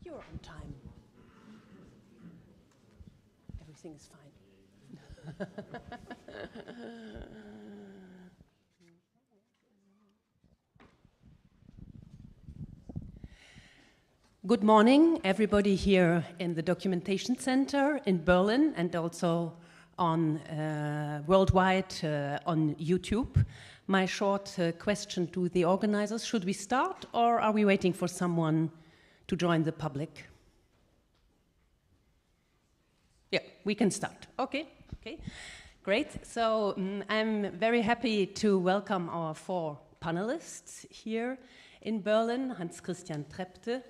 You're on time. Everything is fine. Good morning, everybody here in the Documentation Center in Berlin and also on worldwide on YouTube. My short question to the organizers: should we start, or are we waiting for someone to join the public? Yeah, we can start. Okay, great. So I'm very happy to welcome our four panelists here in Berlin: Hans Christian Trepte,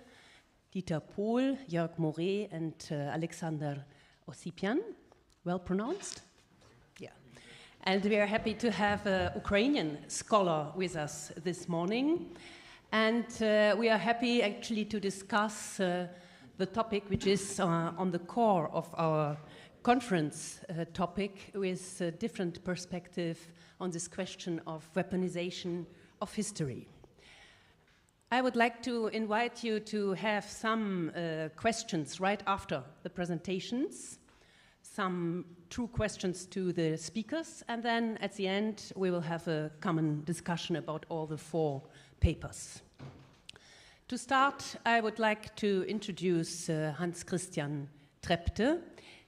Dieter Pohl, Jörg Moret, and Alexander Ossipyan. Well pronounced? Yeah. And we are happy to have an Ukrainian scholar with us this morning. And we are happy actually to discuss the topic which is on the core of our conference topic, with a different perspective on this question of weaponization of history. I would like to invite you to have some questions right after the presentations, some true questions to the speakers, and then at the end we will have a common discussion about all the four papers. To start, I would like to introduce Hans Christian Trepte.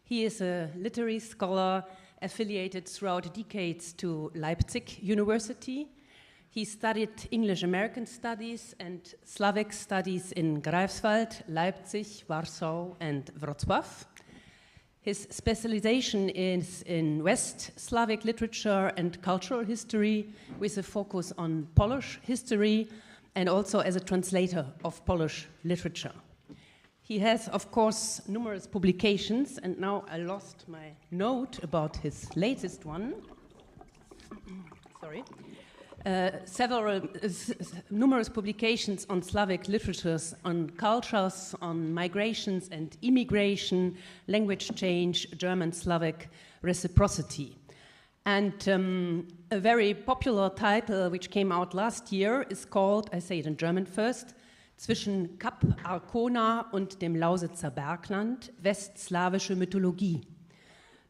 He is a literary scholar affiliated throughout decades to Leipzig University. He studied English-American studies and Slavic studies in Greifswald, Leipzig, Warsaw, and Wrocław. His specialization is in West Slavic literature and cultural history, with a focus on Polish history and also as a translator of Polish literature. He has, of course, numerous publications, and now I lost my note about his latest one. Sorry. Numerous publications on Slavic literatures, on cultures, on migrations and immigration, language change, German Slavic reciprocity. And a very popular title which came out last year is called, I say it in German first, Zwischen Kap Arkona und dem Lausitzer Bergland, Westslawische Mythologie.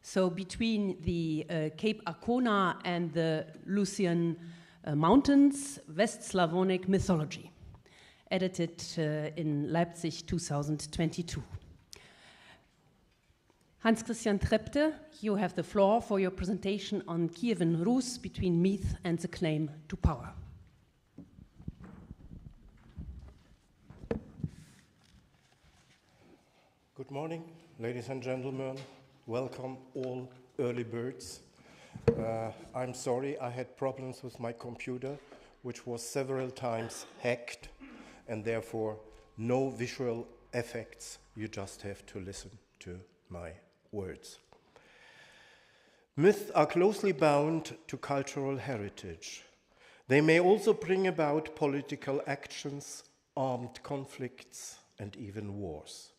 So between the Cape Arkona and the Lucian Mountains, West Slavonic Mythology, edited in Leipzig 2022. Hans Christian Trepte, you have the floor for your presentation on Kievan Rus, between myth and the claim to power. Good morning, ladies and gentlemen. Welcome all early birds. I'm sorry, I had problems with my computer, which was several times hacked, and therefore no visual effects. You just have to listen to my words. Myths are closely bound to cultural heritage. They may also bring about political actions, armed conflicts, and even wars.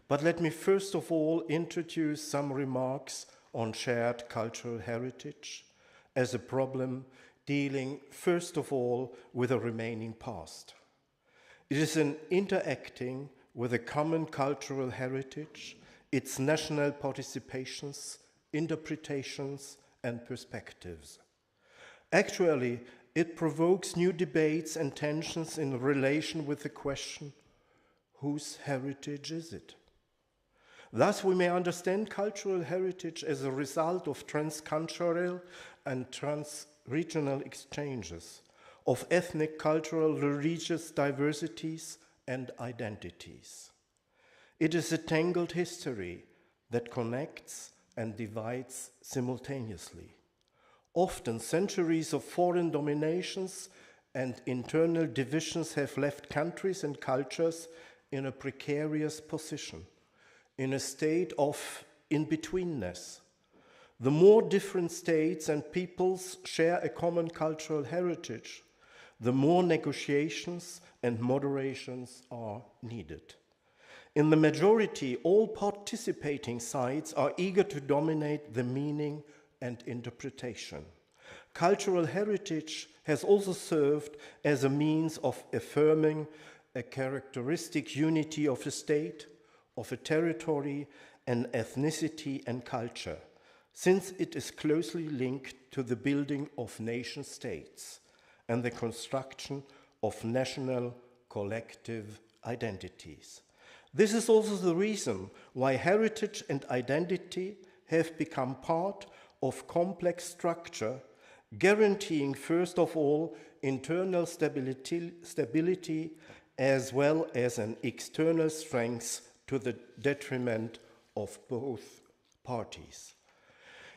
But let me first of all introduce some remarks on shared cultural heritage as a problem dealing first of all with a remaining past. It is an interacting with a common cultural heritage, its national participations, interpretations, and perspectives. Actually, it provokes new debates and tensions in relation with the question, whose heritage is it? Thus, we may understand cultural heritage as a result of transcultural and trans-regional exchanges, of ethnic, cultural, religious diversities and identities. It is a tangled history that connects and divides simultaneously. Often, centuries of foreign dominations and internal divisions have left countries and cultures in a precarious position, in a state of in-betweenness. The more different states and peoples share a common cultural heritage, the more negotiations and moderations are needed. In the majority, all participating sides are eager to dominate the meaning and interpretation. Cultural heritage has also served as a means of affirming a characteristic unity of a state, of a territory, an ethnicity and culture, since it is closely linked to the building of nation states and the construction of national collective identities. This is also the reason why heritage and identity have become part of complex structure, guaranteeing first of all internal stability as well as an external strength to the detriment of both parties.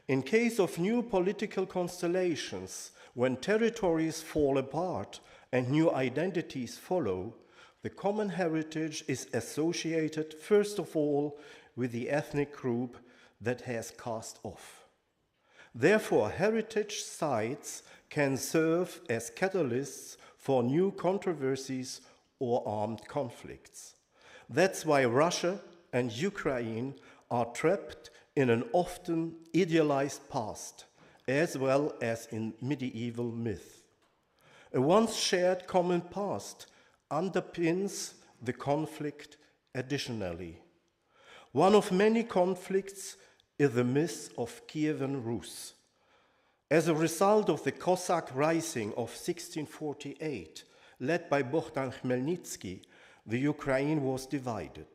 In case of new political constellations, when territories fall apart and new identities follow, the common heritage is associated first of all with the ethnic group that has cast off. Therefore, heritage sites can serve as catalysts for new controversies or armed conflicts. That's why Russia and Ukraine are trapped in an often idealized past, as well as in medieval myth. A once shared common past underpins the conflict additionally. One of many conflicts is the myth of Kievan Rus. As a result of the Cossack Rising of 1648, led by Bohdan Khmelnytsky, the Ukraine was divided.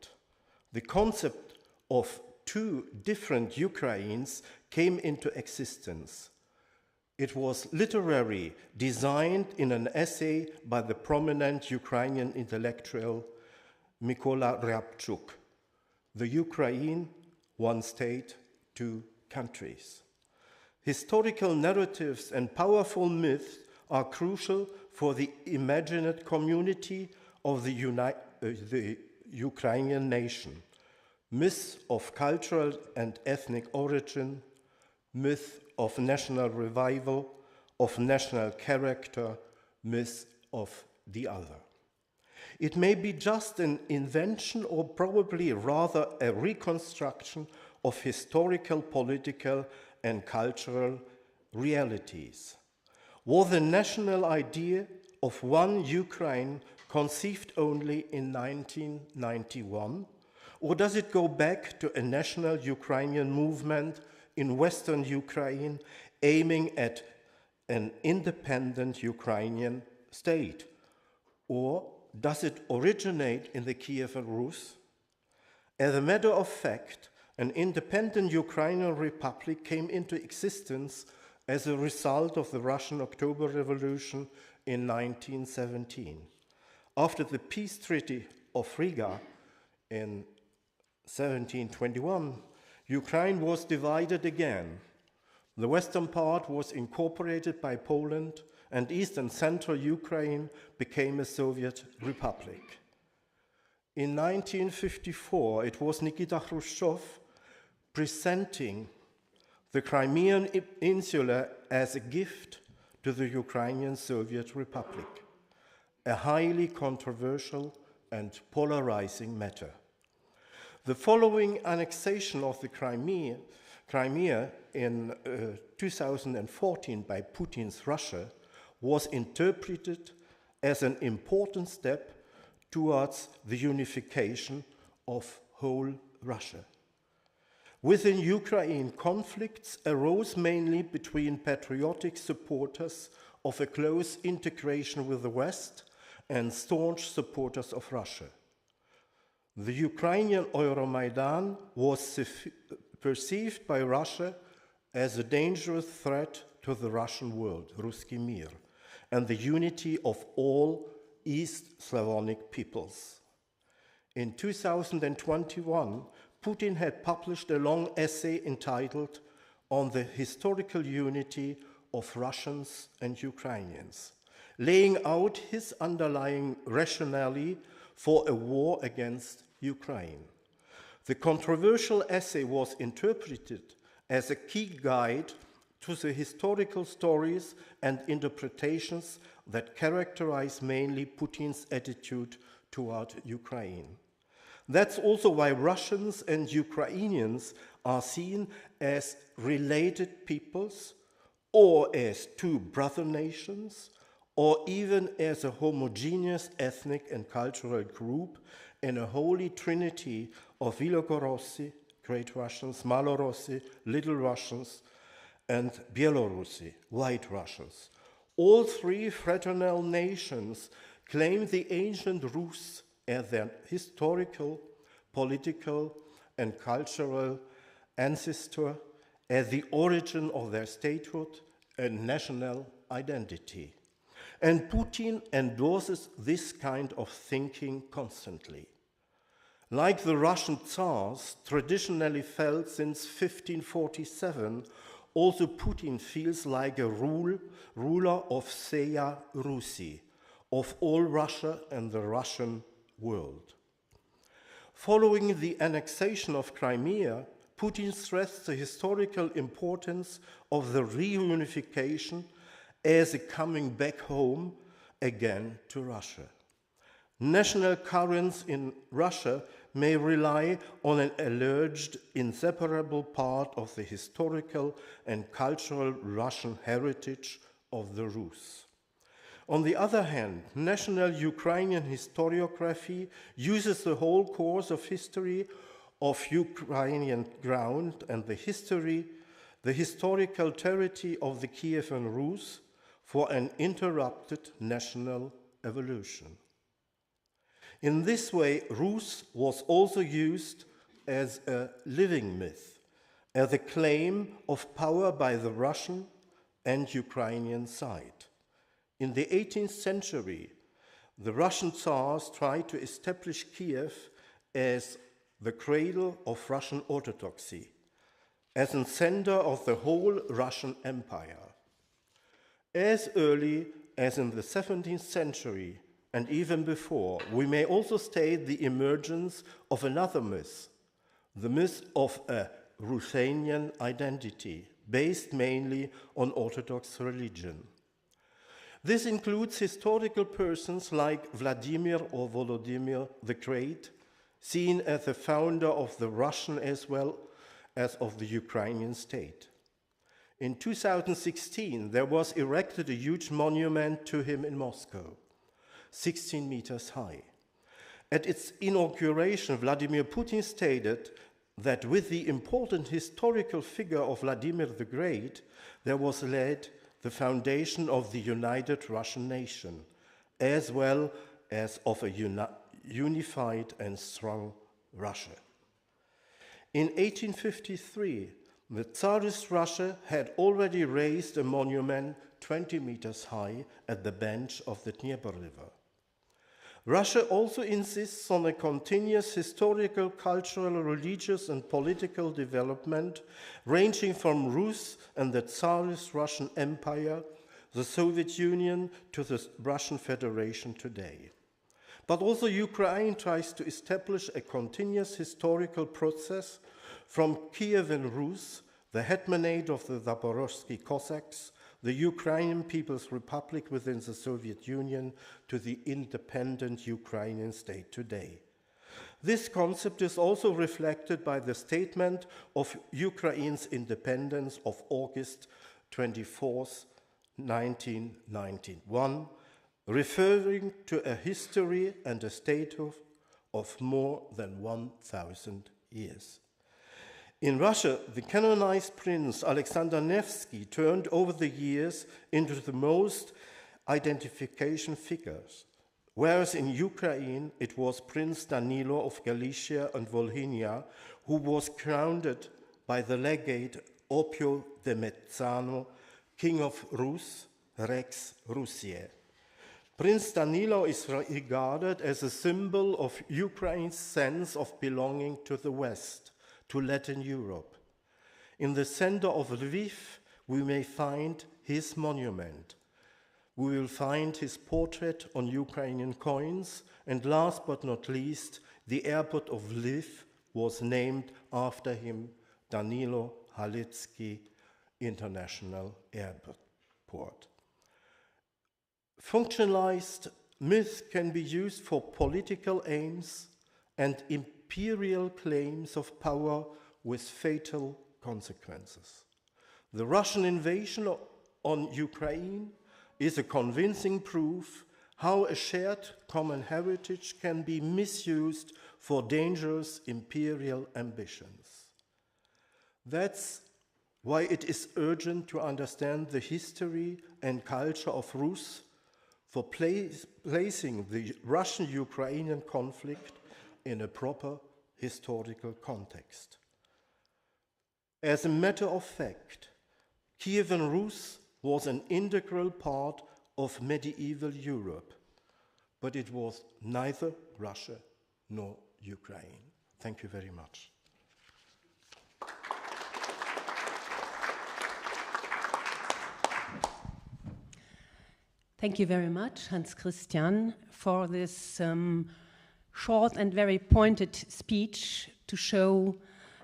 The concept of two different Ukraines came into existence. It was literally designed in an essay by the prominent Ukrainian intellectual Mykola Ryabchuk, The Ukraine, One State, Two Countries. Historical narratives and powerful myths are crucial for the imagined community of the Ukrainian nation. Myths of cultural and ethnic origin, myth of national revival, of national character, myth of the other. It may be just an invention or probably rather a reconstruction of historical, political, and cultural realities. Was the national idea of one Ukraine conceived only in 1991? Or does it go back to a national Ukrainian movement in Western Ukraine aiming at an independent Ukrainian state? Or does it originate in the Kievan Rus? As a matter of fact, an independent Ukrainian republic came into existence as a result of the Russian October Revolution in 1917. After the peace treaty of Riga in 1721, Ukraine was divided again. The western part was incorporated by Poland, and east and central Ukraine became a Soviet republic. In 1954, it was Nikita Khrushchev presenting the Crimean Peninsula as a gift to the Ukrainian Soviet Republic, a highly controversial and polarizing matter. The following annexation of the Crimea in 2014 by Putin's Russia was interpreted as an important step towards the unification of whole Russia. Within Ukraine, conflicts arose mainly between patriotic supporters of a close integration with the West and staunch supporters of Russia. The Ukrainian Euromaidan was perceived by Russia as a dangerous threat to the Russian world, Ruski Mir, and the unity of all East Slavonic peoples. In 2021, Putin had published a long essay entitled On the Historical Unity of Russians and Ukrainians, laying out his underlying rationale for a war against Ukraine. The controversial essay was interpreted as a key guide to the historical stories and interpretations that characterize mainly Putin's attitude toward Ukraine. That's also why Russians and Ukrainians are seen as related peoples, or as two brother nations, or even as a homogeneous ethnic and cultural group in a holy trinity of Velkorossi, Great Russians, Malorossi, Little Russians, and Bielorussi, White Russians. All three fraternal nations claim the ancient Rus as their historical, political, and cultural ancestor, as the origin of their statehood and national identity. And Putin endorses this kind of thinking constantly. Like the Russian Tsars traditionally felt since 1547, also Putin feels like a ruler of Vseya Rusi, of all Russia and the Russian world. Following the annexation of Crimea, Putin stressed the historical importance of the reunification as a coming back home again to Russia. National currents in Russia may rely on an alleged inseparable part of the historical and cultural Russian heritage of the Rus. On the other hand, national Ukrainian historiography uses the whole course of history of Ukrainian ground and the historical territory of the Kievan Rus for an interrupted national evolution. In this way, Rus was also used as a living myth, as a claim of power by the Russian and Ukrainian side. In the 18th century, the Russian Tsars tried to establish Kiev as the cradle of Russian Orthodoxy, as a center of the whole Russian Empire. As early as in the 17th century, and even before, we may also state the emergence of another myth, the myth of a Ruthenian identity, based mainly on Orthodox religion. This includes historical persons like Vladimir or Volodymyr the Great, seen as the founder of the Russian as well as of the Ukrainian state. In 2016, there was erected a huge monument to him in Moscow, 16 meters high. At its inauguration, Vladimir Putin stated that with the important historical figure of Vladimir the Great, there was laid the foundation of the united Russian nation, as well as of a unified and strong Russia. In 1853, the Tsarist Russia had already raised a monument 20 meters high at the bench of the Dnieper River. Russia also insists on a continuous historical, cultural, religious, and political development ranging from Rus and the Tsarist Russian Empire, the Soviet Union, to the Russian Federation today. But also Ukraine tries to establish a continuous historical process from Kievan Rus, the hetmanate of the Zaporozhsky Cossacks, the Ukrainian People's Republic within the Soviet Union, to the independent Ukrainian state today. This concept is also reflected by the statement of Ukraine's independence of August 24, 1991, referring to a history and a statehood of more than 1,000 years. In Russia, the canonized Prince Alexander Nevsky turned over the years into the most identification figures, whereas in Ukraine it was Prince Danilo of Galicia and Volhynia who was crowned by the legate Opio de Mezzano, King of Rus, Rex Rusiae. Prince Danilo is regarded as a symbol of Ukraine's sense of belonging to the West, to Latin Europe. In the center of Lviv, we may find his monument. We will find his portrait on Ukrainian coins, and last but not least, the airport of Lviv was named after him, Danilo Halitsky International Airport. Functionalized myth can be used for political aims and imperial claims of power with fatal consequences. The Russian invasion on Ukraine is a convincing proof how a shared common heritage can be misused for dangerous imperial ambitions. That's why it is urgent to understand the history and culture of Rus for placing the Russian-Ukrainian conflict in a proper historical context. As a matter of fact, Kievan Rus was an integral part of medieval Europe, but it was neither Russia nor Ukraine. Thank you very much. Thank you very much, Hans Christian, for this short and very pointed speech to show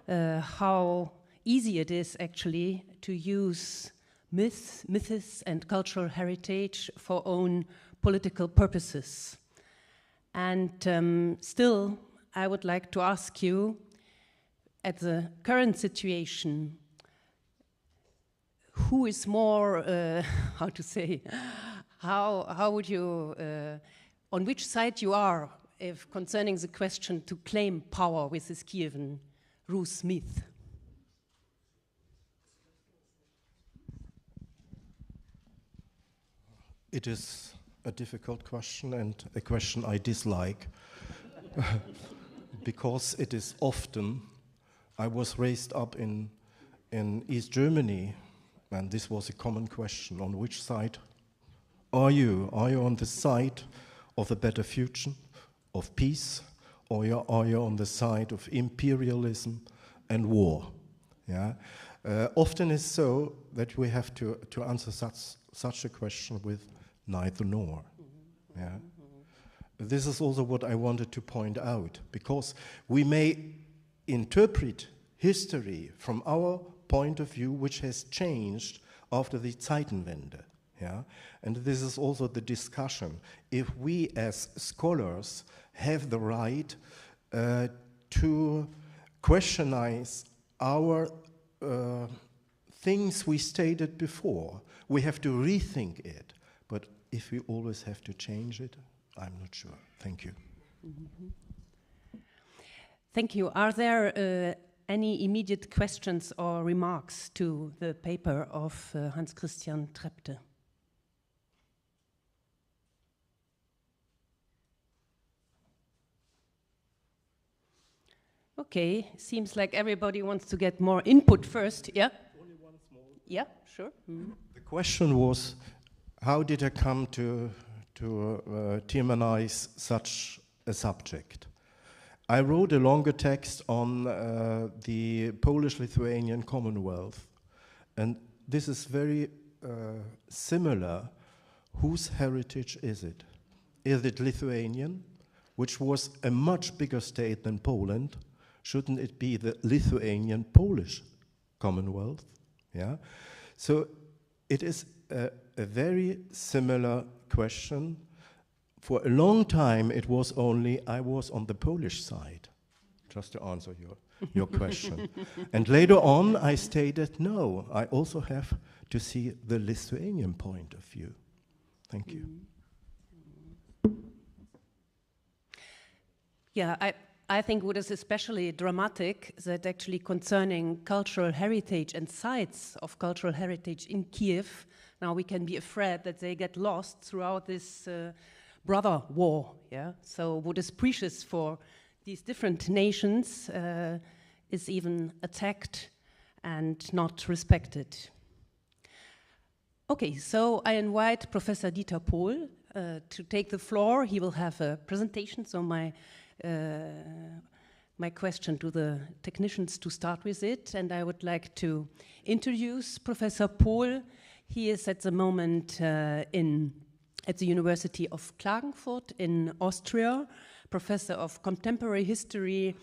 how easy it is actually to use myths and cultural heritage for own political purposes. And still, I would like to ask you, at the current situation, who is more, how to say, how would you, on which side you are if concerning the question to claim power with this Kievan Rus myth? It is a difficult question and a question I dislike because it is often, I was raised up in East Germany, and this was a common question: on which side are you? Are you on the side of a better future, of peace, or are you on the side of imperialism and war? Yeah. Often it's so that we have to answer such a question with neither nor. Yeah. This is also what I wanted to point out, because we may interpret history from our point of view, which has changed after the Zeitenwende. Yeah? And this is also the discussion. If we as scholars have the right to questionize our things we stated before, we have to rethink it. But if we always have to change it, I'm not sure. Thank you. Mm-hmm. Thank you. Are there any immediate questions or remarks to the paper of Hans Christian Trepte? Okay, seems like everybody wants to get more input first. Yeah? Only one small. Yeah, sure. Mm-hmm. The question was, how did I come to demonize such a subject? I wrote a longer text on the Polish-Lithuanian Commonwealth, and this is very similar. Whose heritage is it? Is it Lithuanian, which was a much bigger state than Poland? Shouldn't it be the Lithuanian-Polish Commonwealth? Yeah. So it is a very similar question. For a long time, it was only I was on the Polish side, just to answer your question. And later on, I stated, no, I also have to see the Lithuanian point of view. Thank you. Yeah, I think what is especially dramatic that actually concerning cultural heritage and sites of cultural heritage in Kiev, now we can be afraid that they get lost throughout this brother war. Yeah. So what is precious for these different nations is even attacked and not respected. Okay, so I invite Professor Dieter Pohl to take the floor. He will have a presentation, so my question to the technicians to start with it, and I would like to introduce Professor Pohl. He is at the moment at the University of Klagenfurt in Austria, professor of contemporary history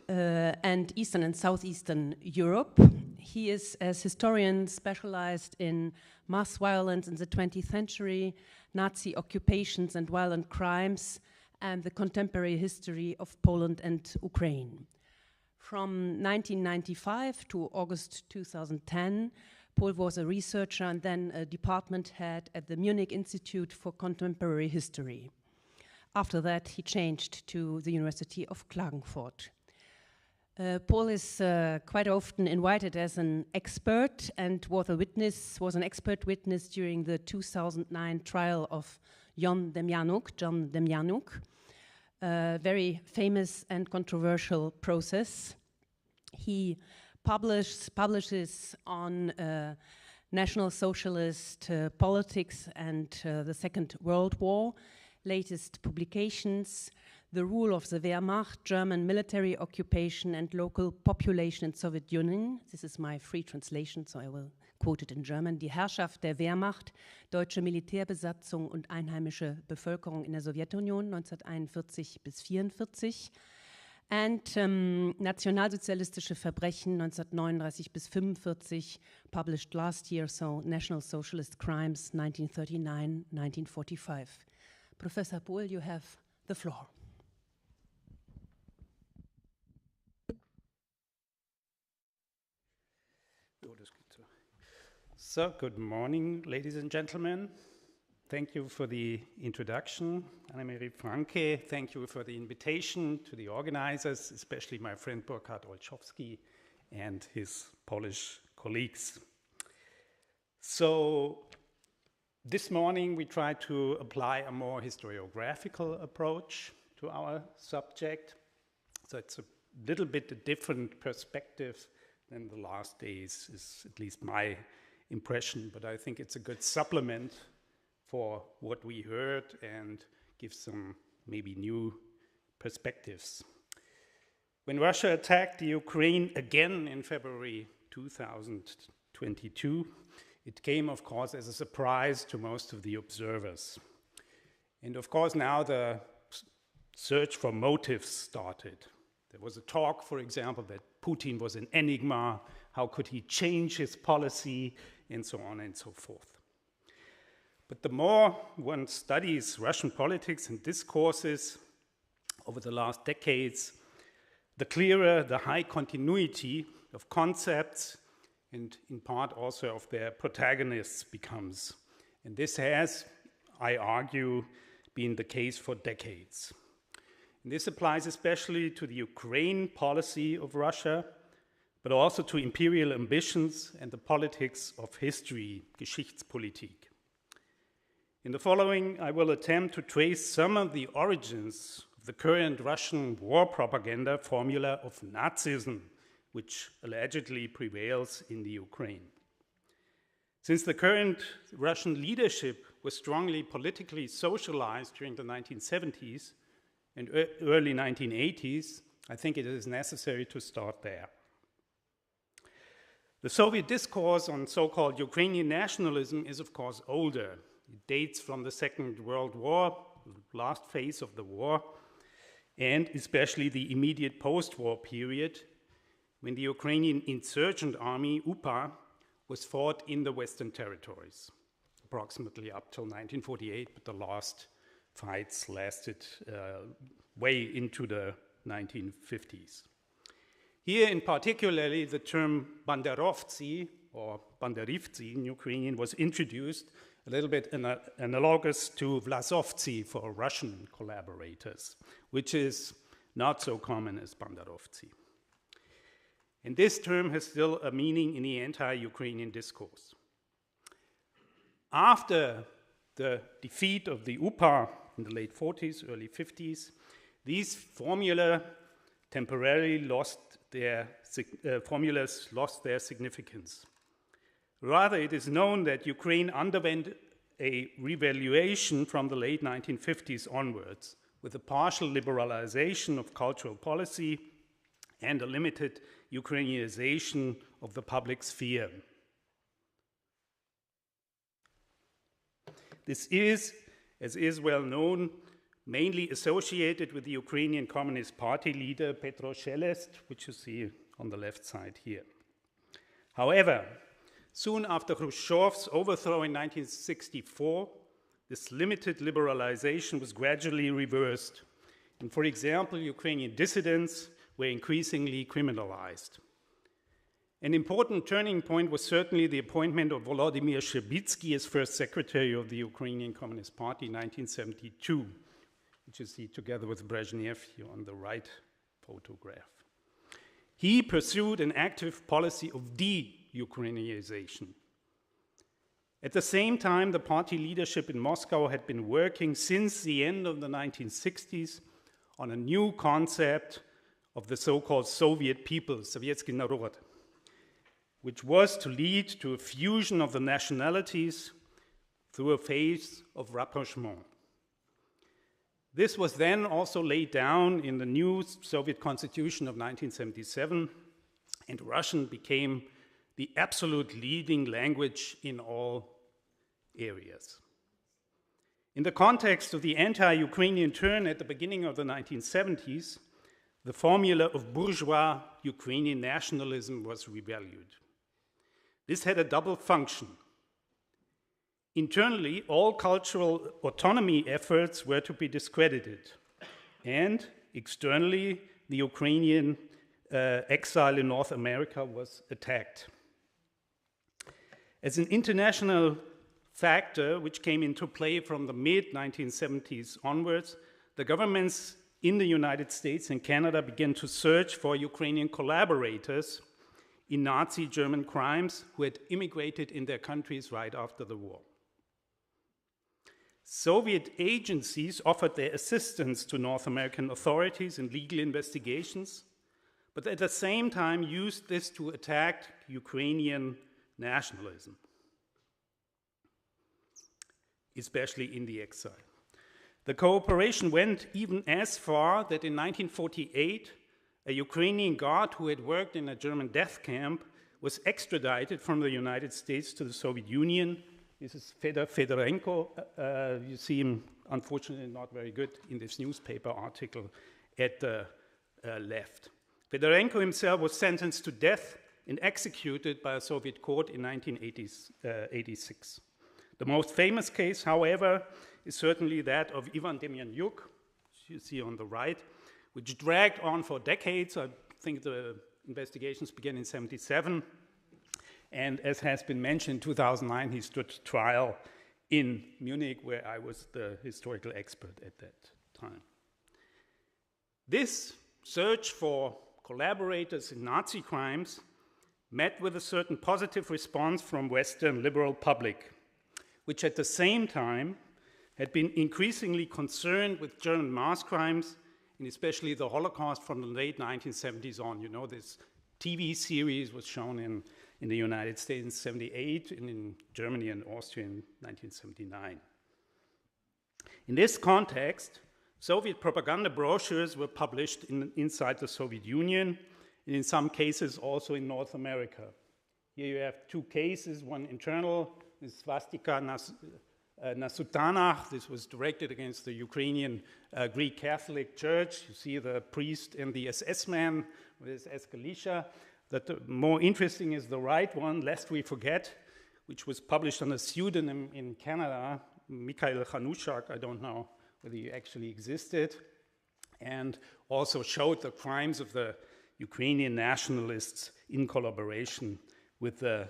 and Eastern and Southeastern Europe. He is, as historian, specialized in mass violence in the 20th century, Nazi occupations and violent crimes, and the contemporary history of Poland and Ukraine. From 1995 to August 2010, Paul was a researcher and then a department head at the Munich Institute for Contemporary History. After that, he changed to the University of Klagenfurt. Paul is quite often invited as an expert and was an expert witness during the 2009 trial of John Demjanjuk, a very famous and controversial process. He publishes on National Socialist politics and the Second World War, latest publications, The Rule of the Wehrmacht, German Military Occupation and Local Population in Soviet Union. This is my free translation, so I will quote it in German. Die Herrschaft der Wehrmacht, deutsche Militärbesatzung und einheimische Bevölkerung in der Sowjetunion 1941 bis 1944. And Nationalsozialistische Verbrechen 1939 bis 1945, published last year, so National Socialist Crimes 1939-1945. Professor Pohl, you have the floor. So, good morning, ladies and gentlemen. Thank you for the introduction. Annemarie Franke, thank you for the invitation to the organizers, especially my friend Burkhard Olszowski and his Polish colleagues. So, this morning we tried to apply a more historiographical approach to our subject. So it's a little bit a different perspective than the last days, is at least my impression, but I think it's a good supplement for what we heard and give some maybe new perspectives. When Russia attacked the Ukraine again in February 2022, it came, of course, as a surprise to most of the observers. And of course, now the search for motives started. There was a talk, for example, that Putin was an enigma. How could he change his policy? And so on and so forth. But the more one studies Russian politics and discourses over the last decades, the clearer the high continuity of concepts and in part also of their protagonists becomes. And this has, I argue, been the case for decades. And this applies especially to the Ukraine policy of Russia, but also to imperial ambitions and the politics of history, Geschichtspolitik. In the following, I will attempt to trace some of the origins of the current Russian war propaganda formula of Nazism, which allegedly prevails in the Ukraine. Since the current Russian leadership was strongly politically socialized during the 1970s and early 1980s, I think it is necessary to start there. The Soviet discourse on so-called Ukrainian nationalism is, of course, older. It dates from the Second World War, the last phase of the war, and especially the immediate post-war period, when the Ukrainian insurgent army, UPA, was fought in the Western territories, approximately up till 1948, but the last fights lasted way into the 1950s. Here, in particularly, the term banderovtsi, or banderivtsi in Ukrainian, was introduced, a little bit analogous to vlasovtsi for Russian collaborators, which is not so common as banderovtsi. And this term has still a meaning in the anti-Ukrainian discourse. After the defeat of the UPA in the late 40s, early 50s, these formulas temporarily lost their significance. Rather, it is known that Ukraine underwent a revaluation from the late 1950s onwards, with a partial liberalization of cultural policy and a limited Ukrainianization of the public sphere. This is, as is well known, mainly associated with the Ukrainian Communist Party leader Petro Shelest, which you see on the left side here. However, soon after Khrushchev's overthrow in 1964, this limited liberalization was gradually reversed. And for example, Ukrainian dissidents were increasingly criminalized. An important turning point was certainly the appointment of Volodymyr Shcherbitsky as first secretary of the Ukrainian Communist Party in 1972, which you see together with Brezhnev here on the right photograph. He pursued an active policy of de-Ukrainianization. At the same time, the party leadership in Moscow had been working since the end of the 1960s on a new concept of the so-called Soviet people, Sovietsky Narod, which was to lead to a fusion of the nationalities through a phase of rapprochement. This was then also laid down in the new Soviet Constitution of 1977, and Russian became the absolute leading language in all areas. In the context of the anti-Ukrainian turn at the beginning of the 1970s, the formula of bourgeois Ukrainian nationalism was revalued. This had a double function. Internally, all cultural autonomy efforts were to be discredited, and externally, the Ukrainian exile in North America was attacked. As an international factor which came into play from the mid-1970s onwards, the governments in the United States and Canada began to search for Ukrainian collaborators in Nazi German crimes who had immigrated in their countries right after the war. Soviet agencies offered their assistance to North American authorities in legal investigations, but at the same time used this to attack Ukrainian nationalism, especially in the exile. The cooperation went even as far that in 1948, a Ukrainian guard who had worked in a German death camp was extradited from the United States to the Soviet Union. This is Fedor Fedorenko. You see him, unfortunately, not very good in this newspaper article at the left. Fedorenko himself was sentenced to death and executed by a Soviet court in 1986. The most famous case, however, is certainly that of Ivan Demjanjuk, you see on the right, which dragged on for decades. I think the investigations began in 1977. And as has been mentioned, in 2009, he stood trial in Munich, where I was the historical expert at that time. This search for collaborators in Nazi crimes met with a certain positive response from Western liberal public, which at the same time had been increasingly concerned with German mass crimes, and especially the Holocaust from the late 1970s on. You know, this TV series was shown in the United States in 1978 and in Germany and Austria in 1979. In this context, Soviet propaganda brochures were published inside the Soviet Union, and in some cases also in North America. Here you have two cases, one internal, this Swastika na Sutanach. This was directed against the Ukrainian Greek Catholic Church. You see the priest and the SS man with his escalicia. The more interesting is the right one, Lest We Forget, which was published on a pseudonym in Canada, Mikhail Hanushak. I don't know whether he actually existed, and also showed the crimes of the Ukrainian nationalists in collaboration with the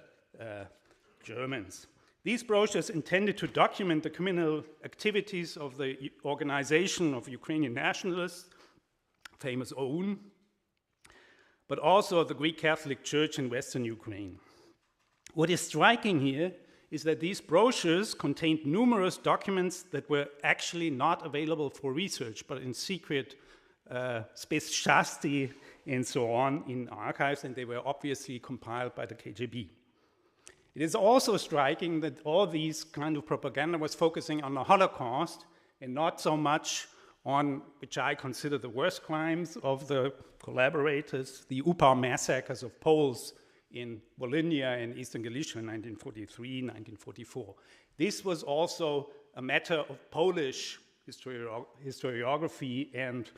Germans. These brochures intended to document the criminal activities of the organization of Ukrainian nationalists, famous OUN, but also of the Greek Catholic Church in Western Ukraine. What is striking here is that these brochures contained numerous documents that were actually not available for research, but in secret specchasti and so on in archives, and they were obviously compiled by the KGB. It is also striking that all these kind of propaganda was focusing on the Holocaust and not so much on, which I consider the worst crimes of the collaborators, the Upar massacres of Poles in Volhynia and Eastern Galicia in 1943, 1944. This was also a matter of Polish historiography and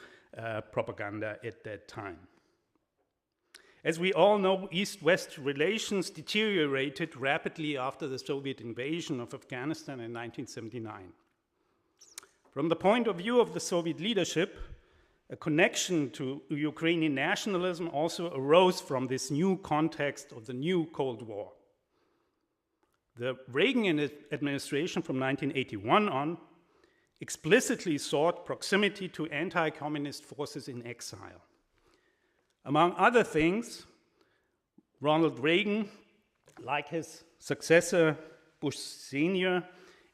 propaganda at that time. As we all know, East-West relations deteriorated rapidly after the Soviet invasion of Afghanistan in 1979. From the point of view of the Soviet leadership, a connection to Ukrainian nationalism also arose from this new context of the new Cold War. The Reagan administration from 1981 on explicitly sought proximity to anti-communist forces in exile. Among other things, Ronald Reagan, like his successor Bush Sr.,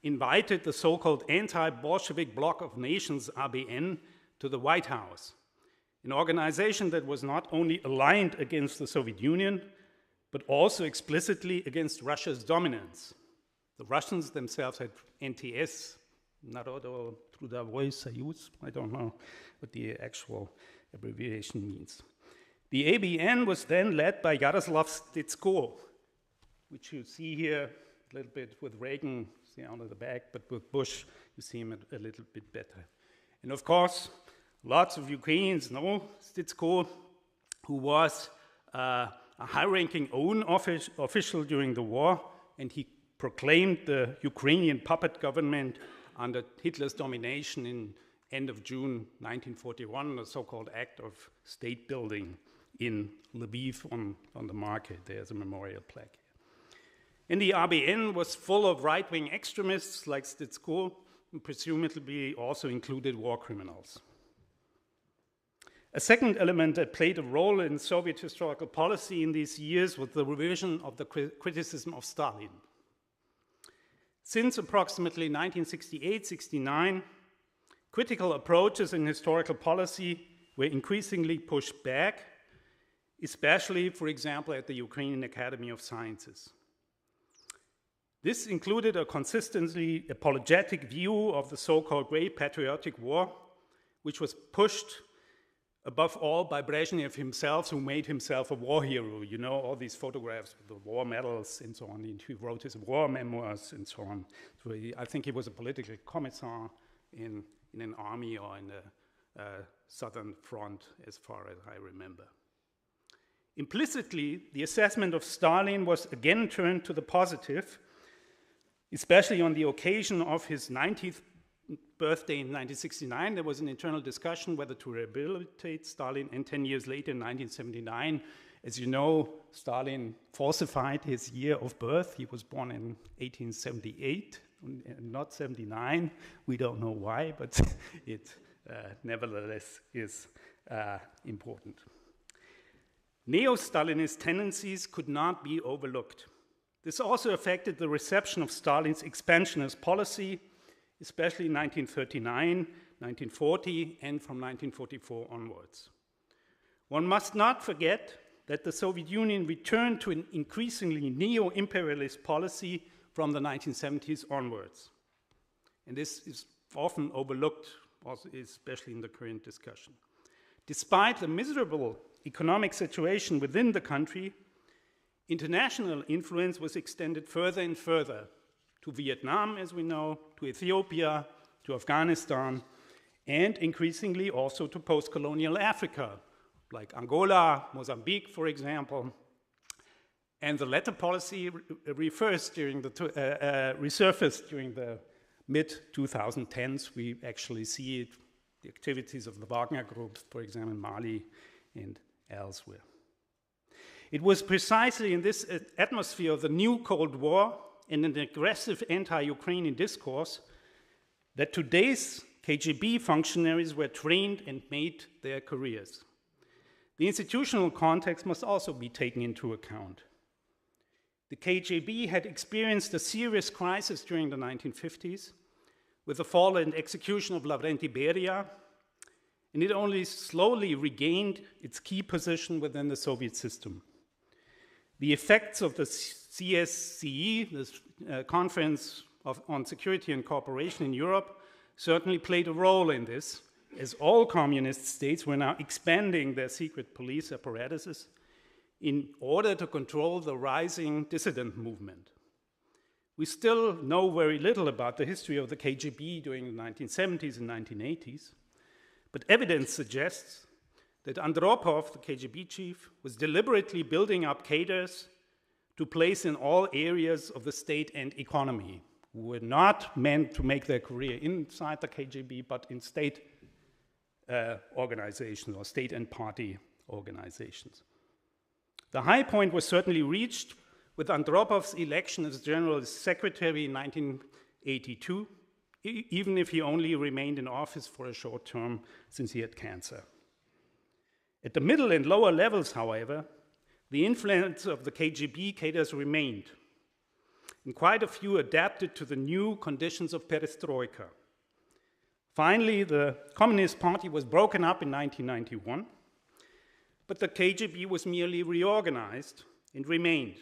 invited the so-called anti-Bolshevik Bloc of Nations, ABN, to the White House, an organization that was not only aligned against the Soviet Union, but also explicitly against Russia's dominance. The Russians themselves had NTS, Narodovo Trudovoi Soyuz, I don't know what the actual abbreviation means. The ABN was then led by Yaroslav Stitsko, which you see here a little bit with Reagan, see under the back, but with Bush, you see him a little bit better. And of course, lots of Ukrainians know Stitsko, who was a high-ranking OUN official during the war, and he proclaimed the Ukrainian puppet government under Hitler's domination in end of June 1941, the so-called act of state building in Lviv on the market. There's a memorial plaque here. And the RBN was full of right-wing extremists like Stitsko, and presumably also included war criminals. A second element that played a role in Soviet historical policy in these years was the revision of the criticism of Stalin. Since approximately 1968-69, critical approaches in historical policy were increasingly pushed back, especially, for example, at the Ukrainian Academy of Sciences. This included a consistently apologetic view of the so-called Great Patriotic War, which was pushed above all by Brezhnev himself, who made himself a war hero. You know, all these photographs with the war medals and so on. He wrote his war memoirs and so on. So I think he was a political commissar in an army or in the Southern Front, as far as I remember. Implicitly, the assessment of Stalin was again turned to the positive, especially on the occasion of his 90th birthday in 1969. There was an internal discussion whether to rehabilitate Stalin, and 10 years later, in 1979, as you know, Stalin falsified his year of birth. He was born in 1878, not 79. We don't know why, but it nevertheless is important. Neo-Stalinist tendencies could not be overlooked. This also affected the reception of Stalin's expansionist policy, especially in 1939, 1940, and from 1944 onwards. One must not forget that the Soviet Union returned to an increasingly neo-imperialist policy from the 1970s onwards. And this is often overlooked, also especially in the current discussion. Despite the miserable economic situation within the country, international influence was extended further and further to Vietnam, as we know, to Ethiopia, to Afghanistan, and increasingly also to post-colonial Africa, like Angola, Mozambique, for example. And the latter policy resurfaced during the mid-2010s. We actually see it, the activities of the Wagner Group, for example, in Mali and elsewhere. It was precisely in this atmosphere of the new Cold War and an aggressive anti-Ukrainian discourse that today's KGB functionaries were trained and made their careers. The institutional context must also be taken into account. The KGB had experienced a serious crisis during the 1950s with the fall and execution of Lavrenti Beria, and it only slowly regained its key position within the Soviet system. The effects of the CSCE, the Conference on Security and Cooperation in Europe, certainly played a role in this, as all communist states were now expanding their secret police apparatuses in order to control the rising dissident movement. We still know very little about the history of the KGB during the 1970s and 1980s, but evidence suggests that Andropov, the KGB chief, was deliberately building up cadres to place in all areas of the state and economy, who were not meant to make their career inside the KGB, but in state organizations or state and party organizations. The high point was certainly reached with Andropov's election as General Secretary in 1982, even if he only remained in office for a short term since he had cancer. At the middle and lower levels, however, the influence of the KGB cadres remained, and quite a few adapted to the new conditions of perestroika. Finally, the Communist Party was broken up in 1991, but the KGB was merely reorganized and remained.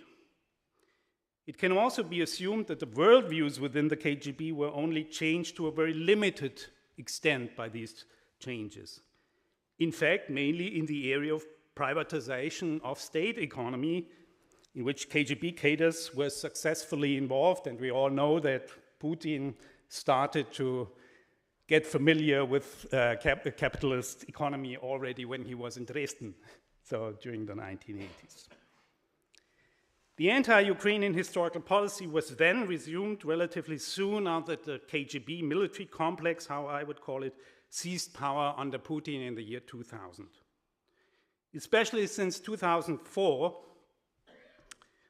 It can also be assumed that the worldviews within the KGB were only changed to a very limited extent by these changes. In fact, mainly in the area of privatization of state economy, in which KGB cadres were successfully involved, and we all know that Putin started to get familiar with capitalist economy already when he was in Dresden, so during the 1980s. The anti-Ukrainian historical policy was then resumed relatively soon after the KGB military complex, how I would call it, seized power under Putin in the year 2000. Especially since 2004,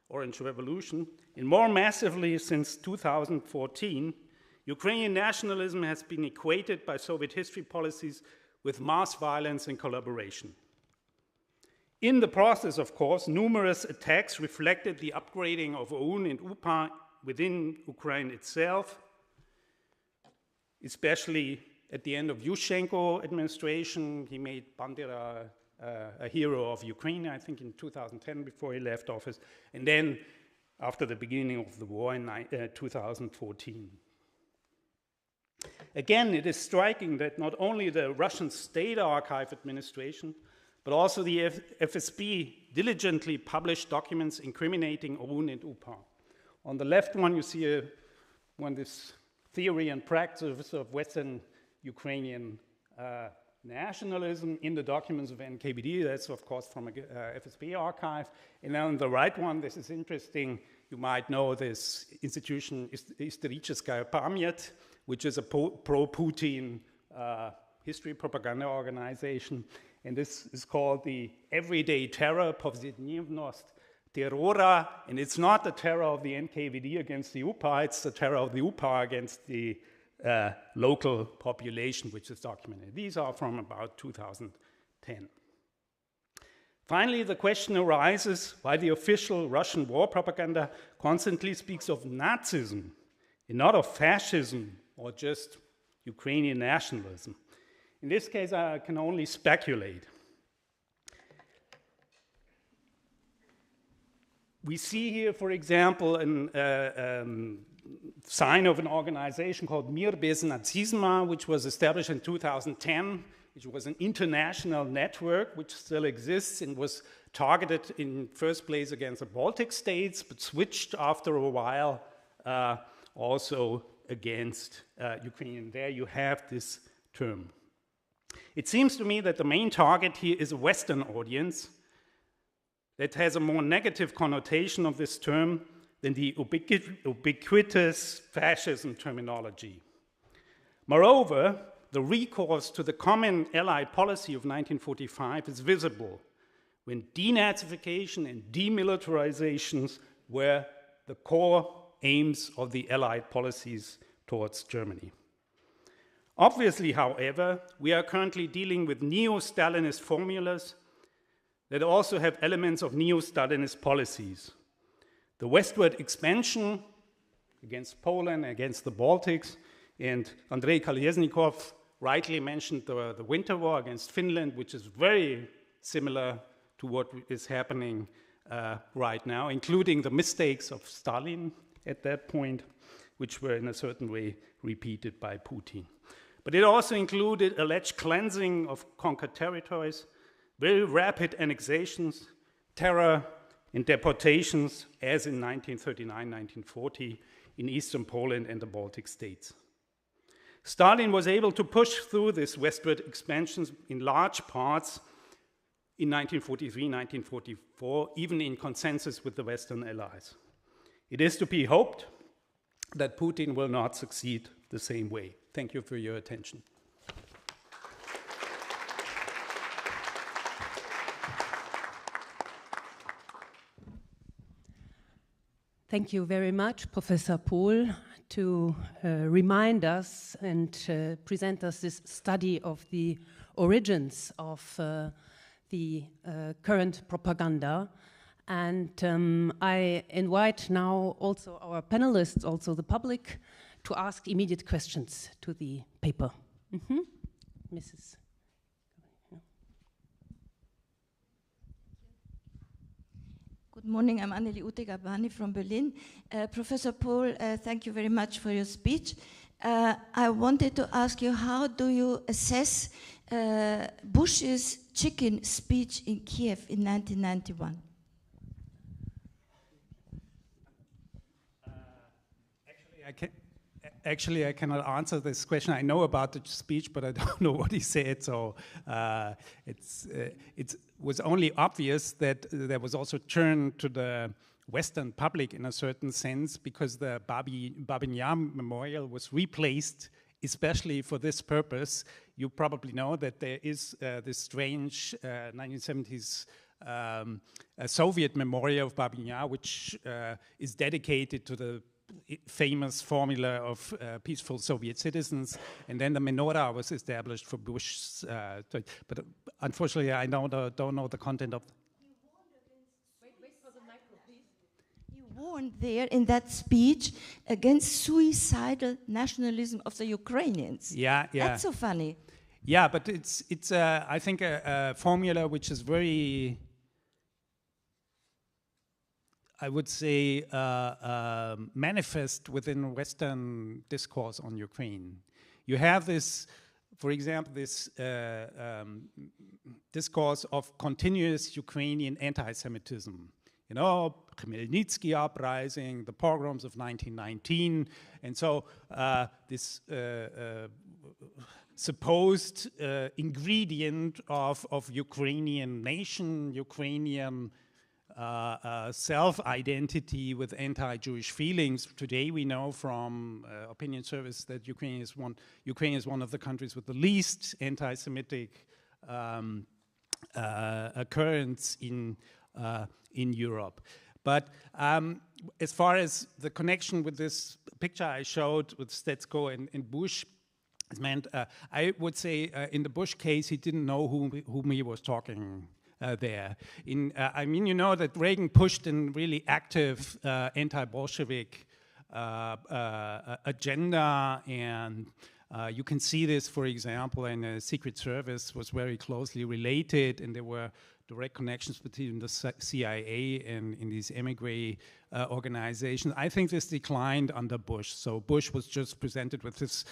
Orange Revolution, and more massively since 2014, Ukrainian nationalism has been equated by Soviet history policies with mass violence and collaboration. In the process, of course, numerous attacks reflected the upgrading of OUN and UPA within Ukraine itself, especially at the end of Yushchenko administration. He made Bandera a hero of Ukraine, I think in 2010 before he left office, and then after the beginning of the war in 2014. Again, it is striking that not only the Russian State Archive Administration, but also the FSB diligently published documents incriminating OUN and UPA. On the left one, you see this theory and practice of Western Ukrainian nationalism in the documents of NKVD. That's, of course, from a FSB archive. And then on the right one, this is interesting. You might know this institution, Историческая память, which is a pro-Putin history propaganda organization. And this is called the Everyday Terror, Повседневность террора. And it's not the terror of the NKVD against the UPA, it's the terror of the UPA against the local population, which is documented. These are from about 2010. Finally, the question arises why the official Russian war propaganda constantly speaks of Nazism and not of fascism or just Ukrainian nationalism. In this case, I can only speculate. We see here, for example, a sign of an organization called Mir bez nazizma, which was established in 2010, which was an international network which still exists and was targeted in first place against the Baltic states, but switched after a while also against Ukraine. There you have this term. It seems to me that the main target here is a Western audience that has a more negative connotation of this term than the ubiquitous fascism terminology. Moreover, the recourse to the common Allied policy of 1945 is visible when denazification and demilitarizations were the core aims of the Allied policies towards Germany. Obviously, however, we are currently dealing with neo-Stalinist formulas that also have elements of neo-Stalinist policies. The westward expansion against Poland, against the Baltics, and Andrei Kolesnikov rightly mentioned the Winter War against Finland, which is very similar to what is happening right now, including the mistakes of Stalin at that point, which were in a certain way repeated by Putin. But it also included alleged cleansing of conquered territories, very rapid annexations, terror, and deportations, as in 1939-1940 in eastern Poland and the Baltic states. Stalin was able to push through this westward expansions in large parts in 1943-1944, even in consensus with the Western allies. It is to be hoped that Putin will not succeed the same way. Thank you for your attention. Thank you very much, Professor Pohl, to remind us and present us this study of the origins of the current propaganda. And I invite now also our panelists, also the public, to ask immediate questions to the paper. Mrs. Good morning, I'm Anneli Ute-Gabani from Berlin. Professor Pohl, thank you very much for your speech. I wanted to ask you, how do you assess Bush's chicken speech in Kiev in 1991? Actually, I cannot answer this question. I know about the speech, but I don't know what he said. So it was only obvious that there was also turn to the Western public in a certain sense, because the Babin Yar Memorial was replaced especially for this purpose. You probably know that there is this strange 1970s Soviet memorial of Babin Yar, which is dedicated to the famous formula of peaceful Soviet citizens, and then the menorah was established for Bush. But unfortunately, I don't know the content of. Wait for the micro, please. You warned there in that speech against suicidal nationalism of the Ukrainians. Yeah. That's so funny. Yeah, but it's I think a formula which is very, I would say, manifest within Western discourse on Ukraine. You have this, for example, this discourse of continuous Ukrainian anti-Semitism. You know, Khmelnytsky uprising, the pogroms of 1919, and so this supposed ingredient of Ukrainian nation, Ukrainian self-identity with anti-Jewish feelings. Today we know from opinion service that Ukraine is one of the countries with the least anti-Semitic occurrence in Europe. But as far as the connection with this picture I showed with Stetsko and Bush is meant, I would say in the Bush case he didn't know whom he was talking there. I mean, you know that Reagan pushed a really active anti-Bolshevik agenda, and you can see this, for example, in the Secret Service was very closely related, and there were direct connections between the CIA and in these emigre organizations. I think this declined under Bush. So Bush was just presented with this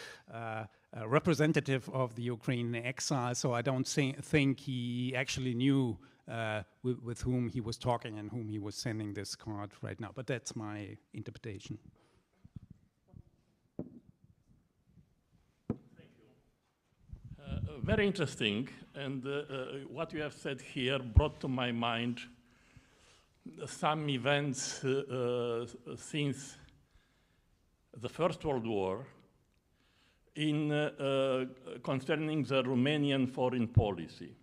representative of the Ukraine exile, so I don't think he actually knew with whom he was talking and whom he was sending this card right now. But that's my interpretation. Very interesting, and what you have said here brought to my mind some events since the First World War concerning the Romanian foreign policy.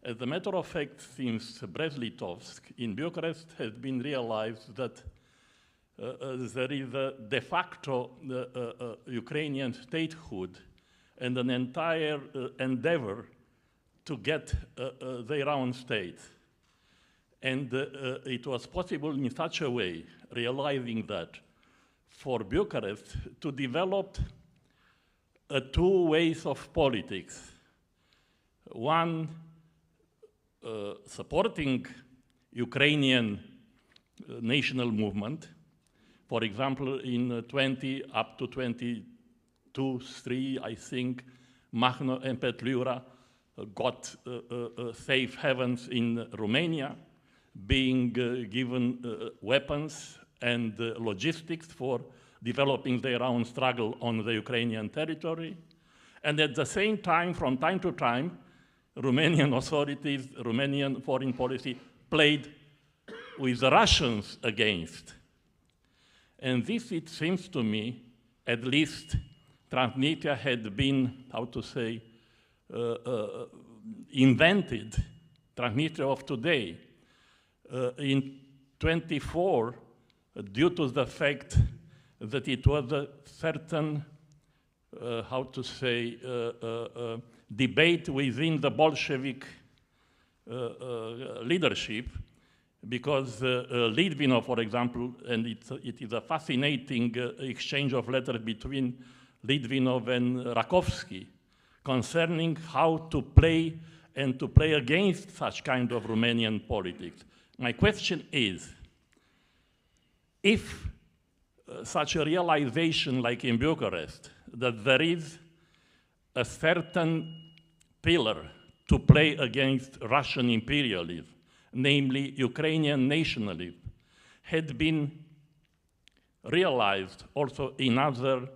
As a matter of fact, since Brest-Litovsk in Bucharest has been realized that there is a de facto Ukrainian statehood and an entire endeavor to get their own state. And it was possible in such a way, realizing that, for Bucharest to develop two ways of politics. One, supporting Ukrainian national movement. For example, in 20 up to 22-3, I think, Mahno and Petliura got safe havens in Romania, being given weapons and logistics for developing their own struggle on the Ukrainian territory. And at the same time, from time to time, Romanian authorities, Romanian foreign policy played with the Russians against. And this, it seems to me, at least Transnistria had been, how to say, invented, Transnistria of today. In 24, due to the fact that it was a certain, how to say, debate within the Bolshevik leadership, because Litvinov, for example, and it is a fascinating exchange of letters between Litvinov and Rakovsky concerning how to play and to play against such kind of Romanian politics. My question is, if such a realization like in Bucharest, that there is a certain pillar to play against Russian imperialism, namely Ukrainian nationalism, had been realized also in other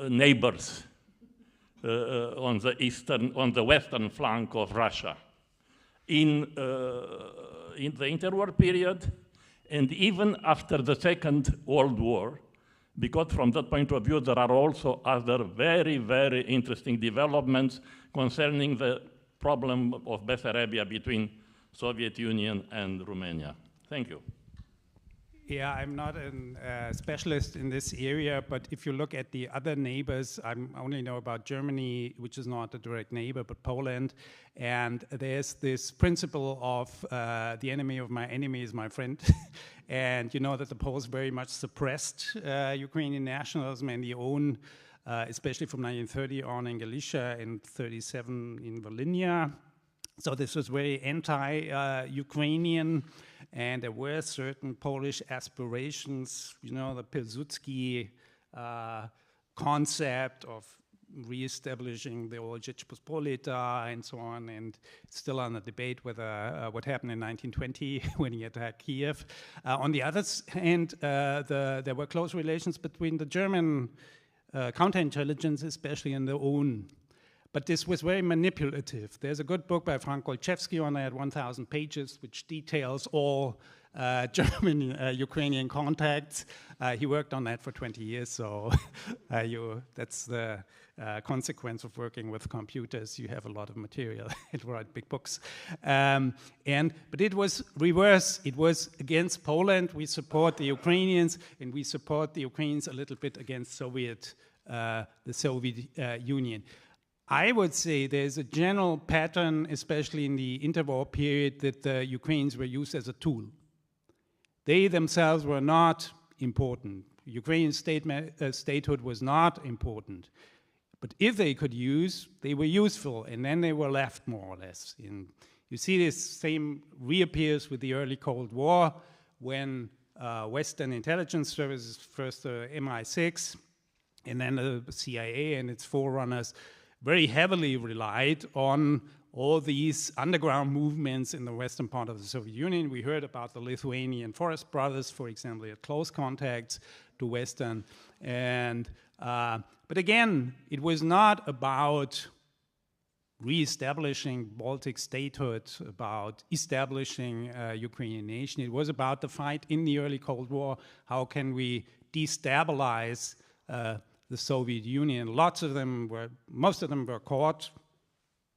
neighbors on the western flank of Russia. In the interwar period, and even after the Second World War, because from that point of view, there are also other very, very interesting developments concerning the problem of Bessarabia between Soviet Union and Romania. Thank you. Yeah, I'm not a specialist in this area, but if you look at the other neighbors, I only know about Germany, which is not a direct neighbor, but Poland. And there's this principle of the enemy of my enemy is my friend. And you know that the Poles very much suppressed Ukrainian nationalism and the own, especially from 1930 on in Galicia and 37 in Volhynia. So this was very anti-Ukrainian, and there were certain Polish aspirations, you know, the Pilsudski concept of re-establishing the old Rzeczpospolita and so on, and it's still under debate whether what happened in 1920 when he attacked Kiev. On the other hand, there were close relations between the German counterintelligence, especially in their own. But this was very manipulative. There's a good book by Frank Golchevsky on that, 1,000 pages, which details all German-Ukrainian contacts. He worked on that for 20 years, so that's the consequence of working with computers. You have a lot of material to write big books. But it was reverse. It was against Poland. We support the Ukrainians, and we support the Ukrainians a little bit against the Soviet Union. I would say there's a general pattern, especially in the interwar period, that the Ukrainians were used as a tool. They themselves were not important. Ukrainian statehood was not important. But if they could use, they were useful, and then they were left more or less. You see this same reappears with the early Cold War, when Western intelligence services, first the MI6, and then the CIA and its forerunners, very heavily relied on all these underground movements in the western part of the Soviet Union. We heard about the Lithuanian Forest Brothers, for example, had close contacts to Western. But again, it was not about re-establishing Baltic statehood, about establishing a Ukrainian nation. It was about the fight in the early Cold War. How can we destabilize the Soviet Union? Most of them were caught,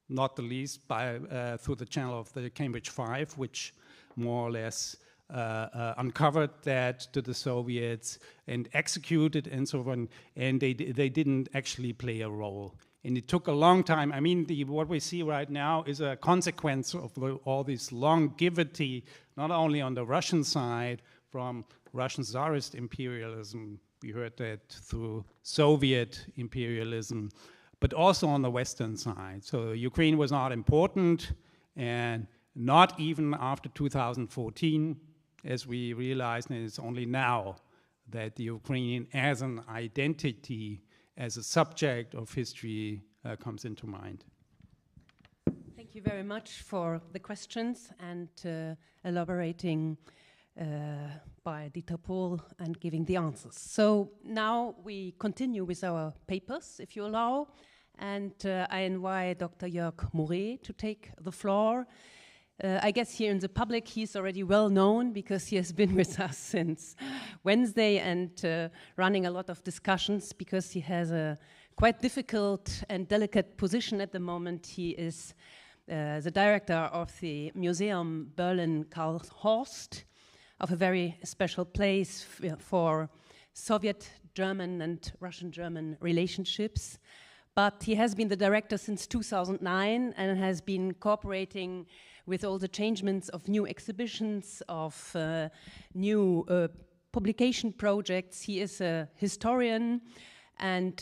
not the least through the channel of the Cambridge Five, which more or less uncovered that to the Soviets and executed and so on, and they didn't actually play a role. And it took a long time. I mean, what we see right now is a consequence of all this longevity, not only on the Russian side from Russian Tsarist imperialism, we heard that through Soviet imperialism, but also on the Western side. So Ukraine was not important, and not even after 2014, as we realized, and it's only now that the Ukrainian as an identity, as a subject of history comes into mind. Thank you very much for the questions and elaborating by Dieter Pohl and giving the answers. So now we continue with our papers, if you allow, and I invite Dr. Jörg Moret to take the floor. I guess here in the public he's already well known because he has been with us since Wednesday and running a lot of discussions because he has a quite difficult and delicate position at the moment. He is the director of the Museum Berlin Karl Horst, of a very special place for Soviet German and Russian German relationships. But he has been the director since 2009 and has been cooperating with all the changements of new exhibitions, of new publication projects. He is a historian, and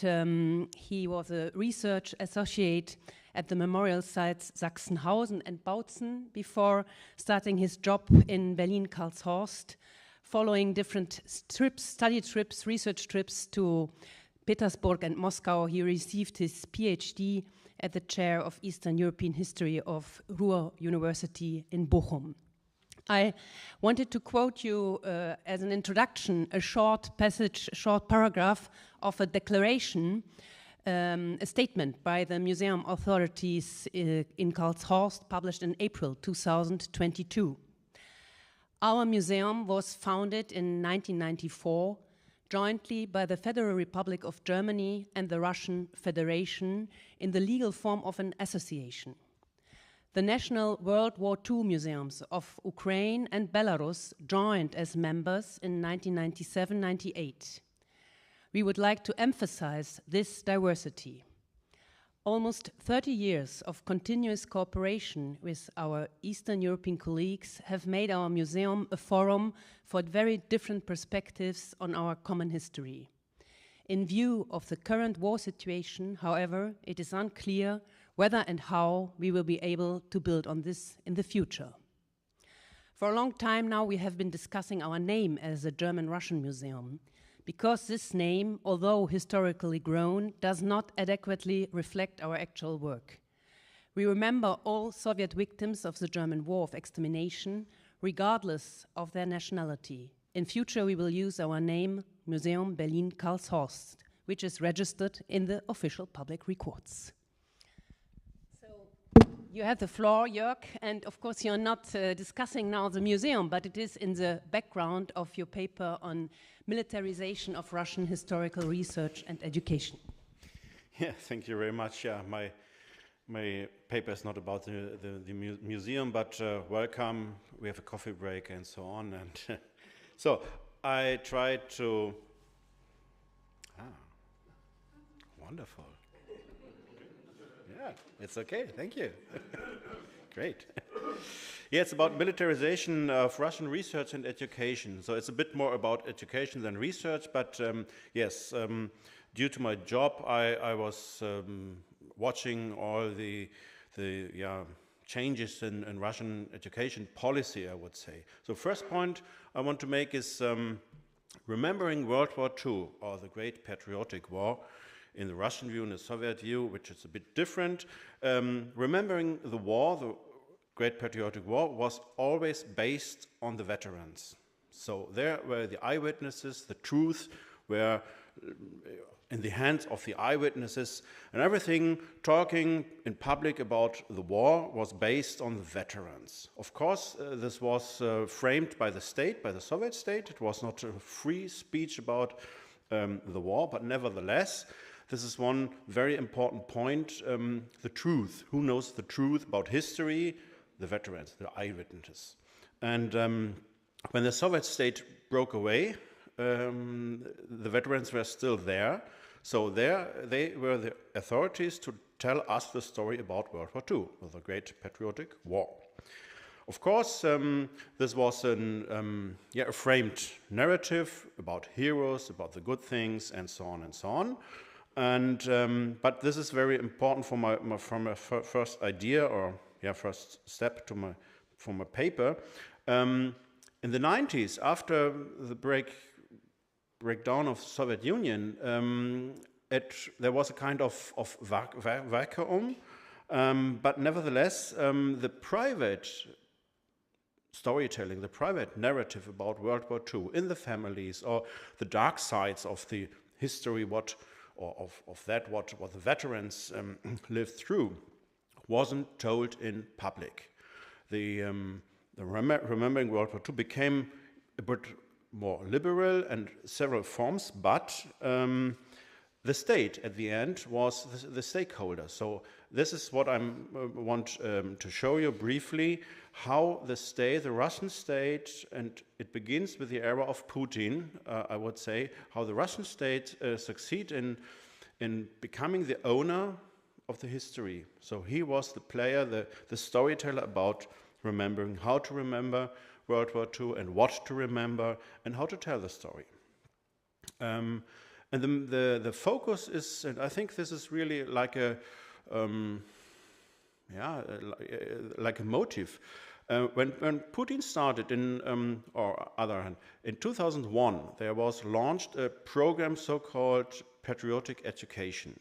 he was a research associate at the memorial sites Sachsenhausen and Bautzen before starting his job in Berlin-Karlshorst, following different trips, study trips, research trips to Petersburg and Moscow. He received his PhD at the chair of Eastern European History of Ruhr University in Bochum. I wanted to quote you as an introduction a short passage, a short paragraph of a declaration, a statement by the museum authorities in Karlshorst, published in April 2022. Our museum was founded in 1994 jointly by the Federal Republic of Germany and the Russian Federation in the legal form of an association. The National World War II Museums of Ukraine and Belarus joined as members in 1997-98. We would like to emphasize this diversity. Almost 30 years of continuous cooperation with our Eastern European colleagues have made our museum a forum for very different perspectives on our common history. In view of the current war situation, however, it is unclear whether and how we will be able to build on this in the future. For a long time now, we have been discussing our name as a German-Russian museum, because this name, although historically grown, does not adequately reflect our actual work. We remember all Soviet victims of the German War of Extermination, regardless of their nationality. In future, we will use our name, Museum Berlin-Karlshorst, which is registered in the official public records. You have the floor, Jörg, and of course you're not discussing now the museum, but it is in the background of your paper on militarization of Russian historical research and education. Yeah, thank you very much. Yeah, my paper is not about the museum, but welcome. We have a coffee break and so on. And so I tried to... wonderful. Yeah, it's okay. Thank you. Great. Yeah, it's about militarization of Russian research and education. So it's a bit more about education than research, but yes, due to my job, I was watching all the changes in Russian education policy, I would say. So first point I want to make is remembering World War II, or the Great Patriotic War, in the Russian view and the Soviet view, which is a bit different. Remembering the war, the Great Patriotic War, was always based on the veterans. So there were the eyewitnesses, the truth were in the hands of the eyewitnesses, and everything talking in public about the war was based on the veterans. Of course, this was framed by the state, by the Soviet state. It was not a free speech about the war, but nevertheless, this is one very important point, the truth. Who knows the truth about history? The veterans, the eyewitnesses. And when the Soviet state broke away, the veterans were still there. So there they were the authorities to tell us the story about World War II, the Great Patriotic War. Of course, this was a framed narrative about heroes, about the good things, and so on and so on. And but this is very important for my first idea, or first step for my paper. In the 90s, after the breakdown of the Soviet Union, there was a kind of vacuum, but nevertheless, the private storytelling, the private narrative about World War II in the families, or the dark sides of the history, what the veterans lived through, wasn't told in public. The Remembering World War II became a bit more liberal and several forms, but the state at the end was the stakeholder. So this is what I want to show you briefly, how the state, the Russian state, and it begins with the era of Putin, I would say, how the Russian state succeed in becoming the owner of the history. So he was the player, the storyteller about remembering, how to remember World War II and what to remember and how to tell the story. And the focus is, and I think this is really like a like a motive. When Putin started in 2001, there was launched a program so-called Patriotic Education.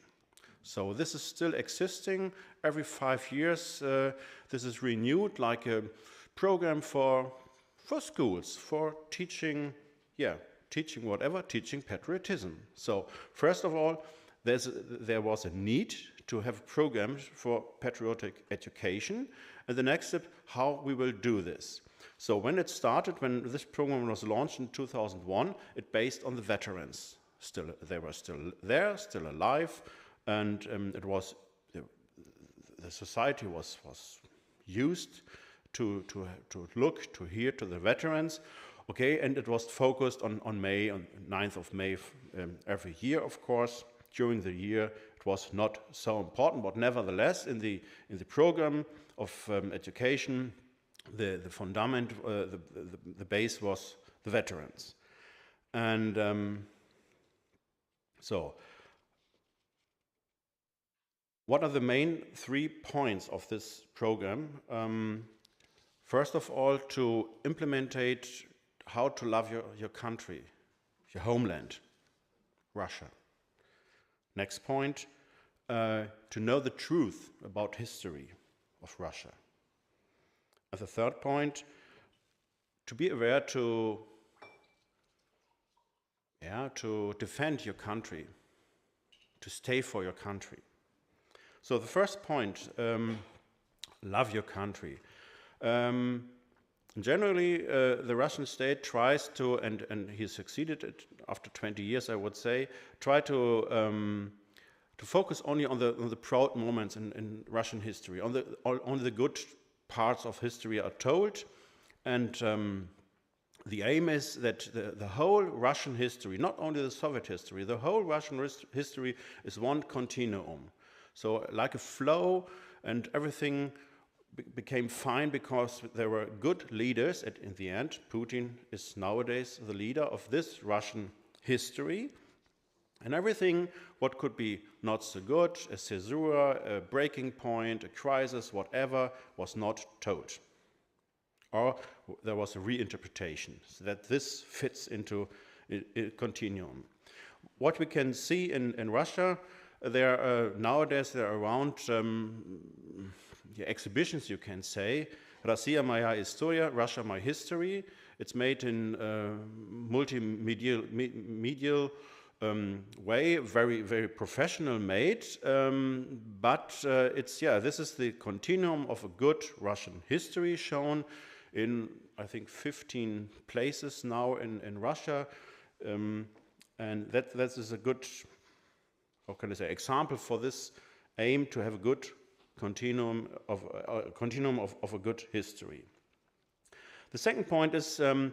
So this is still existing. Every 5 years, this is renewed, like a program for schools, for teaching, teaching patriotism. So first of all, there was a need to have programs for patriotic education, and the next step, how we will do this. So when it started, when this program was launched in 2001, it based on the veterans. They were still there, still alive, and it was the society was used to look, to hear to the veterans. Okay, and it was focused on 9th of May every year, of course. During the year, it was not so important, but nevertheless, in the program of education, the fundament, the base was the veterans, and so. What are the main 3 points of this program? First of all, to implementate how to love your country, your homeland, Russia. Next point, to know the truth about history of Russia. And the third point, to be aware to defend your country, to stay for your country. So the first point, love your country. Generally, the Russian state tries to, and he succeeded after 20 years, I would say, try to focus only on the proud moments in Russian history. Only the good parts of history are told, and the aim is that the whole Russian history, not only the Soviet history, the whole Russian history is one continuum. So like a flow, and everything became fine because there were good leaders. In the end, Putin is nowadays the leader of this Russian history. And everything what could be not so good, a caesura, a breaking point, a crisis, whatever, was not told. Or there was a reinterpretation, so that this fits into a continuum. What we can see in Russia, nowadays there are around exhibitions, you can say. Россия моя история, Russia my history. It's made in multimedia way, very, very professional made, but this is the continuum of a good Russian history shown in, I think, 15 places now in Russia, and that is a good, how can I say, example for this aim to have a good continuum of a good history. The second point is then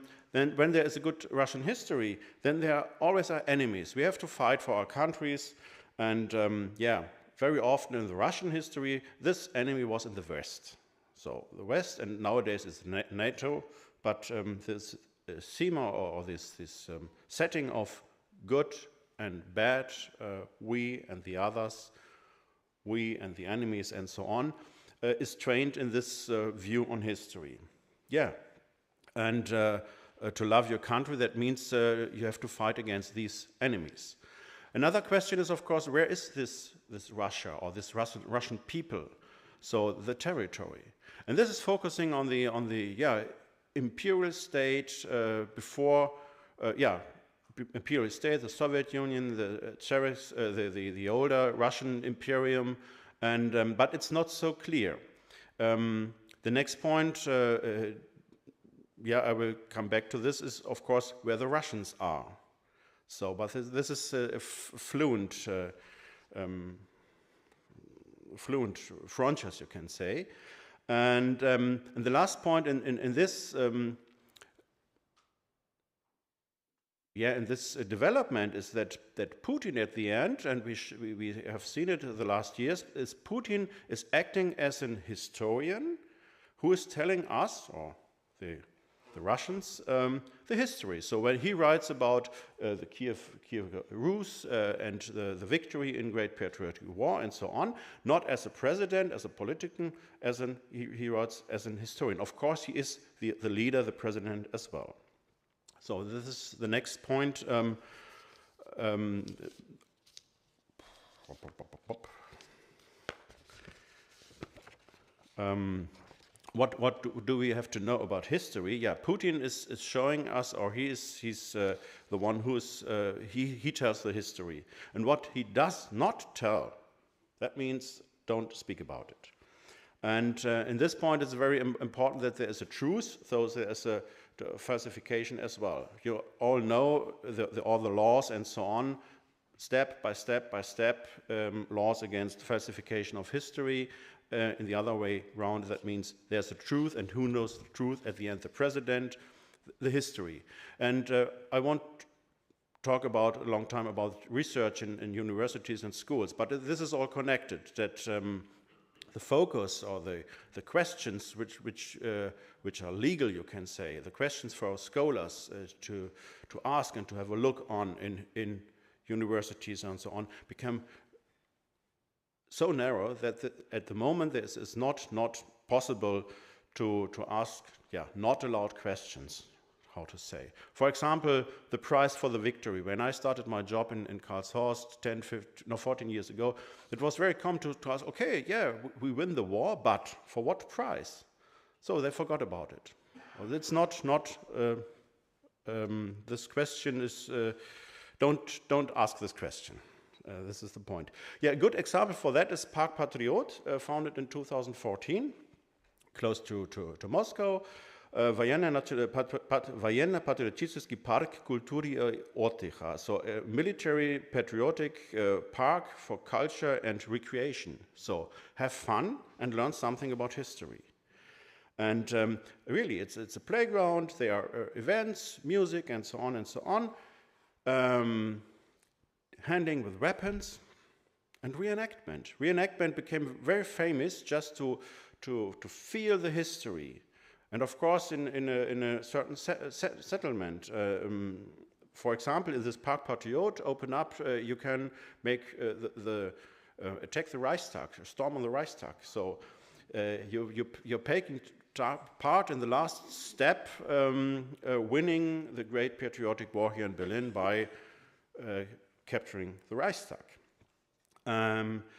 when there is a good Russian history, then there always are enemies. We have to fight for our countries, and very often in the Russian history, this enemy was in the West. So the West, and nowadays it's NATO, but this schema or this setting of good and bad, we and the others, we and the enemies and so on, is trained in this view on history. Yeah, and to love your country, that means you have to fight against these enemies. Another question is, of course, where is this Russia or this Russian people? So the territory, and this is focusing on the imperial state before imperial state, the Soviet Union, the Tsarist, the older Russian imperium, and but it's not so clear. The next point, I will come back to this, is of course where the Russians are. So, but this is a fluent frontiers, you can say. And the last point in this in this development is that Putin at the end, and we have seen it in the last years, is Putin is acting as an historian who is telling us, or the Russians, the history. So when he writes about the Kiev Rus and the victory in Great Patriotic War and so on, not as a president, as a politician, he writes as an historian. Of course, he is the leader, the president as well. So this is the next point. What do we have to know about history? Yeah, Putin is showing us, or he's the one who is he tells the history, and what he does not tell, that means don't speak about it. And in this point, it's very important that there is a truth, so there is a falsification as well. You all know all the laws and so on, step by step by step, laws against falsification of history. In the other way round, that means there's a truth, and who knows the truth at the end? The president, the history. And I want to talk about a long time about research in universities and schools, but this is all connected, that the focus or the questions which are legal, you can say, the questions for our scholars to ask and to have a look on in universities and so on, become so narrow that at the moment it is not possible to ask not allowed questions, how to say. For example, the prize for the victory. When I started my job in Karlshorst 14 years ago, it was very common to ask, okay, we win the war, but for what prize? So they forgot about it. Well, it's not this question is, don't ask this question. This is the point. Yeah, a good example for that is Park Patriot, founded in 2014, close to Moscow. Военно-патриотический парк культуры и отдыха. So a military patriotic park for culture and recreation. So have fun and learn something about history. And really, it's a playground. There are events, music, and so on and so on. Handling with weapons and reenactment. Reenactment became very famous just to feel the history. And of course, in a certain settlement, for example, in this Park Patriot, open up, you can make attack the Reichstag, storm on the Reichstag. So you're taking part in the last step, winning the Great Patriotic War here in Berlin by capturing the Reichstag.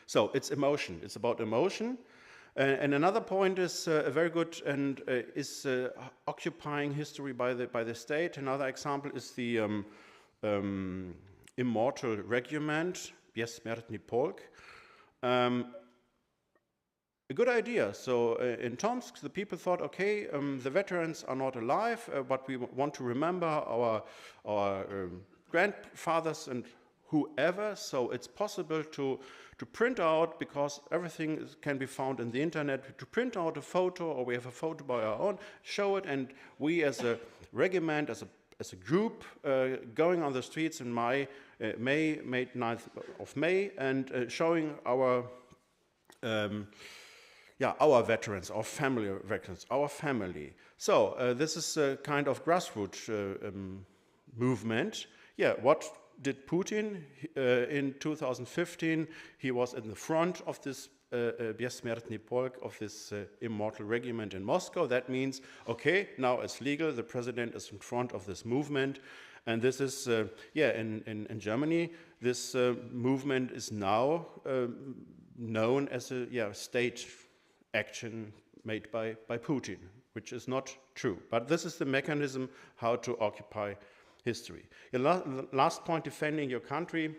So it's emotion. It's about emotion. And another point is very good and is occupying history by the state. Another example is the Immortal Regiment, Běsmертný Polk. A good idea. So in Tomsk, the people thought, okay, the veterans are not alive, but we want to remember our grandfathers and whoever, so it's possible to print out, because everything can be found in the internet, to print out a photo, or we have a photo by our own, show it, and we as a regiment, as a group, going on the streets in May 9th of May, and showing our veterans, our family veterans, our family. So this is a kind of grassroots movement. Yeah, what did Putin in 2015? He was in the front of this Běsmертný Polk, of this Immortal Regiment in Moscow. That means, okay, now it's legal, the president is in front of this movement. And this is, in Germany, this movement is now known as a state action made by Putin, which is not true. But this is the mechanism how to occupy history. Last point, defending your country.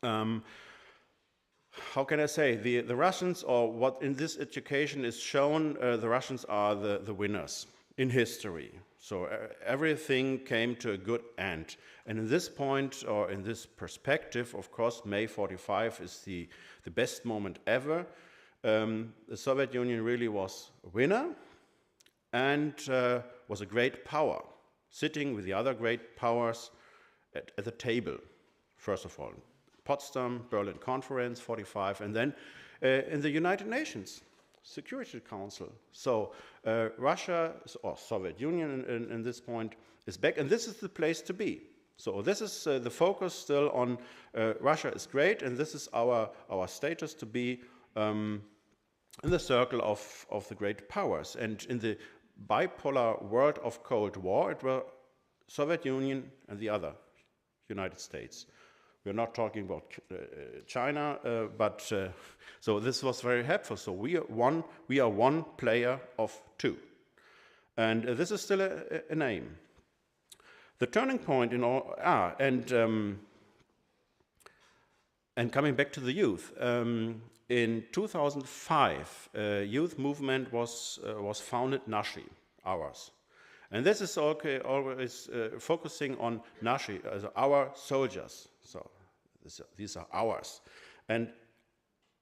How can I say? The Russians, or what in this education is shown, the Russians are the winners in history. So everything came to a good end. And in this point, or in this perspective, of course, May 45 is the best moment ever. The Soviet Union really was a winner and was a great power, sitting with the other great powers at the table, first of all. Potsdam, Berlin Conference, 45, and then in the United Nations Security Council. So Russia, or Soviet Union in this point, is back, and this is the place to be. So this is the focus still on Russia is great, and this is our status to be in the circle of the great powers. And in the bipolar world of Cold War, it were Soviet Union and the other, United States. We're not talking about China, but so this was very helpful. So we are one player of two, and this is still an aim. The turning point in all and coming back to the youth, in 2005, youth movement was founded, Nashi, ours. And this is always focusing on Nashi, as our soldiers. So these are ours. And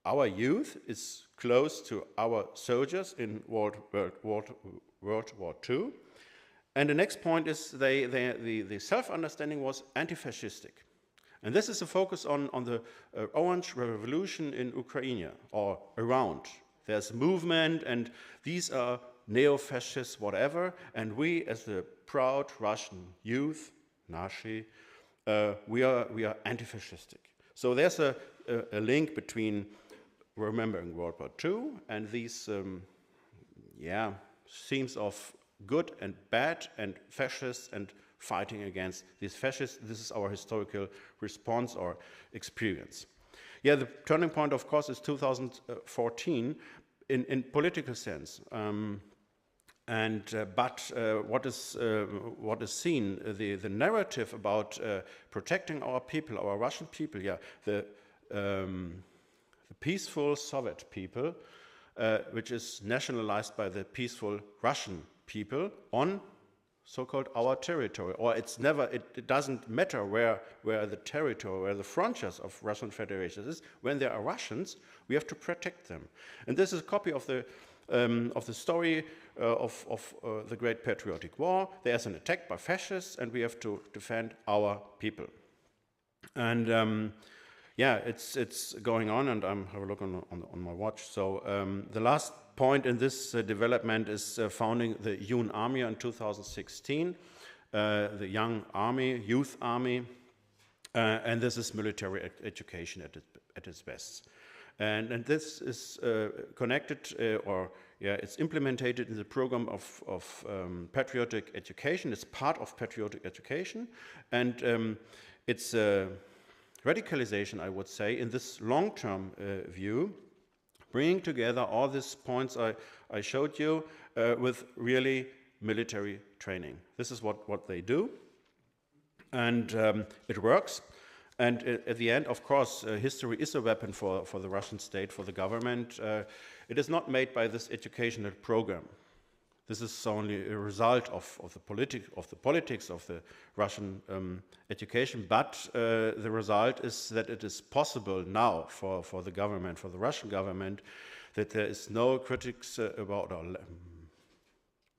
our youth is close to our soldiers in World War II. And the next point is the self-understanding was anti-fascistic. And this is a focus on the Orange Revolution in Ukraine, or around. There's a movement, and these are neo-fascists, whatever, and we, as the proud Russian youth, Nashi, we are anti-fascistic. So there's a link between remembering World War II and these, themes of good and bad and fascists and fighting against these fascists. This is our historical response or experience. Yeah, the turning point, of course, is 2014 in political sense. But what is seen, the narrative about protecting our people, our Russian people, the peaceful Soviet people, which is nationalized by the peaceful Russian people on so-called our territory, or it doesn't matter where the territory, where the frontiers of Russian Federation is. When there are Russians, we have to protect them, and this is a copy of the story of the Great Patriotic War. There's an attack by fascists, and we have to defend our people. And it's going on, and I have a look on my watch. So the last point in this development is founding the Young Army in 2016, the Young Army, Youth Army, and this is military education at its best. And this is connected, it's implemented in the program of patriotic education. It's part of patriotic education, and it's radicalization, I would say, in this long-term view, bringing together all these points I showed you with really military training. This is what they do, and it works. And at the end, of course, history is a weapon for the Russian state, for the government. It is not made by this educational program. This is only a result of the politics of the Russian education, but the result is that it is possible now for the government, for the Russian government, that there is no critics about, or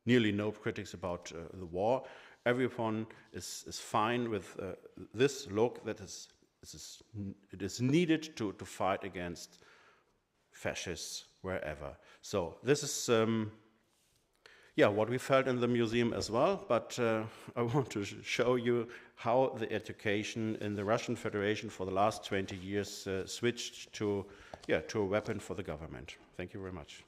nearly no critics about the war. Everyone is fine with this look that it is needed to fight against fascists wherever. So this is what we felt in the museum as well, but I want to show you how the education in the Russian Federation for the last 20 years switched to a weapon for the government. Thank you very much.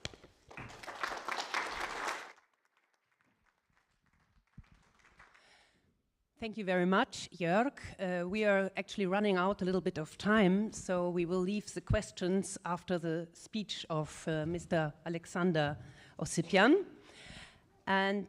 Thank you very much, Jörg. We are actually running out a little bit of time, so we will leave the questions after the speech of Mr. Alexander Ossipyan. And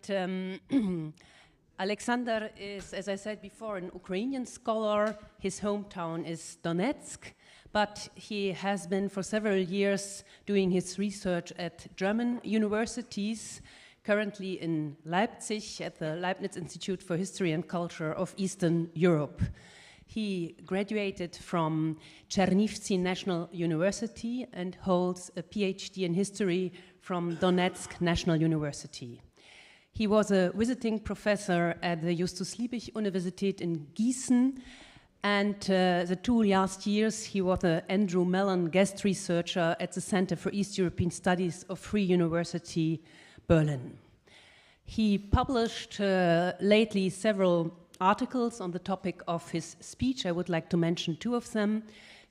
Alexander is, as I said before, an Ukrainian scholar. His hometown is Donetsk, but he has been for several years doing his research at German universities, currently in Leipzig at the Leibniz Institute for History and Culture of Eastern Europe. He graduated from Chernivtsi National University and holds a PhD in history from Donetsk National University. He was a visiting professor at the Justus Liebig Universität in Gießen, and the 2 last years he was an Andrew Mellon guest researcher at the Center for East European Studies of Free University Berlin. He published lately several articles on the topic of his speech. I would like to mention 2 of them: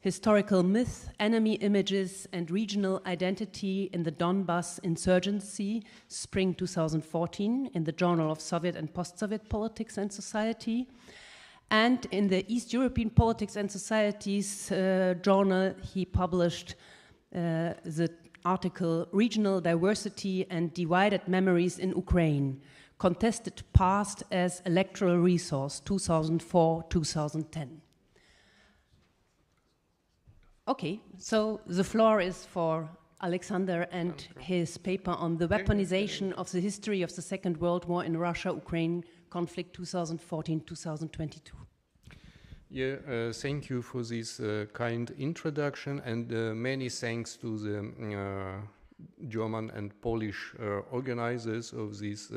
Historical Myth, Enemy Images and Regional Identity in the Donbas Insurgency, Spring 2014, in the Journal of Soviet and Post-Soviet Politics and Society. And in the East European Politics and Societies journal, he published the article Regional Diversity and Divided Memories in Ukraine, Contested Past as Electoral Resource, 2004-2010. Okay, so the floor is for Alexander and his paper on the weaponization of the history of the Second World War in Russia-Ukraine conflict 2014-2022. Yeah, thank you for this kind introduction, and many thanks to the German and Polish organizers of this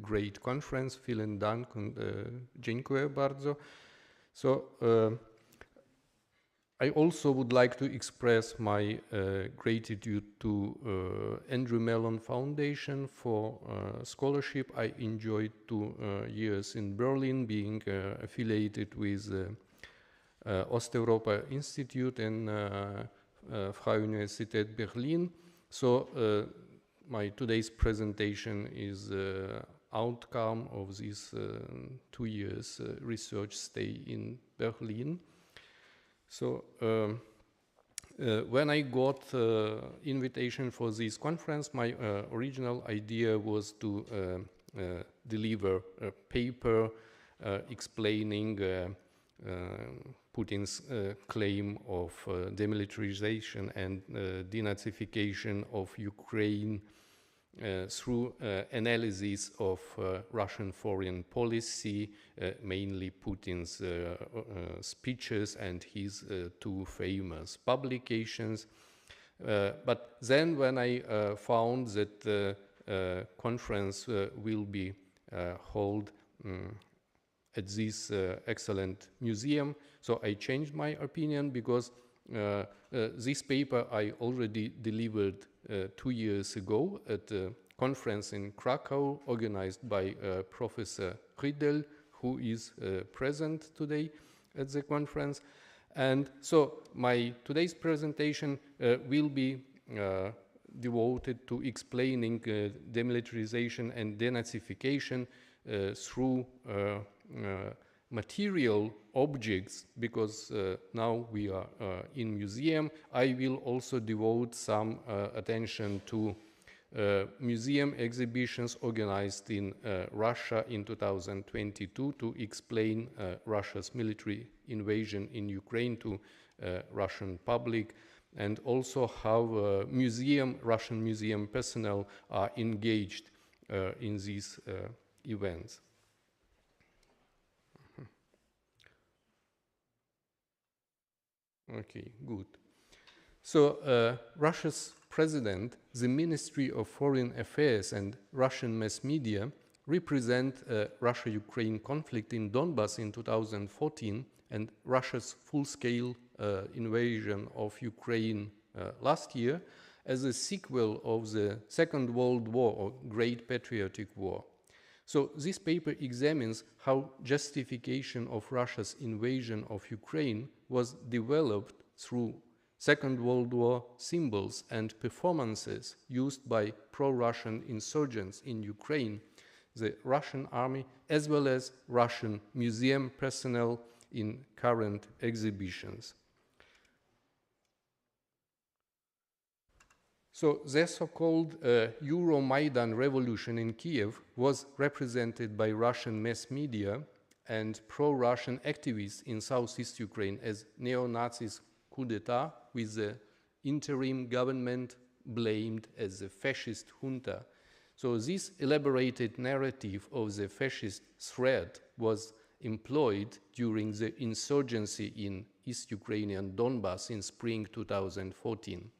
great conference. Vielen Dank und dziękuję bardzo. So, I also would like to express my gratitude to Andrew Mellon Foundation for scholarship. I enjoyed 2 years in Berlin, being affiliated with Osteuropa Institute and Freie Universität Berlin. So my today's presentation is outcome of this 2 years research stay in Berlin. So when I got invitation for this conference, my original idea was to deliver a paper explaining Putin's claim of demilitarization and denazification of Ukraine through analysis of Russian foreign policy, mainly Putin's speeches and his 2 famous publications. But then when I found that the conference will be held at this excellent museum, so I changed my opinion, because this paper I already delivered 2 years ago at a conference in Krakow organized by Professor Riedel, who is present today at the conference. And so my today's presentation will be devoted to explaining demilitarization and denazification through material objects, because now we are in museum. I will also devote some attention to museum exhibitions organized in Russia in 2022 to explain Russia's military invasion in Ukraine to Russian public, and also how Russian museum personnel are engaged in these events. Okay, good. So Russia's president, the Ministry of Foreign Affairs and Russian mass media represent Russia-Ukraine conflict in Donbas in 2014 and Russia's full-scale invasion of Ukraine last year as a sequel of the Second World War or Great Patriotic War. So this paper examines how justification of Russia's invasion of Ukraine was developed through Second World War symbols and performances used by pro-Russian insurgents in Ukraine, the Russian army, as well as Russian museum personnel in current exhibitions. So the so-called Euromaidan revolution in Kiev was represented by Russian mass media and pro-Russian activists in southeast Ukraine as neo-Nazis coup d'etat, with the interim government blamed as a fascist junta. So this elaborated narrative of the fascist threat was employed during the insurgency in East Ukrainian Donbas in spring 2014.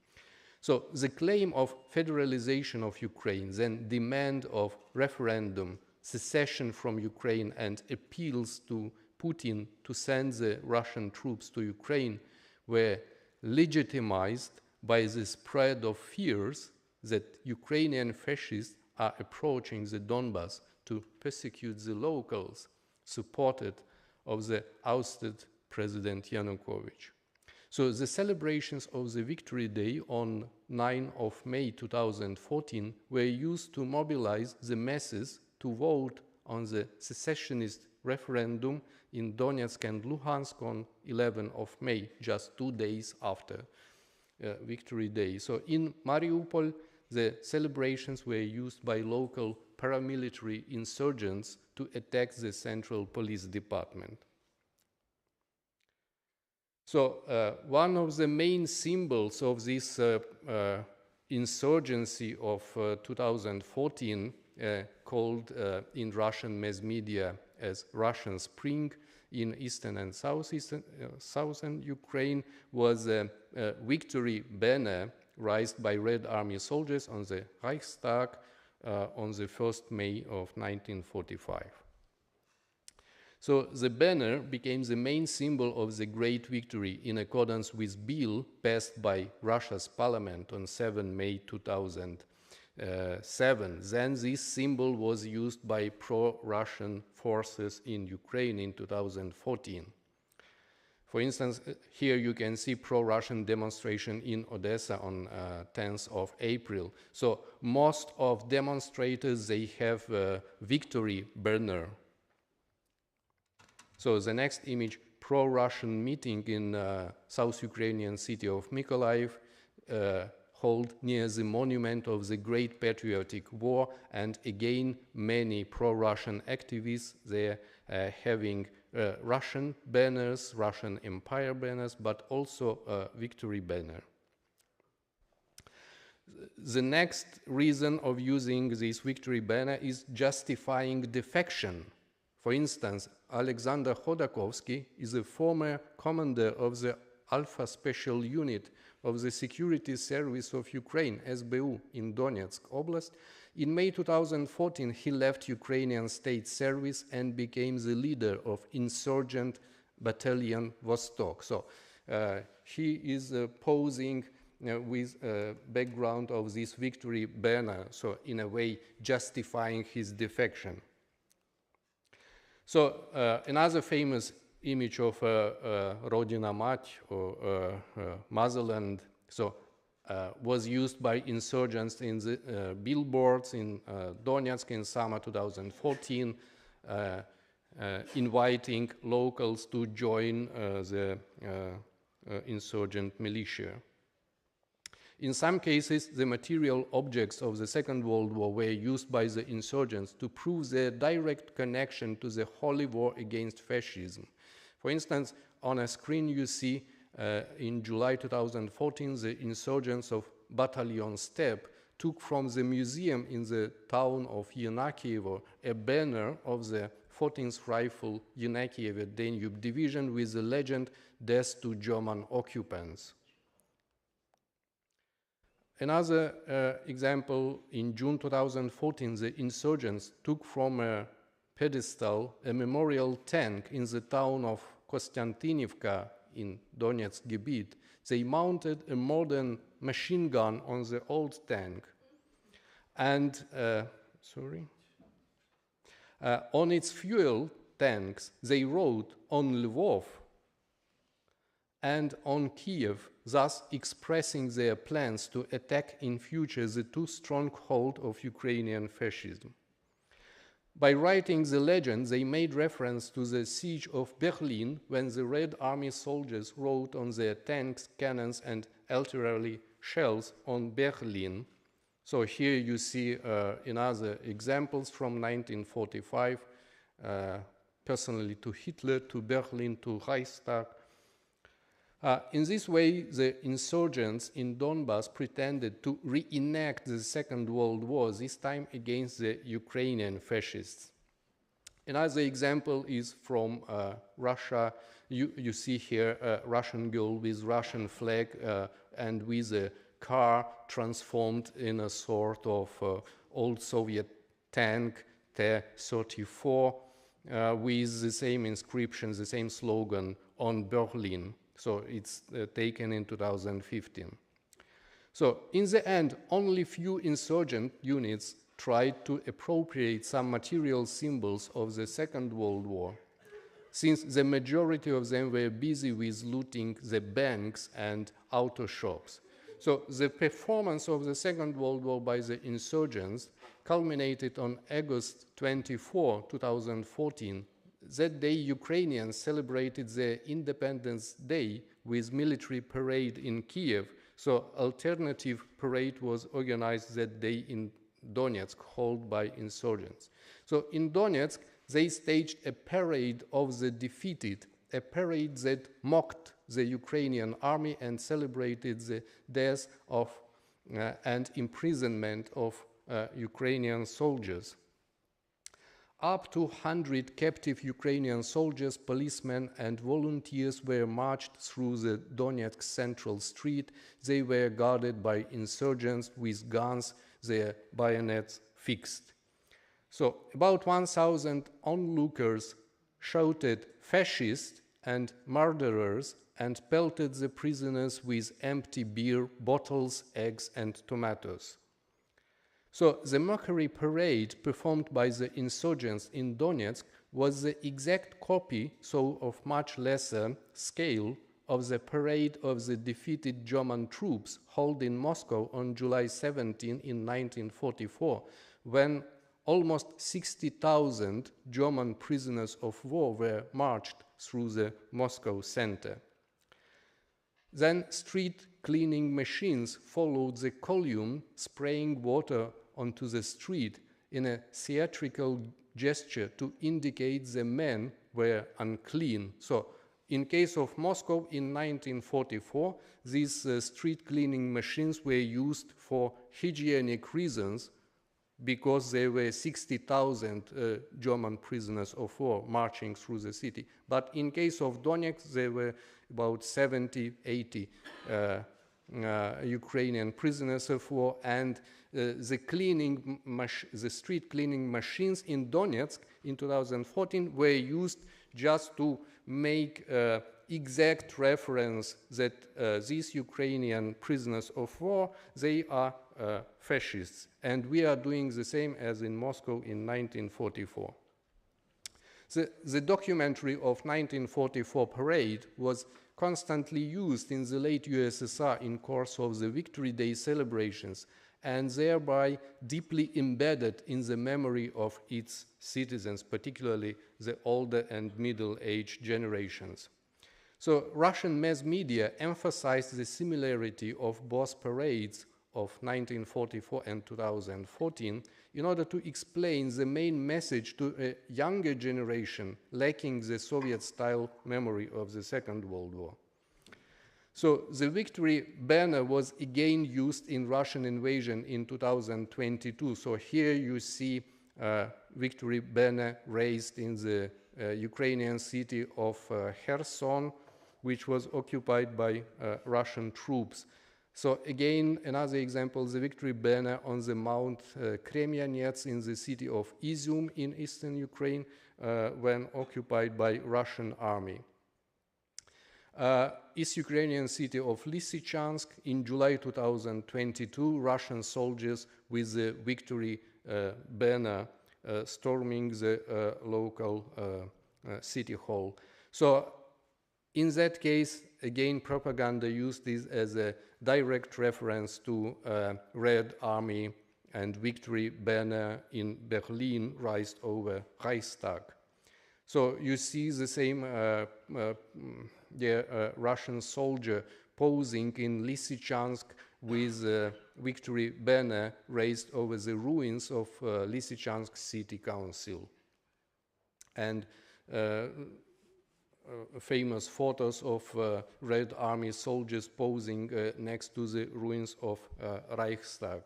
So the claim of federalization of Ukraine, then demand of referendum, secession from Ukraine, and appeals to Putin to send the Russian troops to Ukraine were legitimized by the spread of fears that Ukrainian fascists are approaching the Donbas to persecute the locals, supported of the ousted President Yanukovych. So the celebrations of the Victory Day on 9 of May 2014 were used to mobilize the masses to vote on the secessionist referendum in Donetsk and Luhansk on 11 of May, just 2 days after Victory Day. So in Mariupol, the celebrations were used by local paramilitary insurgents to attack the Central Police Department. So one of the main symbols of this insurgency of 2014, called in Russian mass media as Russian Spring in eastern and southern Ukraine, was a victory banner raised by Red Army soldiers on the Reichstag on the 1st May of 1945. So the banner became the main symbol of the great victory in accordance with bill passed by Russia's parliament on 7 May 2007. Then this symbol was used by pro-Russian forces in Ukraine in 2014. For instance, here you can see pro-Russian demonstration in Odessa on 10th of April. So most of demonstrators, they have a victory banner. So the next image, pro-Russian meeting in South Ukrainian city of Mykolaiv, held near the monument of the Great Patriotic War, and again many pro-Russian activists there having Russian banners, Russian Empire banners, but also a victory banner. The next reason of using this victory banner is justifying defection. For instance, Alexander Khodakovsky is a former commander of the Alpha Special Unit of the Security Service of Ukraine, SBU, in Donetsk Oblast. In May 2014, he left Ukrainian state service and became the leader of insurgent battalion Vostok. So he is posing with a background of this victory banner, so in a way justifying his defection. So another famous image of Rodina Mать, or motherland, so was used by insurgents in the billboards in Donetsk in summer 2014, inviting locals to join the insurgent militia. In some cases, the material objects of the Second World War were used by the insurgents to prove their direct connection to the Holy War against fascism. For instance, on a screen you see in July 2014, the insurgents of Battalion Steppe took from the museum in the town of Yenakievo a banner of the 14th Rifle Yenakievo Danube Division with the legend, "Death to German occupants." Another example, in June 2014, the insurgents took from a pedestal a memorial tank in the town of Kostiantynivka in Donetsk Gebit. They mounted a modern machine gun on the old tank. And, on its fuel tanks, they wrote on Lvov and on Kiev, thus expressing their plans to attack in future the two strongholds of Ukrainian fascism. By writing the legend, they made reference to the siege of Berlin when the Red Army soldiers wrote on their tanks, cannons, and artillery shells on Berlin. So here you see another examples from 1945, personally to Hitler, to Berlin, to Reichstag. In this way, the insurgents in Donbass pretended to reenact the Second World War, this time against the Ukrainian fascists. Another example is from Russia. You see here a Russian girl with Russian flag and with a car transformed in a sort of old Soviet tank, T-34, with the same inscription, the same slogan on Berlin. So it's taken in 2015. So in the end, only few insurgent units tried to appropriate some material symbols of the Second World War, since the majority of them were busy with looting the banks and auto shops. So the performance of the Second World War by the insurgents culminated on August 24, 2014. That day, Ukrainians celebrated their Independence Day with military parade in Kiev. So alternative parade was organized that day in Donetsk, held by insurgents. So in Donetsk, they staged a parade of the defeated, a parade that mocked the Ukrainian army and celebrated the death of and imprisonment of Ukrainian soldiers. Up to 100 captive Ukrainian soldiers, policemen, and volunteers were marched through the Donetsk central street. They were guarded by insurgents with guns, their bayonets fixed. So about 1,000 onlookers shouted "fascist" and "murderers" and pelted the prisoners with empty beer bottles, eggs, and tomatoes. So the mockery parade performed by the insurgents in Donetsk was the exact copy, so of much lesser scale, of the parade of the defeated German troops held in Moscow on July 17 in 1944, when almost 60,000 German prisoners of war were marched through the Moscow center. Then street cleaning machines followed the column, spraying water onto the street in a theatrical gesture to indicate the men were unclean. So in case of Moscow in 1944, these street cleaning machines were used for hygienic reasons because there were 60,000 German prisoners of war marching through the city. But in case of Donetsk, there were about 70, 80 Ukrainian prisoners of war, and the street cleaning machines in Donetsk in 2014 were used just to make exact reference that these Ukrainian prisoners of war, they are fascists. And we are doing the same as in Moscow in 1944. The documentary of 1944 parade was constantly used in the late USSR in course of the Victory Day celebrations, and thereby deeply embedded in the memory of its citizens, particularly the older and middle-aged generations. So Russian mass media emphasized the similarity of both parades of 1944 and 2014 in order to explain the main message to a younger generation lacking the Soviet-style memory of the Second World War. So the victory banner was again used in Russian invasion in 2022. So here you see victory banner raised in the Ukrainian city of Kherson, which was occupied by Russian troops. So again, another example, the victory banner on the Mount Kremyanets in the city of Izium in eastern Ukraine when occupied by Russian army. East Ukrainian city of Lysychansk in July 2022, Russian soldiers with the victory banner storming the local city hall. So in that case, again, propaganda used this as a direct reference to Red Army and victory banner in Berlin raised over Reichstag. So you see the same Russian soldier posing in Lysychansk with a victory banner raised over the ruins of Lysychansk City Council. And famous photos of Red Army soldiers posing next to the ruins of Reichstag.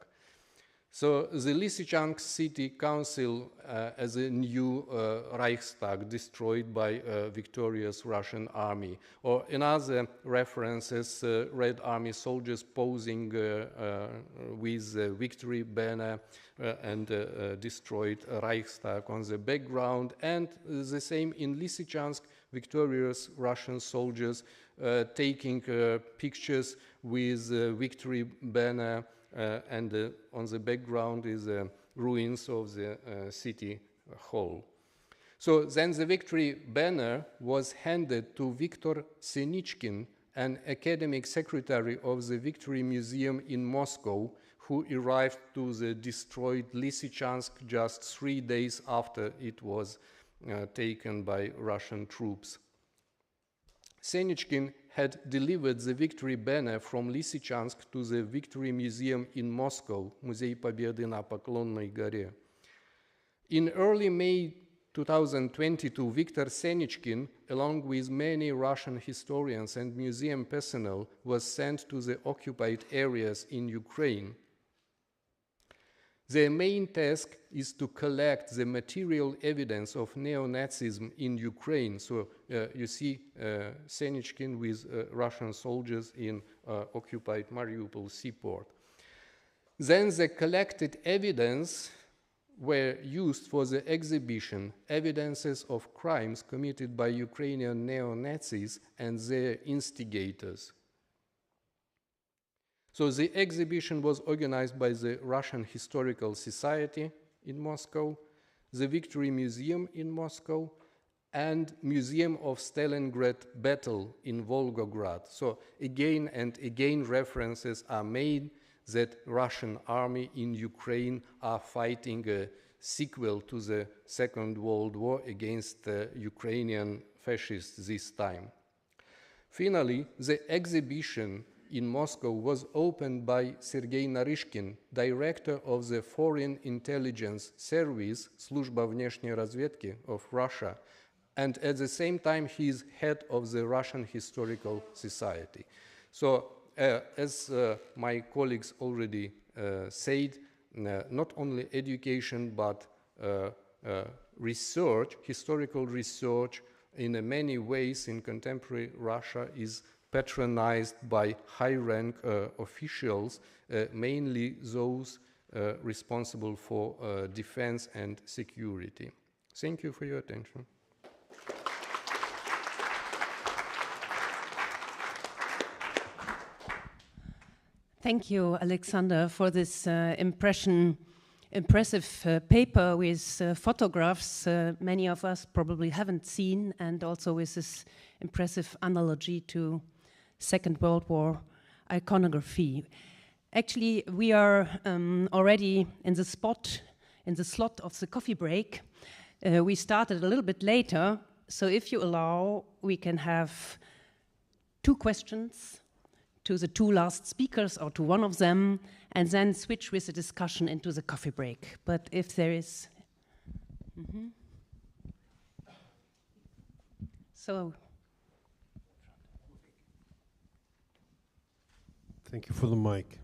So the Lysychansk City Council as a new Reichstag destroyed by victorious Russian army. Or in other references, Red Army soldiers posing with victory banner and destroyed Reichstag on the background. And the same in Lysychansk, victorious Russian soldiers taking pictures with victory banner and on the background is the ruins of the city hall. So then the victory banner was handed to Viktor Senichkin, an academic secretary of the Victory Museum in Moscow, who arrived to the destroyed Lysychansk just 3 days after it was taken by Russian troops. Senichkin had delivered the victory banner from Lysychansk to the Victory Museum in Moscow, Muzей Победы на Поклонной горе. In early May 2022, Viktor Senichkin, along with many Russian historians and museum personnel, was sent to the occupied areas in Ukraine. Their main task is to collect the material evidence of neo-Nazism in Ukraine. So you see Senichkin with Russian soldiers in occupied Mariupol seaport. Then the collected evidence were used for the exhibition, evidences of crimes committed by Ukrainian neo-Nazis and their instigators. So the exhibition was organized by the Russian Historical Society in Moscow, the Victory Museum in Moscow, and Museum of Stalingrad Battle in Volgograd. So again and again references are made that Russian army in Ukraine are fighting a sequel to the Second World War against the Ukrainian fascists this time. Finally, the exhibition in Moscow was opened by Sergei Naryshkin, director of the Foreign Intelligence Service, Служба внешней разведки of Russia, and at the same time he is head of the Russian Historical Society. So as my colleagues already said, not only education but research, historical research in many ways in contemporary Russia is patronized by high-rank officials, mainly those responsible for defense and security. Thank you for your attention. Thank you, Alexander, for this impressive paper with photographs many of us probably haven't seen, and also with this impressive analogy to Second World War iconography. Actually, we are already in the slot of the coffee break. We started a little bit later, so if you allow, we can have 2 questions to the 2 last speakers or to one of them, and then switch with the discussion into the coffee break. But if there is... So... Thank you for the mic.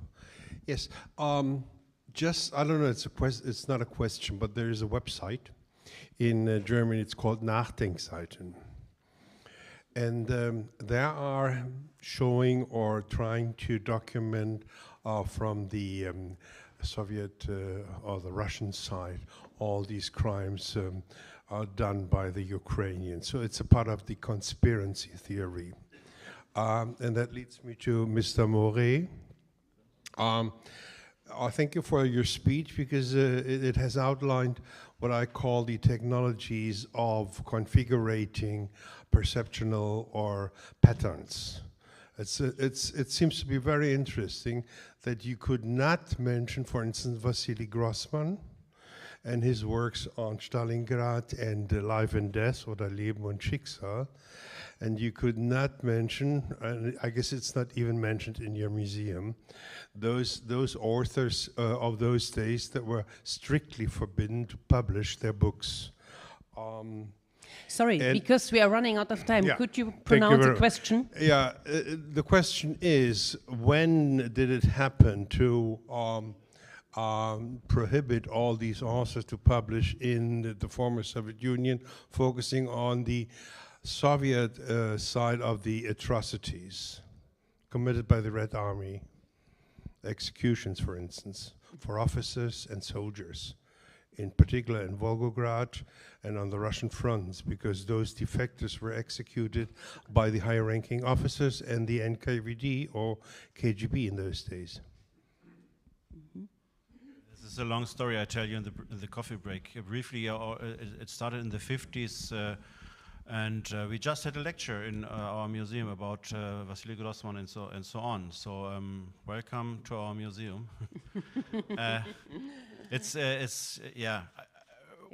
Yes, just, I don't know, it's not a question, but there is a website in Germany, it's called Nachdenkseiten. And they are showing or trying to document from the Soviet or the Russian side all these crimes are done by the Ukrainians. So it's a part of the conspiracy theory. And that leads me to Mr. Moret. I thank you for your speech because it has outlined what I call the technologies of configuring perceptual or patterns. It seems to be very interesting that you could not mention, for instance, Wassily Grossman and his works on Stalingrad and Life and Death, oder Leben und Schicksal. And you could not mention, and I guess it's not even mentioned in your museum, those authors of those days that were strictly forbidden to publish their books. Sorry, And- because we are running out of time. Yeah. Could you Thank you pronounce the very- question? Yeah, the question is, when did it happen to prohibit all these authors to publish in the former Soviet Union, focusing on the Soviet side of the atrocities committed by the Red Army, executions, for instance, for officers and soldiers, in particular in Volgograd and on the Russian fronts, because those defectors were executed by the higher-ranking officers and the NKVD or KGB in those days. This is a long story I tell you in the coffee break. Briefly, it started in the 50s, and we just had a lecture in our museum about Vasily Grossman and so on. So welcome to our museum.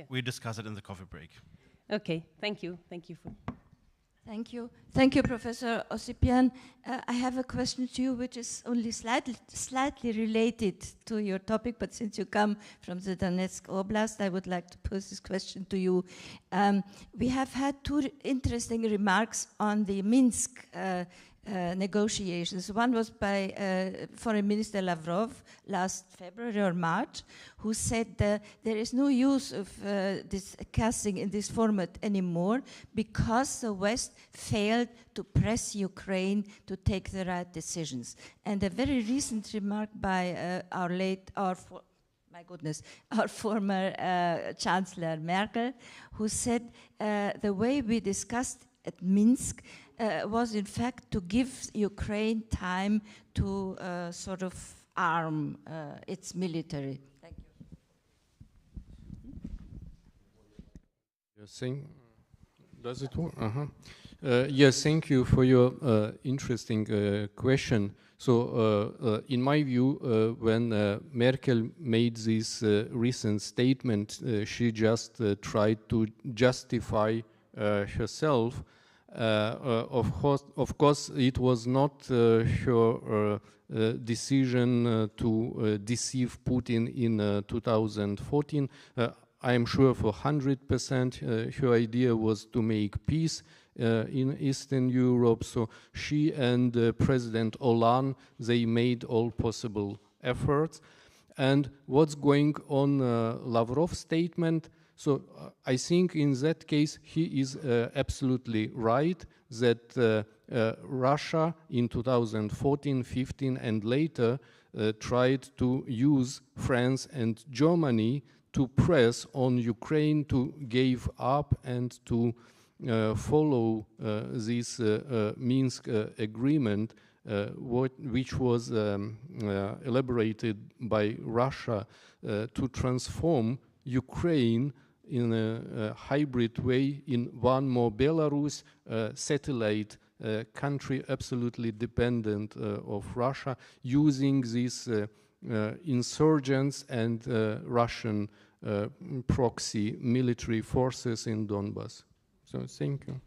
We discuss it in the coffee break. Okay, thank you. Thank you. Thank you. Thank you, Professor Ossipyan. I have a question to you which is only slightly related to your topic, but since you come from the Donetsk Oblast, I would like to pose this question to you. We have had two interesting remarks on the Minsk negotiations. One was by Foreign Minister Lavrov last February or March, who said there is no use of discussing in this format anymore because the West failed to press Ukraine to take the right decisions. And a very recent remark by our former Chancellor Merkel, who said the way we discussed at Minsk was in fact to give Ukraine time to sort of arm its military. Thank you. Does it work? Yes, thank you for your interesting question. So, in my view, when Merkel made this recent statement, she just tried to justify herself. Of course, it was not her decision to deceive Putin in 2014. I am sure for 100% her idea was to make peace in Eastern Europe. So she and President Hollande, they made all possible efforts. And what's going on Lavrov's statement? So I think in that case, he is absolutely right that Russia in 2014, 15 and later tried to use France and Germany to press on Ukraine to give up and to follow this Minsk agreement, which was elaborated by Russia to transform Ukraine in a hybrid way in one more Belarus, satellite country absolutely dependent of Russia, using these insurgents and Russian proxy military forces in Donbass. So thank you.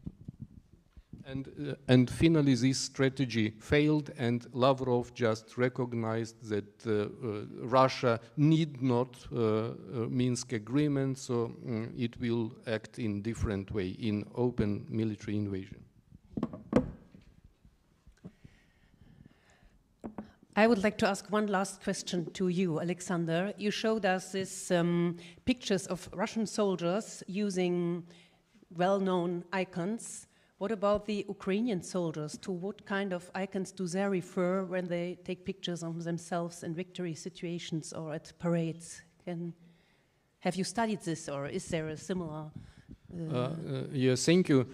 And finally, this strategy failed, and Lavrov just recognized that Russia need not Minsk agreement, so it will act in different way, in open military invasion. I would like to ask one last question to you, Alexander. You showed us these pictures of Russian soldiers using well-known icons. What about the Ukrainian soldiers? To what kind of icons do they refer when they take pictures of themselves in victory situations or at parades? Have you studied this, or is there a similar? Yes, thank you.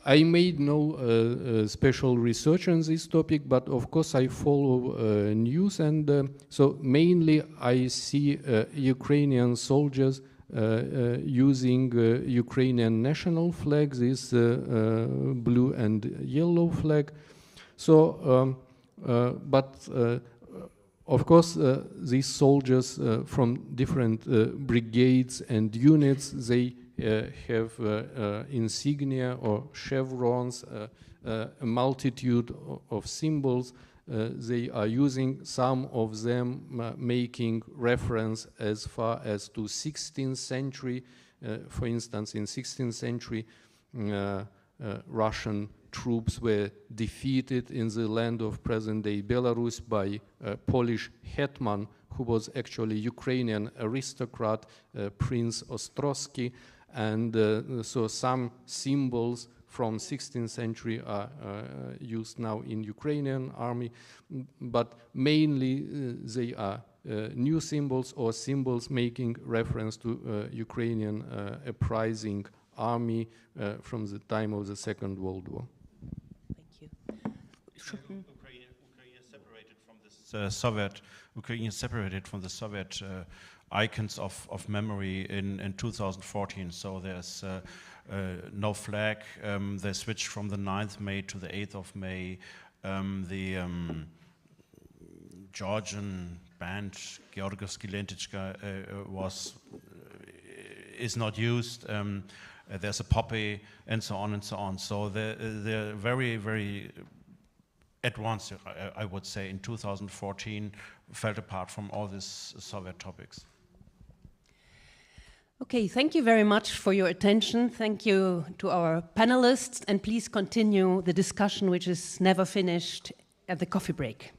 I made no special research on this topic, but of course I follow news, and so mainly I see Ukrainian soldiers using Ukrainian national flag, this blue and yellow flag. So, of course, these soldiers from different brigades and units, they have insignia or chevrons, a multitude of symbols. They are using, some of them making reference as far as to 16th century. For instance, in 16th century, Russian troops were defeated in the land of present-day Belarus by a Polish hetman who was actually Ukrainian aristocrat, Prince Ostrowski, and so some symbols from 16th century are used now in Ukrainian army, but mainly they are new symbols or symbols making reference to Ukrainian uprising army from the time of the Second World War. Thank you. Ukraine is separated from the Soviet icons of memory in 2014. So there's no flag. They switched from the 9th May to the 8th of May. The Georgian band Georgivsky Lentichka is not used. There's a poppy and so on and so on. So they're very, very advanced, I would say, in 2014, felt apart from all these Soviet topics. Okay, thank you very much for your attention. Thank you to our panelists, and please continue the discussion, which is never finished, at the coffee break.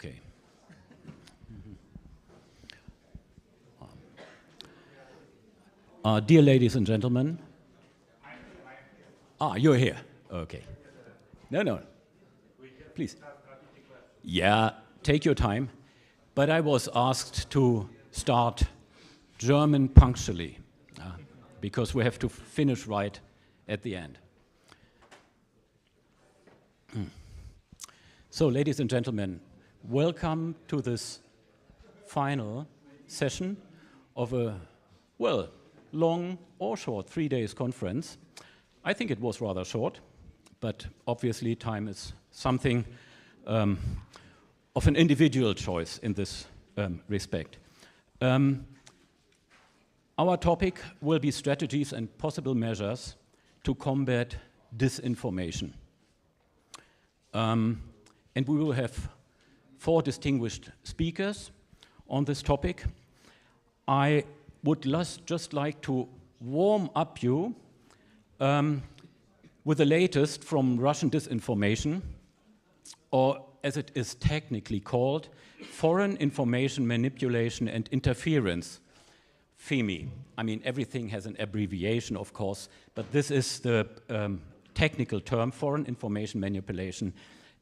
Okay. Dear ladies and gentlemen. You're here. Okay. No. Please. Yeah, take your time. But I was asked to start German punctually, because we have to finish right at the end. So, ladies and gentlemen, welcome to this final session of a, well, long or short 3 days conference. I think it was rather short, but obviously time is something of an individual choice in this respect. Our topic will be strategies and possible measures to combat disinformation. And we will have 4 distinguished speakers on this topic. I would just like to warm up you with the latest from Russian disinformation, or as it is technically called, Foreign Information Manipulation and Interference, FIMI. I mean, everything has an abbreviation, of course, but this is the technical term, Foreign Information Manipulation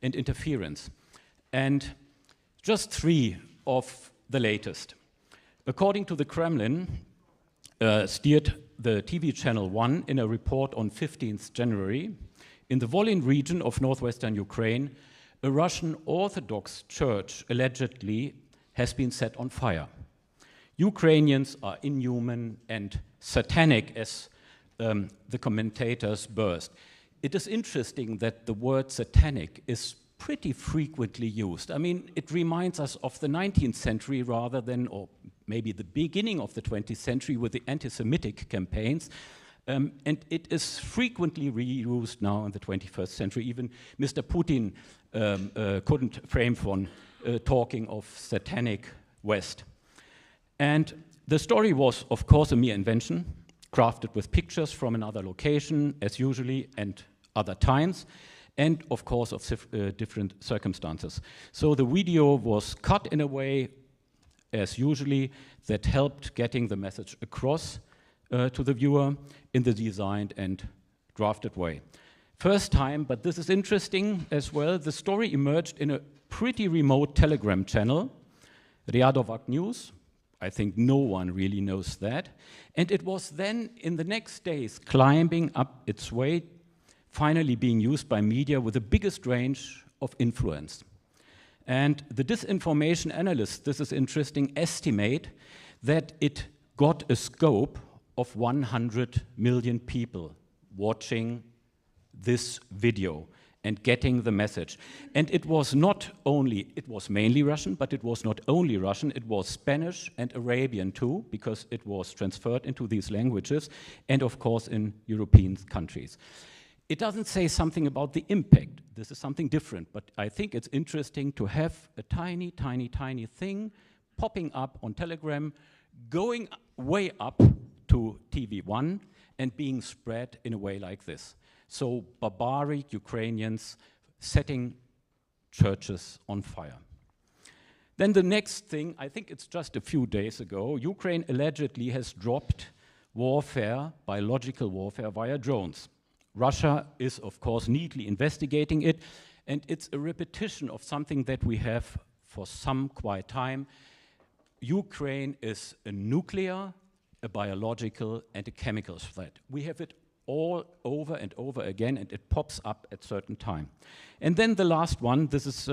and Interference. And just 3 of the latest. According to the Kremlin, steered the TV channel 1 in a report on 15th January, in the Volyn region of northwestern Ukraine, a Russian Orthodox church allegedly has been set on fire. Ukrainians are inhuman and satanic, as the commentators burst. It is interesting that the word satanic is pretty frequently used. I mean, it reminds us of the 19th century rather than, or maybe the beginning of the 20th century with the anti-Semitic campaigns. And it is frequently reused now in the 21st century. Even Mr. Putin couldn't refrain from talking of satanic West. And the story was, of course, a mere invention, crafted with pictures from another location, as usually, and other times, and of course of different circumstances. So the video was cut in a way, as usually, that helped getting the message across to the viewer in the designed and drafted way. First time, but this is interesting as well, the story emerged in a pretty remote Telegram channel, Radovac News. I think no one really knows that. And it was then, in the next days, climbing up its way, finally being used by media with the biggest range of influence. And the disinformation analysts, this is interesting, estimate that it got a scope of 100 million people watching this video and getting the message. And it was not only, it was mainly Russian, but it was not only Russian, it was Spanish and Arabian too, because it was transferred into these languages, and of course in European countries. It doesn't say something about the impact. This is something different, but I think it's interesting to have a tiny, tiny, tiny thing popping up on Telegram, going way up to TV1 and being spread in a way like this. So barbaric Ukrainians setting churches on fire. Then the next thing, I think it's just a few days ago, Ukraine allegedly has dropped warfare, biological warfare via drones. Russia is, of course, neatly investigating it, and it's a repetition of something that we have for some quiet time. Ukraine is a nuclear, a biological, and a chemical threat. We have it all over and over again, and it pops up at certain time. And then the last one, this is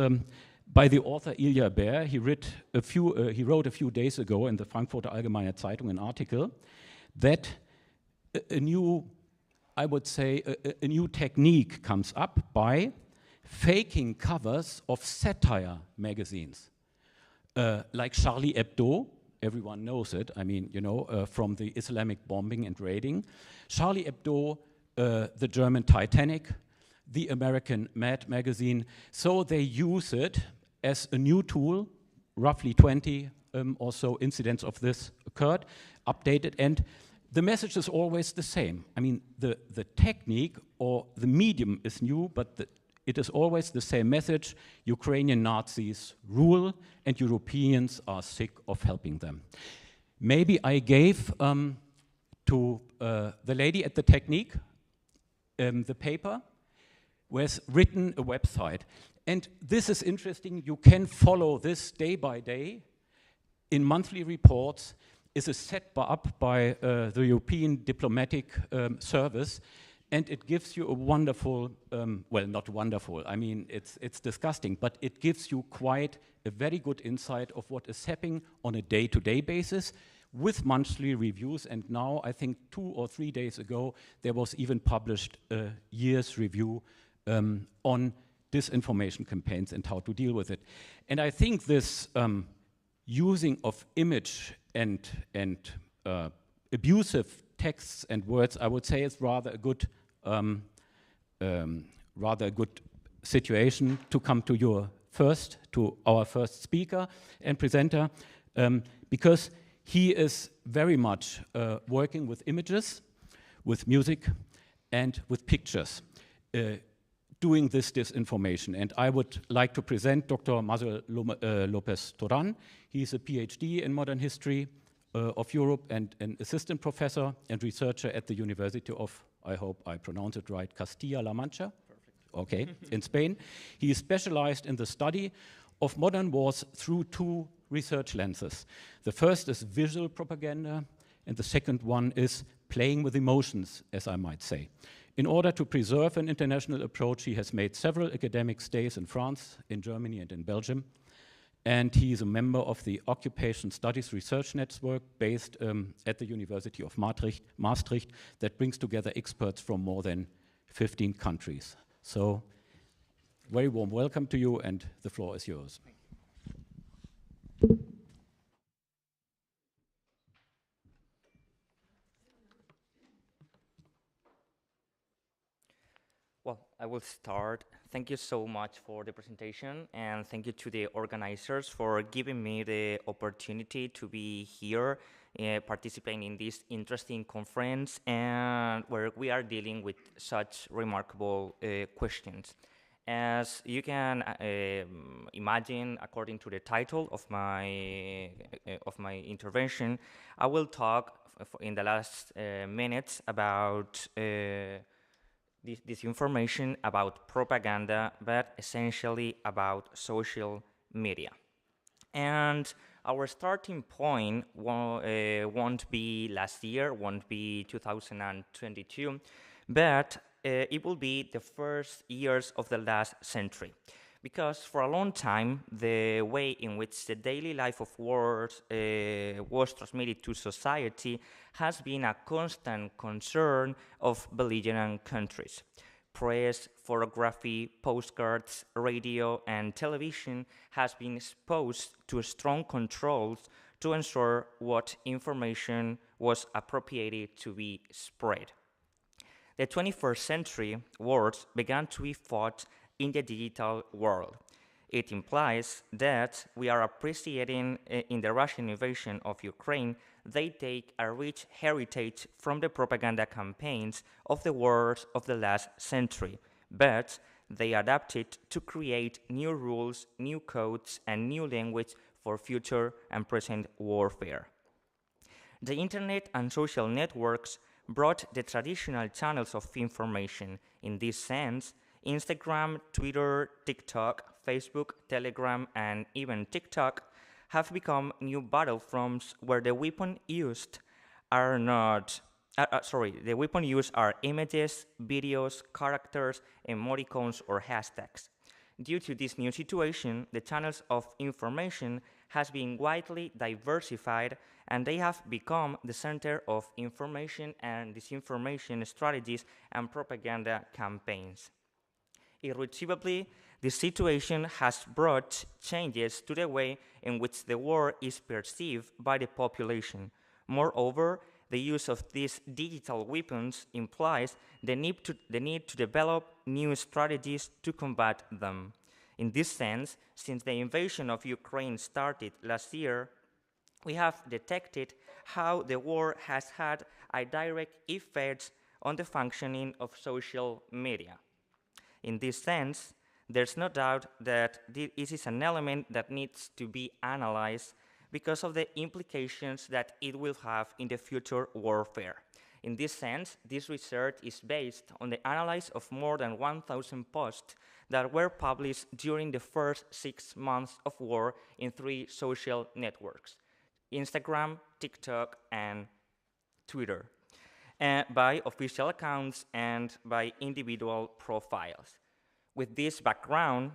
by the author Ilya Baer. He wrote a few days ago in the Frankfurter Allgemeine Zeitung an article that a new, I would say, a new technique comes up by faking covers of satire magazines, like Charlie Hebdo. Everyone knows it, I mean, you know, from the Islamic bombing and raiding. Charlie Hebdo, the German Titanic, the American Mad magazine. So they use it as a new tool. Roughly 20 or so incidents of this occurred, updated, and the message is always the same. I mean, the technique or the medium is new, but the it is always the same message: Ukrainian Nazis rule and Europeans are sick of helping them. Maybe I gave to the lady at the Technique the paper was written a website. And this is interesting. You can follow this day by day in monthly reports. Is set up by the European Diplomatic Service, and it gives you a wonderful, well, not wonderful, I mean, it's disgusting, but it gives you quite a very good insight of what is happening on a day-to-day basis with monthly reviews. And now, I think 2 or 3 days ago, there was even published a year's review on disinformation campaigns and how to deal with it. And I think this using of image and abusive texts and words, I would say, is rather a good situation to come to our first speaker and presenter, because he is very much working with images, with music, and with pictures, doing this disinformation. And I would like to present Dr. Manuel Lopez Toran. He's a PhD in modern history of Europe and an assistant professor and researcher at the University of, I hope I pronounce it right, Castilla-La Mancha. Perfect. Okay, in Spain. He is specialized in the study of modern wars through 2 research lenses. The first is visual propaganda, and the second one is playing with emotions, as I might say. In order to preserve an international approach, he has made several academic stays in France, in Germany, and in Belgium. And he is a member of the Occupation Studies Research Network based at the University of Maastricht that brings together experts from more than 15 countries. So, very warm welcome to you, and the floor is yours. Well, I will start. Thank you so much for the presentation, and thank you to the organizers for giving me the opportunity to be here participating in this interesting conference, and where we are dealing with such remarkable questions. As you can imagine, according to the title of my intervention, I will talk in the last minutes about this information about propaganda, but essentially about social media. And our starting point won't be last year, won't be 2022, but it will be the first years of the last century. Because for a long time, the way in which the daily life of wars was transmitted to society has been a constant concern of belligerent countries. Press, photography, postcards, radio, and television has been exposed to strong controls to ensure what information was appropriated to be spread. The 21st century wars began to be fought in the digital world. It implies that we are appreciating in the Russian invasion of Ukraine, they take a rich heritage from the propaganda campaigns of the wars of the last century, but they adapt it to create new rules, new codes, and new language for future and present warfare. The internet and social networks brought the traditional channels of information. In this sense, Instagram, Twitter, TikTok, Facebook, Telegram, and even TikTok have become new battlefronts where the weapon used are images, videos, characters, emoticons, or hashtags. Due to this new situation, the channels of information has been widely diversified, and they have become the center of information and disinformation strategies and propaganda campaigns. Irretrievably, this situation has brought changes to the way in which the war is perceived by the population. Moreover, the use of these digital weapons implies the need to develop new strategies to combat them. In this sense, since the invasion of Ukraine started last year, we have detected how the war has had a direct effect on the functioning of social media. In this sense, There's no doubt that this is an element that needs to be analyzed because of the implications that it will have in the future warfare. In this sense, this research is based on the analysis of more than 1,000 posts that were published during the first 6 months of war in 3 social networks: Instagram, TikTok, and Twitter, by official accounts and by individual profiles. With this background,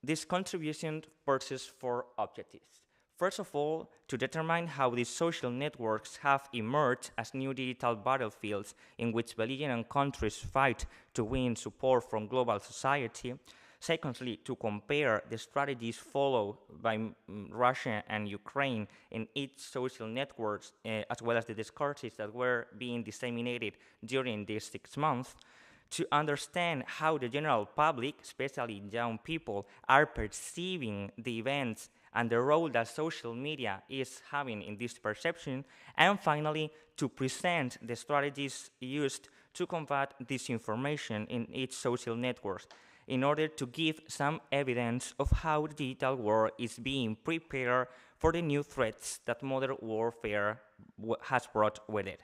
this contribution pursues 4 objectives. First of all, to determine how these social networks have emerged as new digital battlefields in which belligerent countries fight to win support from global society. Secondly, to compare the strategies followed by Russia and Ukraine in each social networks, as well as the discourses that were being disseminated during these 6 months. To understand how the general public, especially young people, are perceiving the events and the role that social media is having in this perception, and finally, to present the strategies used to combat disinformation in each social network, in order to give some evidence of how the digital war is being prepared for the new threats that modern warfare has brought with it.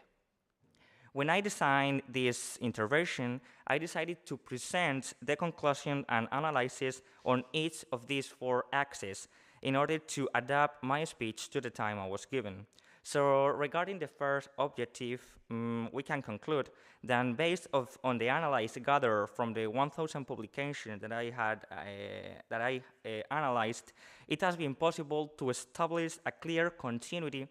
When I designed this intervention, I decided to present the conclusion and analysis on each of these 4 axes in order to adapt my speech to the time I was given. So regarding the first objective, we can conclude that based on the analysis gathered from the 1,000 publications that I analyzed, it has been possible to establish a clear continuity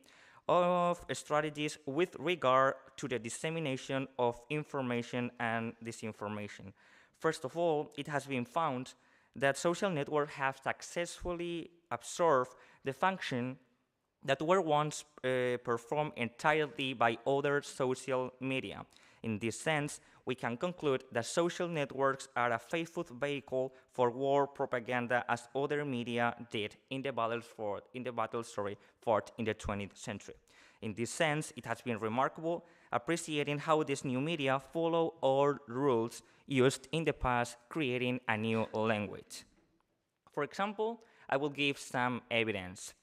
of strategies with regard to the dissemination of information and disinformation. First of all, it has been found that social networks have successfully absorbed the function that were once performed entirely by other social media. In this sense, we can conclude that social networks are a faithful vehicle for war propaganda, as other media did in the battles fought in the 20th century. In this sense, it has been remarkable appreciating how this new media follow all rules used in the past, creating a new language. For example, I will give some evidence.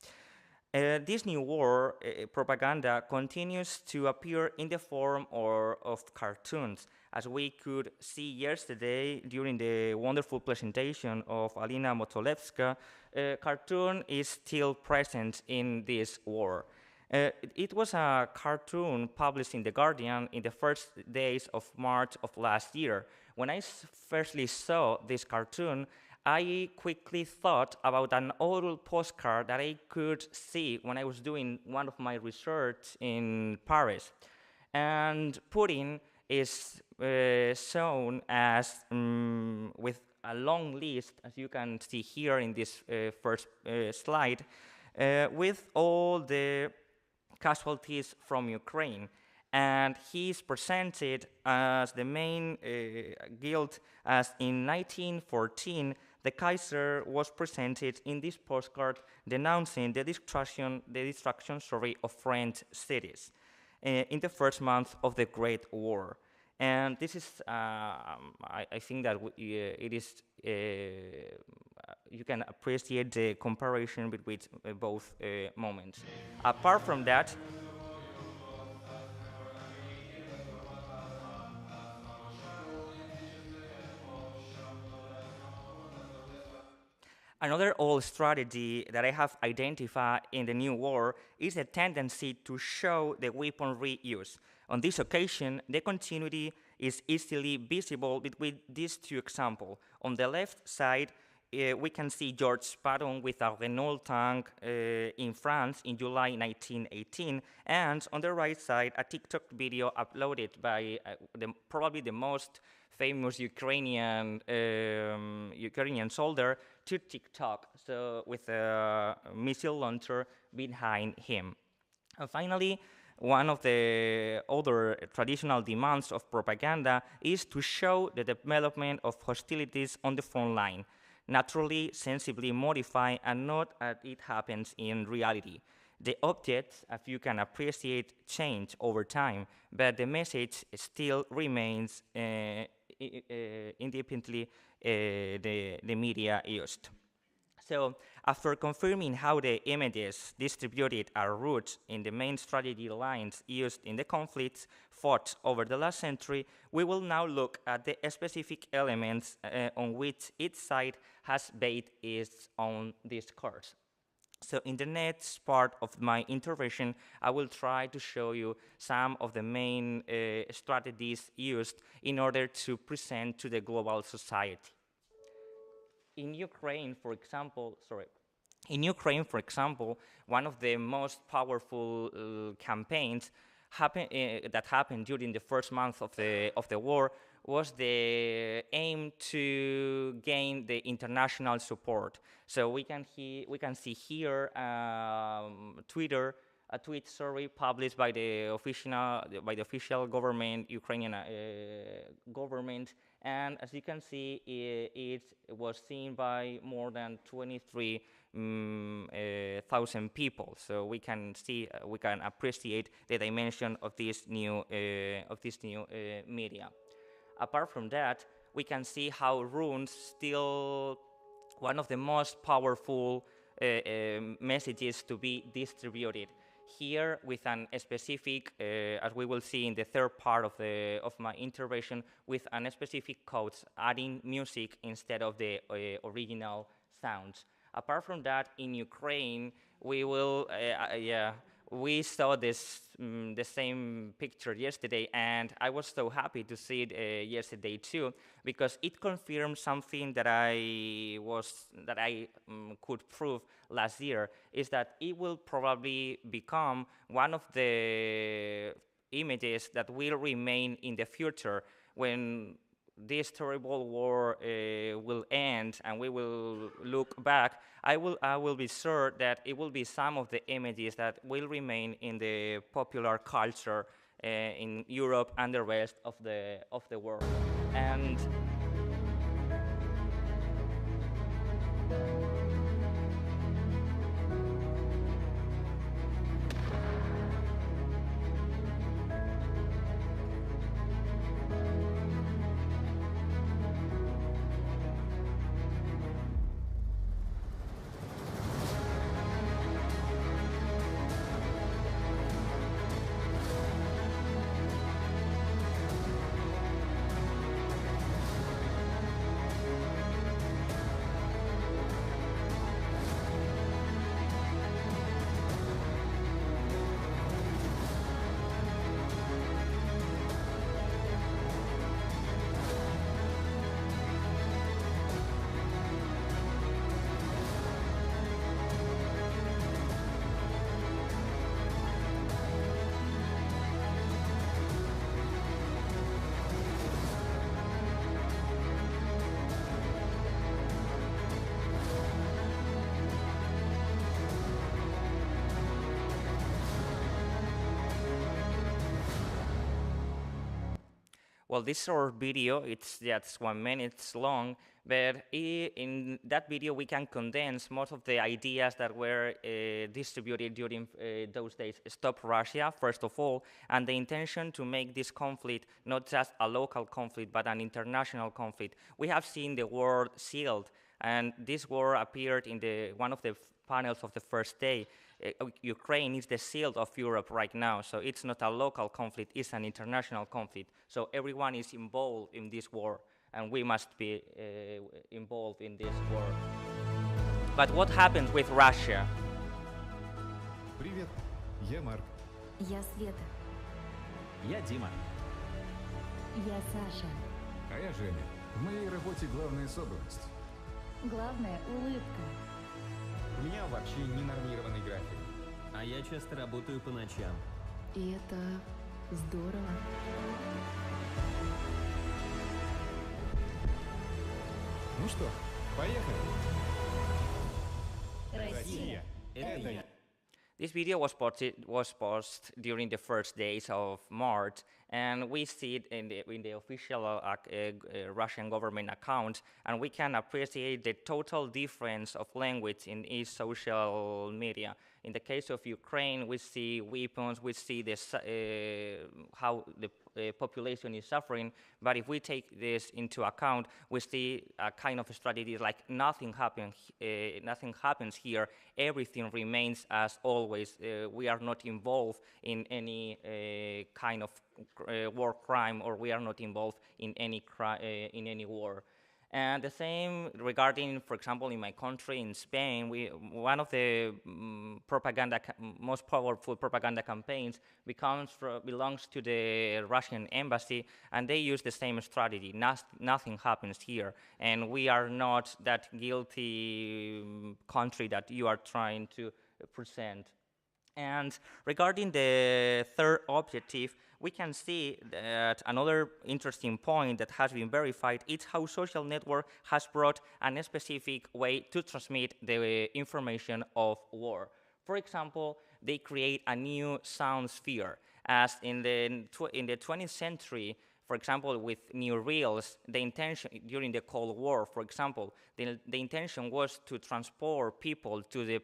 This new war propaganda continues to appear in the form of cartoons. As we could see yesterday during the wonderful presentation of Alina Motolevska, cartoon is still present in this war. It was a cartoon published in The Guardian in the first days of March of last year. When I firstly saw this cartoon, I quickly thought about an old postcard that I could see when I was doing one of my research in Paris. And Putin is shown as, with a long list, as you can see here in this first slide, with all the casualties from Ukraine. And he is presented as the main guilt, as in 1914, the Kaiser was presented in this postcard denouncing the destruction of French cities in the first month of the Great War. And this is, I think that it is, you can appreciate the comparison between both moments. Apart from that, another old strategy that I have identified in the new war is a tendency to show the weaponry use. On this occasion, the continuity is easily visible between these 2 examples. On the left side, we can see Georges Patton with a Renault tank in France in July 1918, and on the right side, a TikTok video uploaded by probably the most famous Ukrainian soldier to TikTok, so with a missile launcher behind him. And finally, one of the other traditional demands of propaganda is to show the development of hostilities on the front line, naturally, sensibly modified, and not as it happens in reality. The objects, as you can appreciate, change over time, but the message still remains independently the media used. So after confirming how the images distributed are roots in the main strategy lines used in the conflicts fought over the last century, we will now look at the specific elements on which each side has based its own discourse. So in the next part of my intervention, I will try to show you some of the main strategies used in order to present to the global society. In Ukraine, for example, one of the most powerful campaigns that happened during the first month of the war was the aim to gain the international support. So we can see here a tweet published by the official government, Ukrainian government, and as you can see, it was seen by more than 23,000 people. So we can appreciate the dimension of this new media. Apart from that, we can see how runes still one of the most powerful messages to be distributed. Here, with a specific, as we will see in the third part of my intervention, with a specific codes, adding music instead of the original sounds. Apart from that, in Ukraine, we saw this the same picture yesterday, and I was so happy to see it yesterday too, because it confirmed something that I could prove last year, is that it will probably become one of the images that will remain in the future when this terrible war will end and we will look back. I will be sure that it will be some of the images that will remain in the popular culture in Europe and the rest of the world. And well, this short video, it's just 1 minute long, but in that video we can condense most of the ideas that were distributed during those days. Stop Russia, first of all, and the intention to make this conflict not just a local conflict, but an international conflict. We have seen the word sealed, and this word appeared in one of the panels of the first day. Ukraine is the shield of Europe right now, so it's not a local conflict, it's an international conflict. So everyone is involved in this war, and we must be involved in this war. But what happens with Russia? Привет, я Марк. Я Света. Я Дима. Я Саша. А я Женя. В моей работе главная собранность. Главное — улыбка. У меня вообще ненормированный график. А я часто работаю по ночам. И это здорово. Ну что, поехали. Россия. Это я. This video was posted during the first days of March, and we see it in the official Russian government account, and we can appreciate the total difference of language in each social media. In the case of Ukraine, we see weapons, we see how the population is suffering, but if we take this into account, we see a kind of strategy like nothing happens here, everything remains as always. We are not involved in any kind of war crime, or we are not involved in any war. And the same regarding, for example, in my country, in Spain, one of the most powerful propaganda campaigns belongs to the Russian embassy, and they use the same strategy. Nothing happens here, and we are not that guilty country that you are trying to present. And regarding the third objective, we can see that another interesting point that has been verified is how social network has brought a specific way to transmit the information of war. For example, they create a new sound sphere. As in the 20th century, for example, with new reels, the intention during the Cold War, for example, the intention was to transport people to the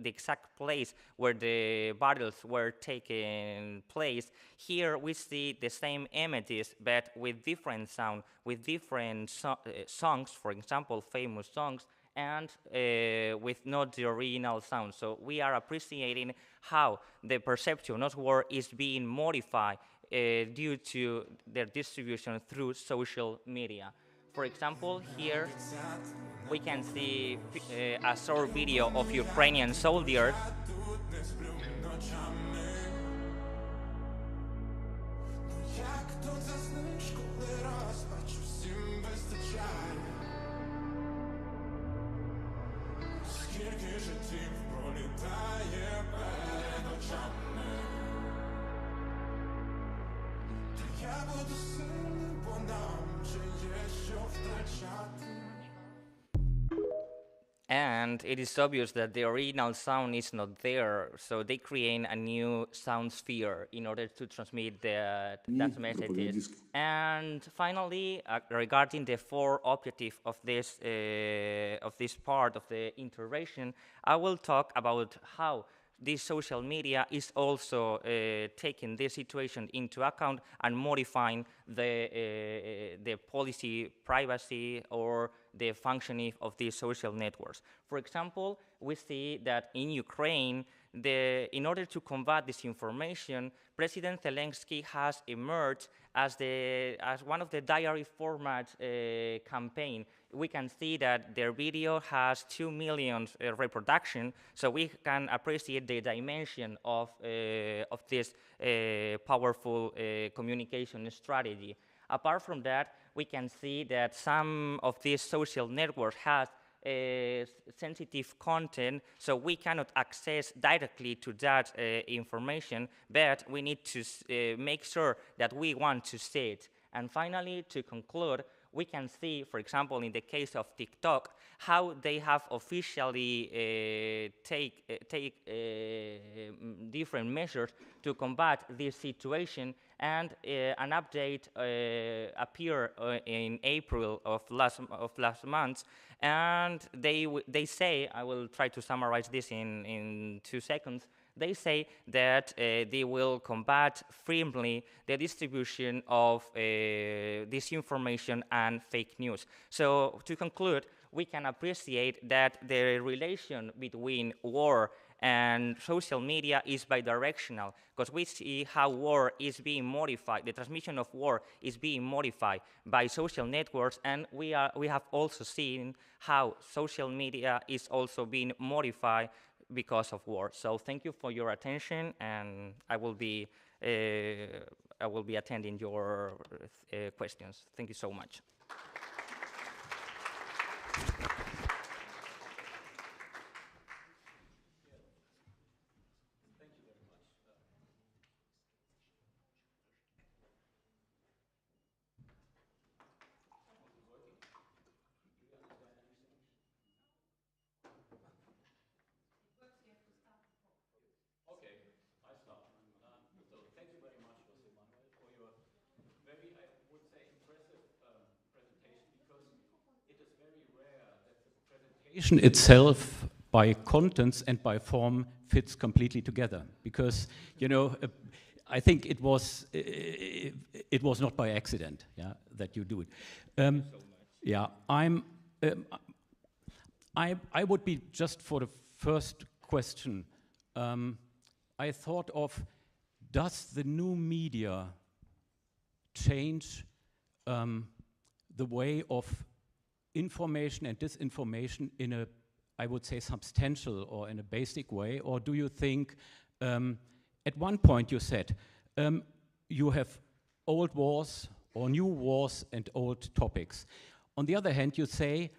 exact place where the battles were taking place. Here we see the same images, but with different sound, with different songs, for example, famous songs, and with not the original sound. So we are appreciating how the perception of war is being modified due to their distribution through social media. For example, here we can see a short video of Ukrainian soldiers and it is obvious that the original sound is not there, so they create a new sound sphere in order to transmit that messages. And finally, regarding the fourth objective of this part of the intervention, I will talk about how this social media is also taking this situation into account and modifying the policy privacy or the functioning of these social networks. For example, we see that in Ukraine, in order to combat disinformation, President Zelensky has emerged as one of the diary format campaign. We can see that their video has 2 million reproduction, so we can appreciate the dimension of this powerful communication strategy. Apart from that, we can see that some of these social networks have sensitive content, so we cannot access directly to that information, but we need to make sure that we want to see it. And finally, to conclude, we can see, for example, in the case of TikTok, how they have officially take different measures to combat this situation, and an update appeared in April of last month, and they say, I will try to summarize this in 2 seconds, they say that they will combat firmly the distribution of disinformation and fake news. So to conclude, we can appreciate that the relation between war and social media is bidirectional, because we see how war is being modified, the transmission of war is being modified by social networks, and we have also seen how social media is also being modified because of war. So thank you for your attention, and I will be attending your questions. Thank you so much. Itself by contents and by form fits completely together. Because, you know, I think it was not by accident, yeah, that you do it. Yeah, I would be, just for the first question, I thought of, does the new media change the way of information and disinformation in a, I would say, substantial or in a basic way? Or do you think, at one point you said, you have old wars or new wars and old topics. On the other hand, you say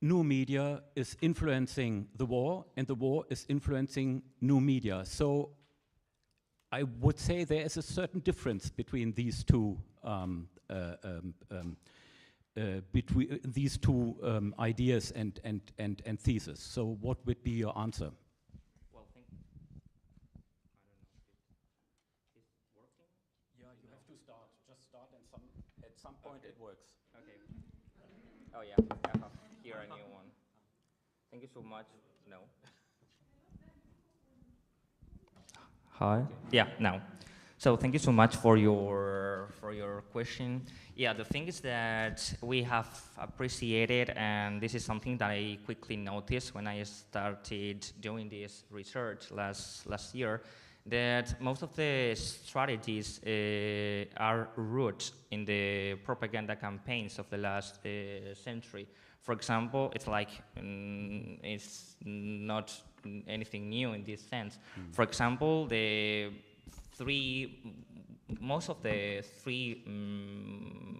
new media is influencing the war and the war is influencing new media. So I would say there is a certain difference between these two ideas and thesis. So what would be your answer? Well, thank you. I don't know if it's working. Yeah, you have to start. Just start, and at some point it works. Okay. Oh yeah, I have here a new one. Thank you so much. No. Hi. Okay. Yeah, now. So thank you so much for your question. Yeah, the thing is that we have appreciated, and this is something that I quickly noticed when I started doing this research last year, that most of the strategies are rooted in the propaganda campaigns of the last century. For example, it's like it's not anything new in this sense. For example, most of the three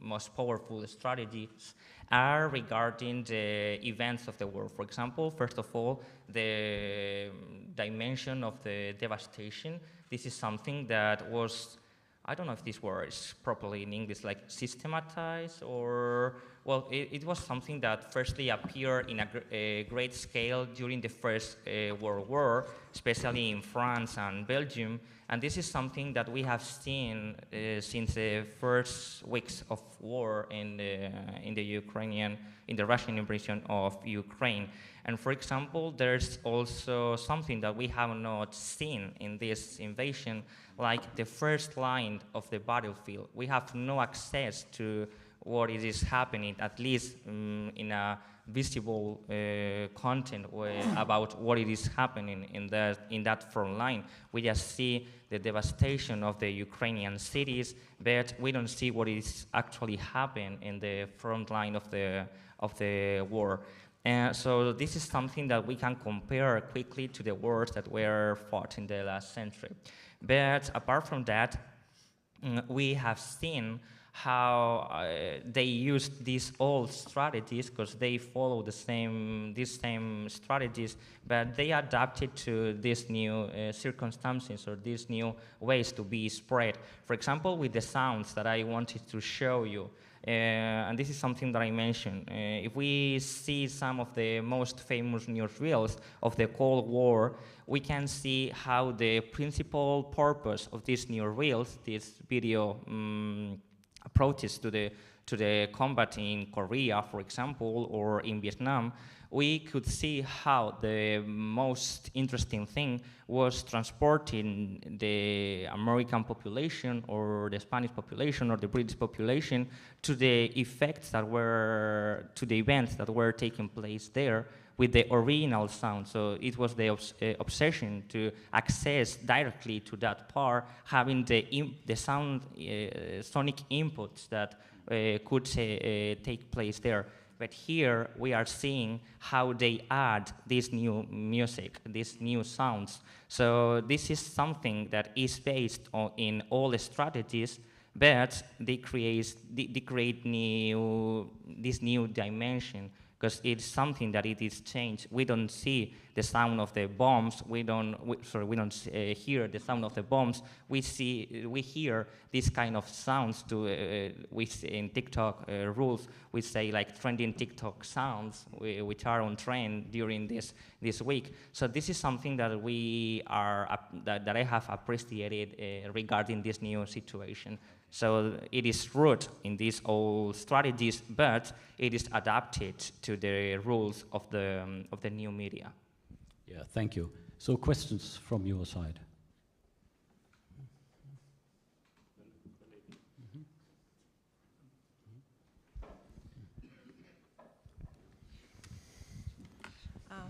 most powerful strategies are regarding the events of the world. For example, first of all, the dimension of the devastation. This is something that was, I don't know if this word is properly in English, like systematized, or, well, it was something that firstly appeared in a great scale during the First World War, especially in France and Belgium. And this is something that we have seen since the first weeks of war in the Russian invasion of Ukraine. And for example, there's also something that we have not seen in this invasion, like the first line of the battlefield. We have no access to what is happening, at least in a visible content about what it is happening in that front line. We just see the devastation of the Ukrainian cities, but we don't see what is actually happening in the front line of the war. So this is something that we can compare quickly to the wars that were fought in the last century. But apart from that, we have seen how they used these old strategies, because they follow these same strategies, but they adapted to these new circumstances or these new ways to be spread. For example, with the sounds that I wanted to show you, and this is something that I mentioned. If we see some of the most famous newsreels of the Cold War, we can see how the principal purpose of these newsreels, these video approaches to the combat in Korea, for example, or in Vietnam, we could see how the most interesting thing was transporting the American population or the Spanish population or the British population to the effects that were, to the events that were taking place there with the original sound. So it was the obsession to access directly to that part, having the sound, sonic inputs that could take place there. But here we are seeing how they add this new music, these new sounds. So this is something that is based in all the strategies, but they create this new dimension, because it's something that it is changed. We don't see the sound of the bombs. We don't hear the sound of the bombs. We hear this kind of sounds. In TikTok rules, we say like trending TikTok sounds, which are on trend during this week. So this is something that that I have appreciated regarding this new situation. So it is rooted in these old strategies, but it is adapted to the rules of the new media. Yeah, thank you. So questions from your side?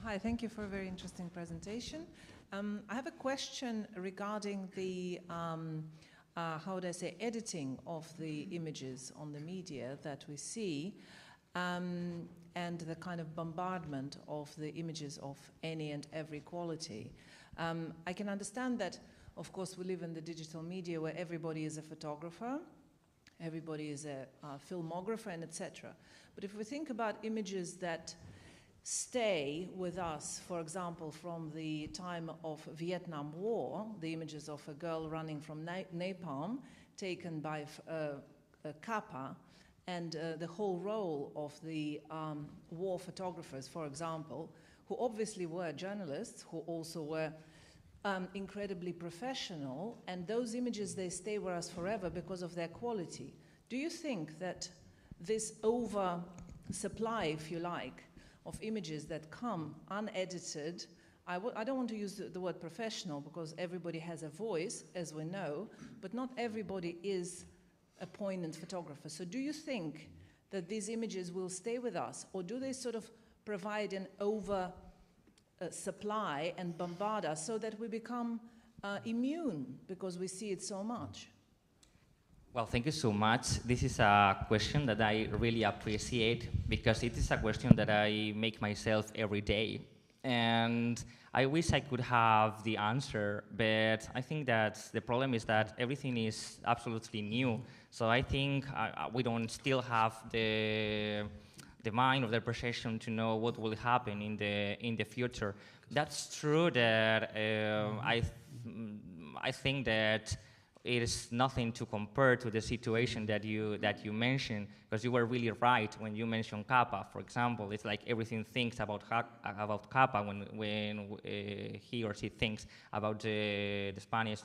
Hi, thank you for a very interesting presentation. I have a question regarding the, how would I say, editing of the images on the media that we see, and the kind of bombardment of the images of any and every quality. I can understand that, of course, we live in the digital media where everybody is a photographer, everybody is a filmographer, and etc. But if we think about images that stay with us, for example, from the time of Vietnam War, the images of a girl running from napalm taken by Kappa, and the whole role of the war photographers, for example, who obviously were journalists, who also were incredibly professional, and those images, they stay with us forever because of their quality. Do you think that this oversupply, if you like, of images that come unedited, I don't want to use the word professional because everybody has a voice, as we know, but not everybody is a poignant photographer. So do you think that these images will stay with us, or do they sort of provide an supply and bombard us so that we become immune because we see it so much? Well, thank you so much. This is a question that I really appreciate because it is a question that I make myself every day. And I wish I could have the answer, but I think that the problem is that everything is absolutely new. So I think we don't still have the mind or the perception to know what will happen in the future. That's true that I think that it is nothing to compare to the situation that you mentioned, because you were really right when you mentioned Kappa, for example. It's like everything thinks about Kappa when he or she thinks about the Spanish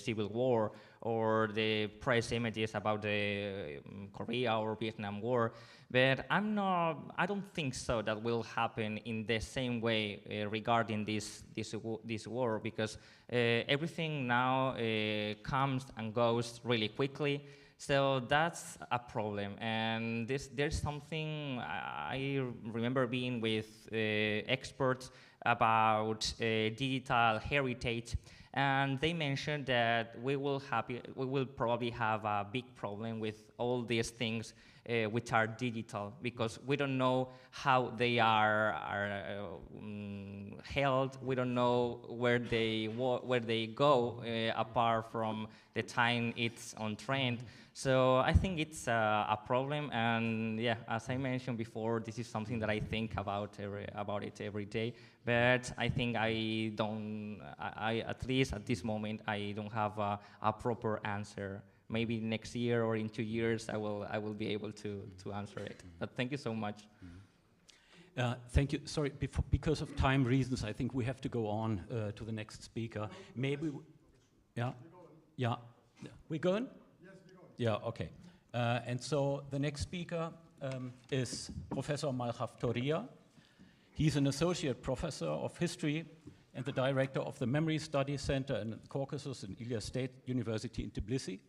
Civil War, or the press images about the Korea or Vietnam War. But I don't think so that will happen in the same way regarding this war, because everything now comes and goes really quickly. So that's a problem. And there's something I remember being with experts about digital heritage, and they mentioned that we will probably have a big problem with all these things which are digital, because we don't know how they are held. We don't know where they go apart from the time it's on trend. So I think it's a problem, and yeah, as I mentioned before, this is something that I think about it every day. But I think at least at this moment, I don't have a proper answer. Maybe next year or in 2 years, I will be able to answer it. But thank you so much. Thank you. Sorry, because of time reasons, I think we have to go on to the next speaker. Maybe, yeah. We going? Yes, we're going. Yeah, okay. And so the next speaker is Professor Malhaf Toria. He's an associate professor of history and the director of the Memory Studies Center in Caucasus in Ilia State University in Tbilisi.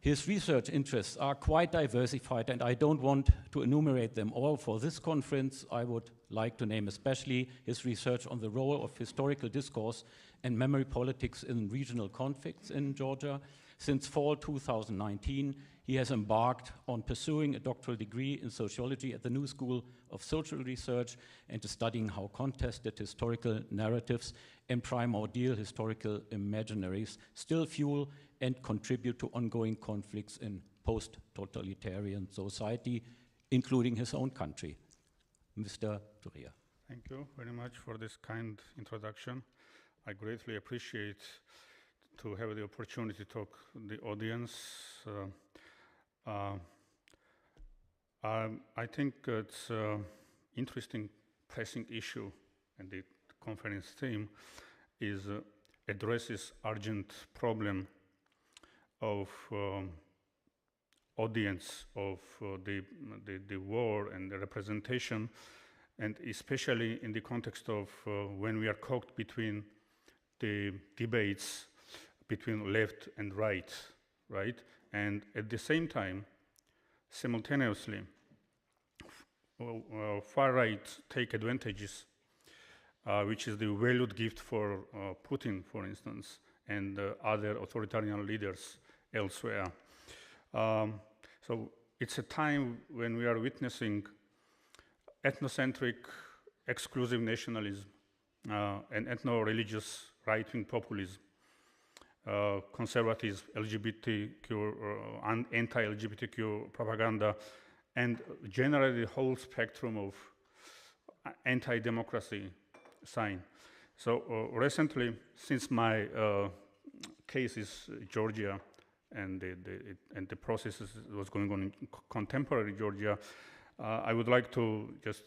His research interests are quite diversified, and I don't want to enumerate them all for this conference. I would like to name especially his research on the role of historical discourse and memory politics in regional conflicts in Georgia. Since fall 2019, he has embarked on pursuing a doctoral degree in sociology at the New School of Social Research and to studying how contested historical narratives and primordial historical imaginaries still fuel and contribute to ongoing conflicts in post-totalitarian society, including his own country. Mr. Toria. Thank you very much for this kind introduction. I greatly appreciate to have the opportunity to talk to the audience. I think it's an interesting pressing issue, and the conference theme is addresses urgent problem of audience of the war and the representation and especially in the context of when we are caught between the debates between left and right, right? And at the same time, simultaneously, far right take advantages, which is the valued gift for Putin, for instance, and other authoritarian leaders elsewhere. So it's a time when we are witnessing ethnocentric, exclusive nationalism, and ethno-religious right-wing populism, conservative LGBTQ and anti-LGBTQ propaganda, and generally the whole spectrum of anti-democracy sign. So recently, since my case is Georgia, and the process was going on in contemporary Georgia, I would like to just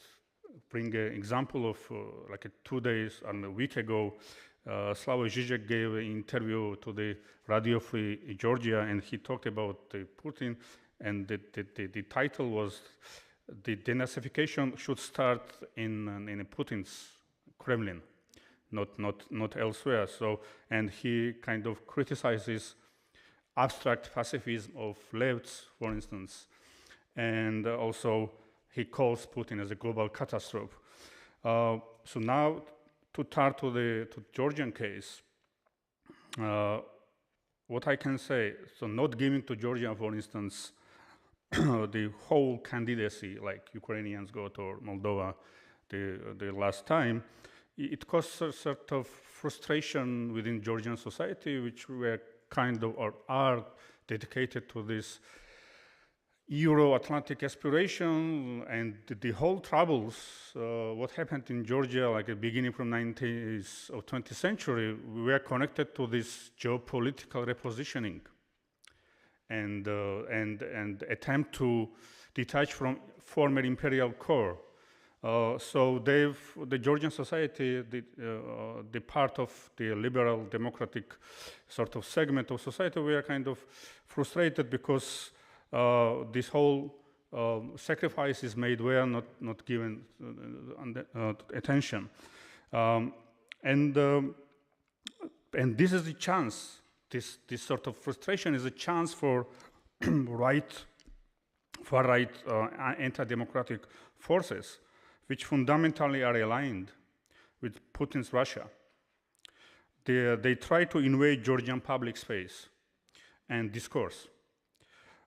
bring an example of like 2 days and a week ago, Slavoj Žižek gave an interview to the Radio Free Georgia, and he talked about Putin, and the title was "The denazification should start in Putin's Kremlin, not elsewhere." So, and he kind of criticizes abstract pacifism of lefts, for instance, and also he calls Putin as a global catastrophe. So now, to turn to the Georgian case, what I can say, so not giving to Georgia, for instance, the whole candidacy like Ukrainians got or Moldova the last time, it caused a sort of frustration within Georgian society, which were kind of or are dedicated to this Euro-Atlantic aspiration, and the whole troubles, what happened in Georgia, like beginning from 90s of 20th century, were connected to this geopolitical repositioning and attempt to detach from former imperial core. So the Georgian society, the part of the liberal democratic sort of segment of society, were kind of frustrated because this whole sacrifices made were not given attention, and this is the chance. This sort of frustration is a chance for far right anti-democratic forces, which fundamentally are aligned with Putin's Russia. They try to invade Georgian public space and discourse.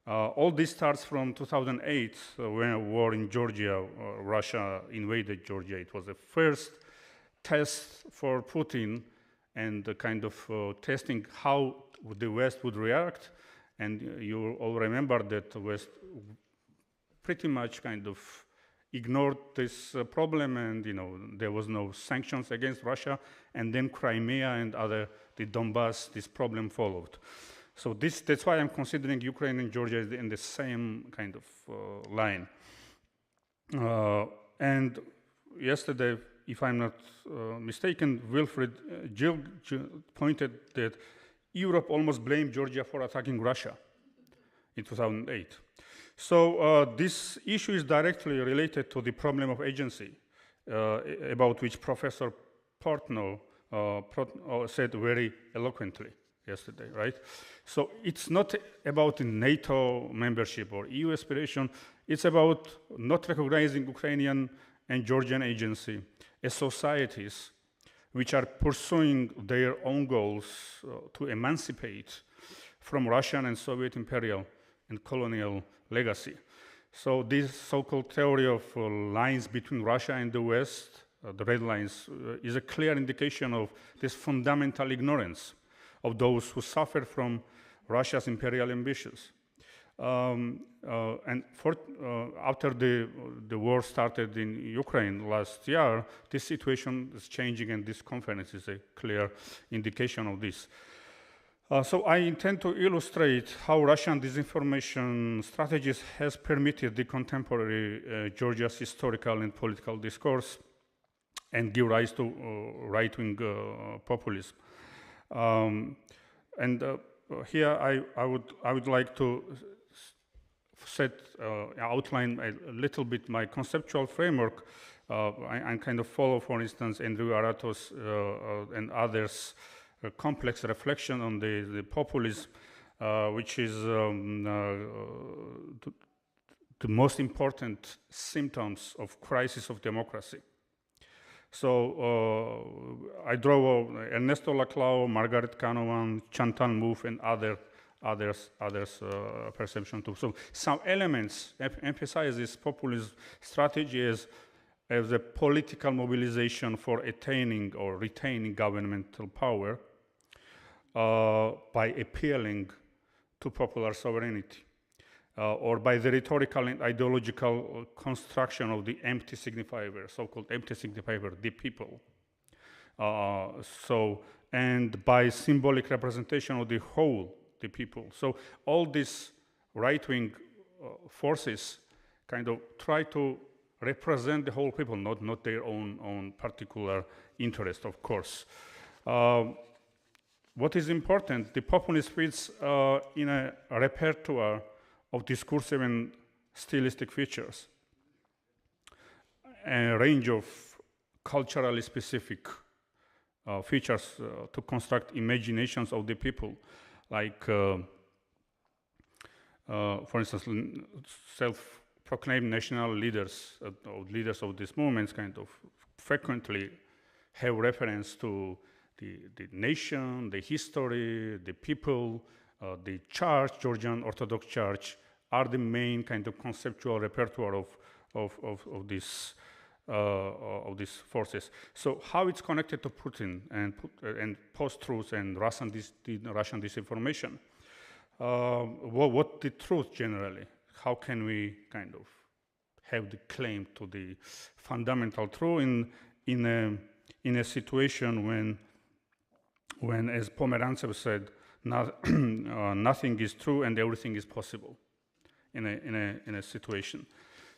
All this starts from 2008, when a war in Georgia, Russia invaded Georgia. It was the first test for Putin, and the kind of testing how the West would react. And you all remember that the West pretty much kind of ignored this problem, and there was no sanctions against Russia. And then Crimea and the Donbass, this problem followed. So that's why I'm considering Ukraine and Georgia in the same kind of line. And yesterday, if I'm not mistaken, Wilfried Gill pointed that Europe almost blamed Georgia for attacking Russia in 2008. So this issue is directly related to the problem of agency, about which Professor Portnow said very eloquently yesterday, right? So it's not about NATO membership or EU aspiration. It's about not recognizing Ukrainian and Georgian agency as societies which are pursuing their own goals to emancipate from Russian and Soviet imperial and colonial legacy. So this so-called theory of lines between Russia and the West, the red lines, is a clear indication of this fundamental ignorance of those who suffer from Russia's imperial ambitions. And after the war started in Ukraine last year, this situation is changing, and this conference is a clear indication of this. So I intend to illustrate how Russian disinformation strategies has permitted the contemporary Georgia's historical and political discourse and give rise to right-wing populism. Here I would like to outline a little bit my conceptual framework, I kind of follow, for instance, Andrew Aratos and others' complex reflection on the populism, which is the most important symptoms of crisis of democracy. So I draw Ernesto Laclau, Margaret Canavan, Chantal Mouffe, and others perception too. So some elements emphasize this populist strategy as a political mobilization for attaining or retaining governmental power by appealing to popular sovereignty, or by the rhetorical and ideological construction of the empty signifier, so-called empty signifier, the people. And by symbolic representation of the whole, the people. So all these right-wing forces kind of try to represent the whole people, not their own particular interest, of course. What is important, the populist fits in a repertoire of discursive and stylistic features, a range of culturally specific features to construct imaginations of the people, like, for instance, self-proclaimed national leaders, leaders of these movements kind of frequently have reference to the nation, the history, the people, the church, Georgian Orthodox Church, are the main kind of conceptual repertoire of these forces. So how it's connected to Putin and post-truth and Russian disinformation? What the truth generally? How can we kind of have the claim to the fundamental truth in a situation when, as Pomerantsev said, nothing is true and everything is possible in a situation.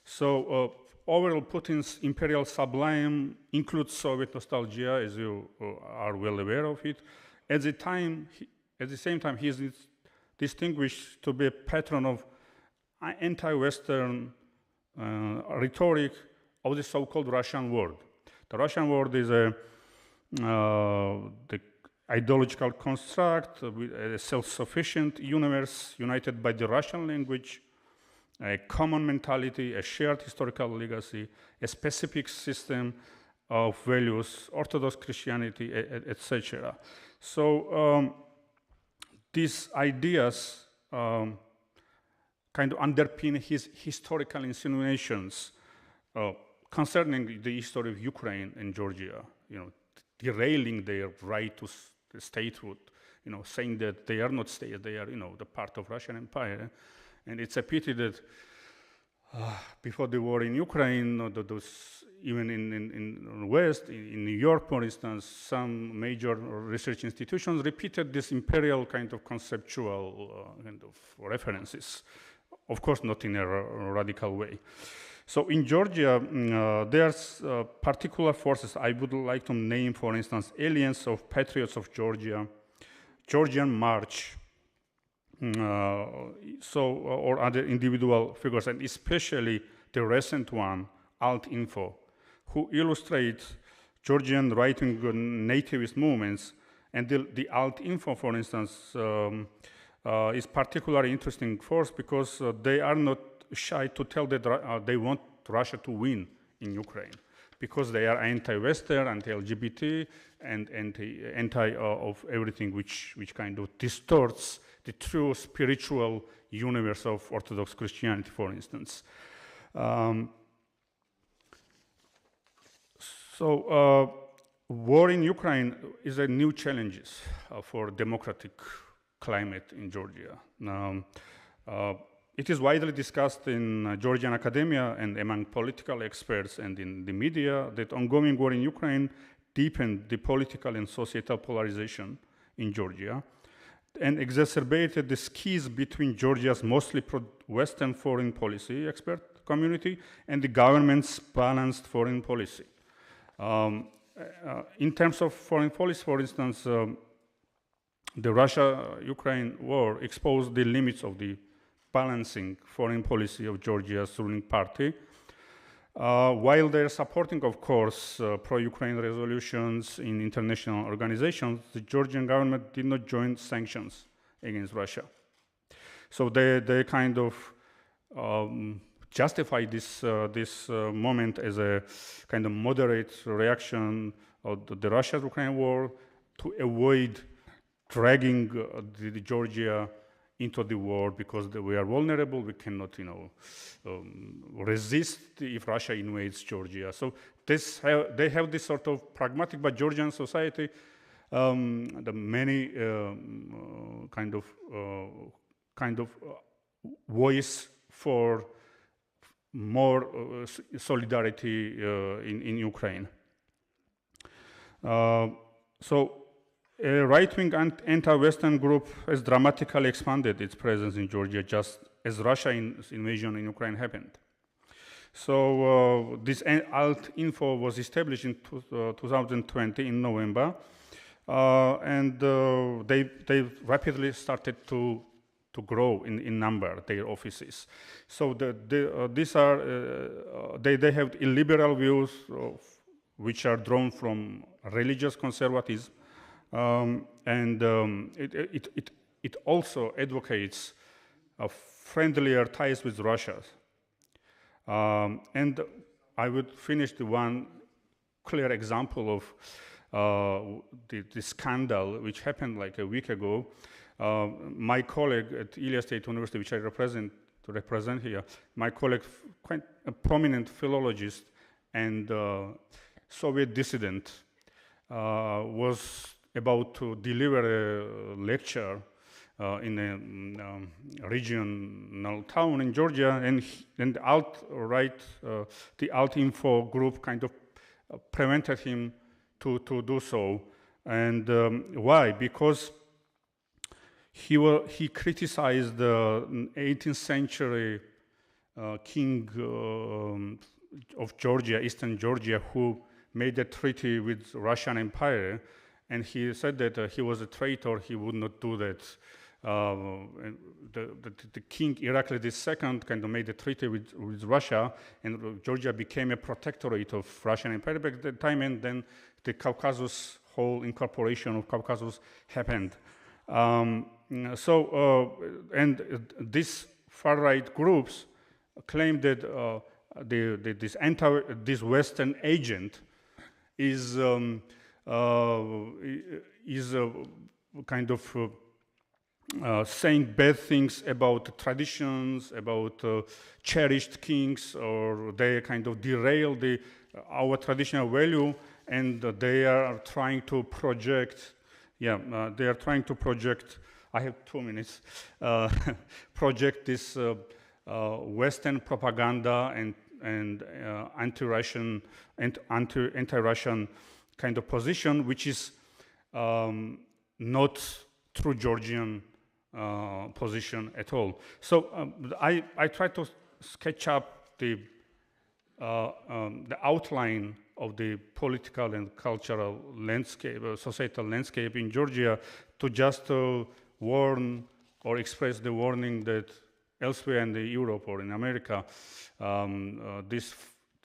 So overall, Putin's imperial sublime includes Soviet nostalgia, as you are well aware of it. At the same time, he is distinguished to be a patron of anti-Western rhetoric of the so-called Russian world. The Russian world is the ideological construct, a self-sufficient universe united by the Russian language, a common mentality, a shared historical legacy, a specific system of values, Orthodox Christianity, etc. So these ideas kind of underpin his historical insinuations concerning the history of Ukraine and Georgia, derailing their right to statehood, saying that they are not states, they are, the part of Russian Empire. And it's a pity that before the war in Ukraine, those, even in the West, in New York, for instance, some major research institutions repeated this imperial kind of conceptual kind of references. Of course, not in a radical way. So in Georgia, there's particular forces I would like to name, for instance, Alliance of Patriots of Georgia, Georgian March, or other individual figures, and especially the recent one, Alt-Info, who illustrate Georgian right-wing nativist movements. And the Alt-Info, for instance, is particularly interesting force because they are not shy to tell that they want Russia to win in Ukraine, because they are anti-Western, anti-LGBT, and anti of everything which kind of distorts the true spiritual universe of Orthodox Christianity, for instance. War in Ukraine is a new challenge for democratic climate in Georgia. It is widely discussed in Georgian academia and among political experts and in the media that ongoing war in Ukraine deepened the political and societal polarization in Georgia and exacerbated the schism between Georgia's mostly pro-Western foreign policy expert community and the government's balanced foreign policy. In terms of foreign policy, for instance, the Russia-Ukraine war exposed the limits of the balancing foreign policy of Georgia's ruling party. While they're supporting, of course, pro-Ukraine resolutions in international organizations, the Georgian government did not join sanctions against Russia. So they kind of justify this moment as a kind of moderate reaction of the Russia-Ukraine war to avoid dragging the Georgia into the war, because we are vulnerable. We cannot, resist if Russia invades Georgia. So they have this sort of pragmatic, but Georgian society, the many kind of voice for more solidarity in Ukraine. So a right-wing anti-Western group has dramatically expanded its presence in Georgia just as Russia's invasion in Ukraine happened. So this Alt-Info was established in 2020 in November, and they rapidly started to grow in number, their offices. So these are they have illiberal views which are drawn from religious conservatism, and it also advocates friendlier ties with Russia. And I would finish the one clear example of the scandal which happened like a week ago. My colleague at Ilia State University, which I represent here, my colleague, quite a prominent philologist and Soviet dissident, was about to deliver a lecture in a regional town in Georgia, and the alt-right, the Alt-Info group kind of prevented him to do so. And why? Because he criticized the 18th century king of Georgia, Eastern Georgia, who made a treaty with Russian Empire, and he said that he was a traitor, he would not do that. The king Irakli II kind of made a treaty with Russia, and Georgia became a protectorate of Russian Empire back at the time, and then the Caucasus, whole incorporation of Caucasus happened. And these far-right groups claim that this Western agent is kind of saying bad things about traditions, about cherished kings, or they kind of derail our traditional value, and they are trying to project. They are trying to project. I have 2 minutes. Project this Western propaganda and anti-Russian and anti-Russian kind of position, which is not true Georgian position at all. So I try to sketch up the outline of the political and cultural landscape, societal landscape in Georgia, to just warn or express the warning that elsewhere in Europe or in America, the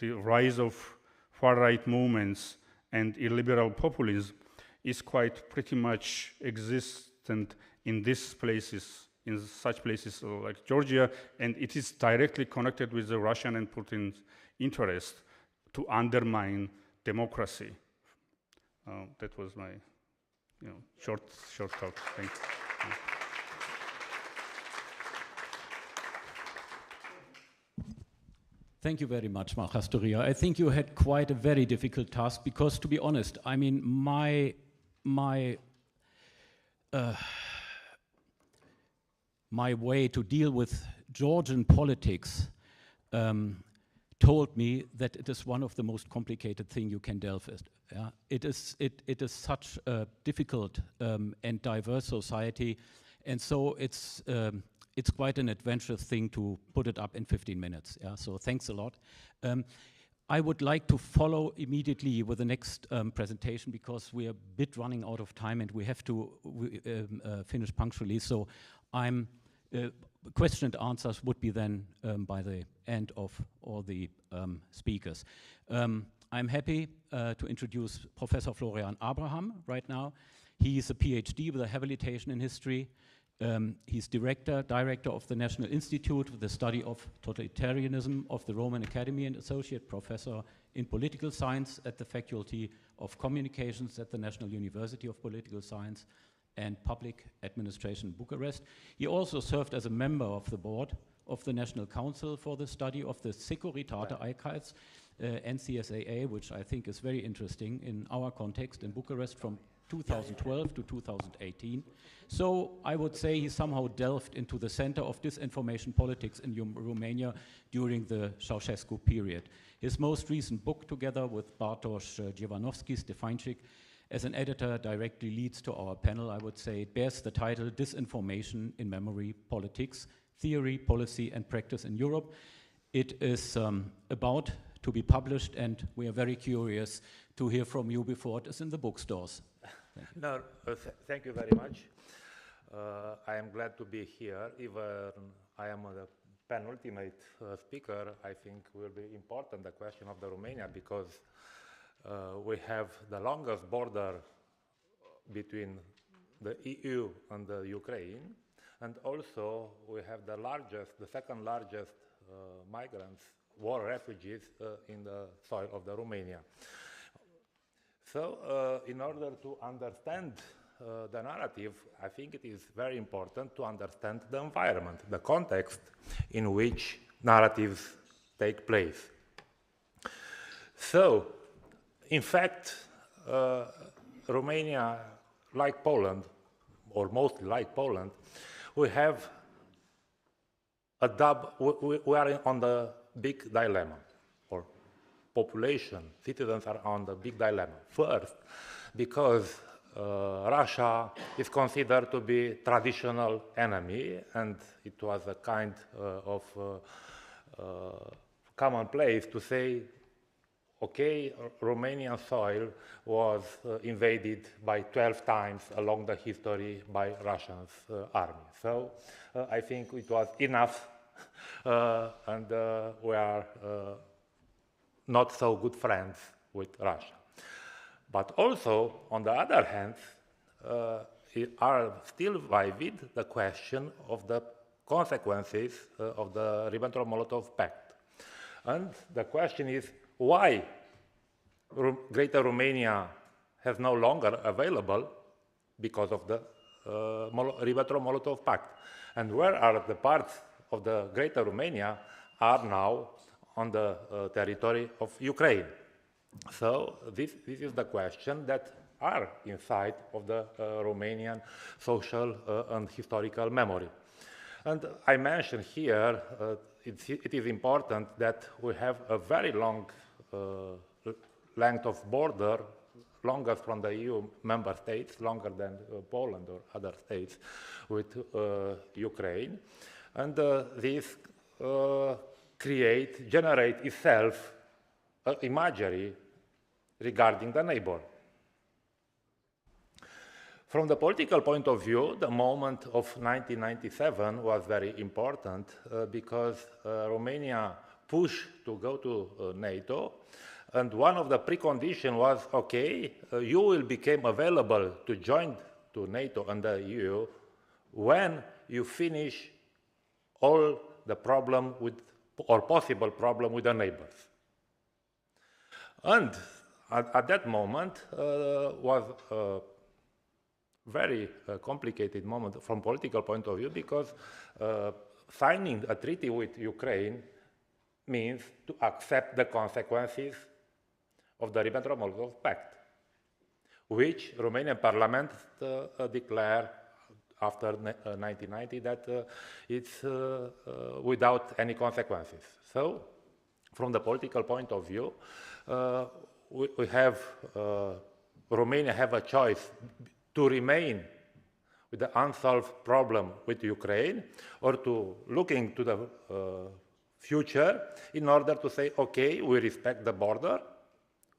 rise of far-right movements and illiberal populism is quite pretty much existent in these places, in such places like Georgia, and it is directly connected with the Russian and Putin's interest to undermine democracy. That was my short talk. Thank you. Thank you very much, Marcus. I think you had quite a very difficult task because, to be honest, I mean, my way to deal with Georgian politics told me that it is one of the most complicated things you can delve with. Yeah? It is such a difficult and diverse society, and so it's quite an adventurous thing to put it up in 15 minutes. Yeah? So thanks a lot. I would like to follow immediately with the next presentation because we are a bit running out of time and we have to finish punctually. So I'm question and answers would be then by the end of all the speakers. I'm happy to introduce Professor Florian Abraham right now. He is a PhD with a habilitation in history. He's director of the National Institute for the Study of Totalitarianism of the Roman Academy and associate professor in political science at the Faculty of Communications at the National University of Political Science and Public Administration, Bucharest. He also served as a member of the board of the National Council for the Study of the Securitate Archives, NCSAA, which I think is very interesting in our context in Bucharest from 2012 to 2018. So I would say he somehow delved into the center of disinformation politics in Romania during the Ceausescu period. His most recent book, together with Bartosz Dziewanowski, Stefancic, as an editor directly leads to our panel, I would say. It bears the title Disinformation in Memory, Politics, Theory, Policy and Practice in Europe. It is about to be published, and we are very curious to hear from you before it is in the bookstores. No, thank you very much. I am glad to be here. Even I am the penultimate speaker, I think will be important, the question of the Romania, because we have the longest border between the EU and the Ukraine, and also we have the second largest migrants, war refugees in the soil of the Romania. So in order to understand the narrative, I think it is very important to understand the environment, the context in which narratives take place. So, in fact, Romania, like Poland, or mostly like Poland, we have we are on the big dilemma, or population, citizens are on the big dilemma. First, because Russia is considered to be traditional enemy, and it was a kind of commonplace to say, okay, Romanian soil was invaded by 12 times along the history by Russian army. So I think it was enough, and we are not so good friends with Russia. But also, on the other hand, are still vivid the question of the consequences of the Ribbentrop-Molotov Pact. And the question is, why Greater Romania has no longer available because of the Ribbentrop-Molotov Pact? And where are the parts of the Greater Romania are now on the territory of Ukraine? So this is the question that are inside of the Romanian social and historical memory. And I mentioned here, it is important that we have a very long length of border, longer from the EU member states, longer than Poland or other states, with Ukraine. And this generate itself imagery regarding the neighbor. From the political point of view, the moment of 1997 was very important because Romania pushed to go to NATO, and one of the preconditions was, okay, you will become available to join to NATO and the EU when you finish all the problem with, or possible problem with the neighbors. And at that moment was a very complicated moment from political point of view, because signing a treaty with Ukraine means to accept the consequences of the Ribbentrop-Molotov Pact, which Romanian parliament declared after 1990 that it's without any consequences. So, from the political point of view, we have Romania have a choice to remain with the unsolved problem with Ukraine, or to look into the future in order to say, okay, we respect the border,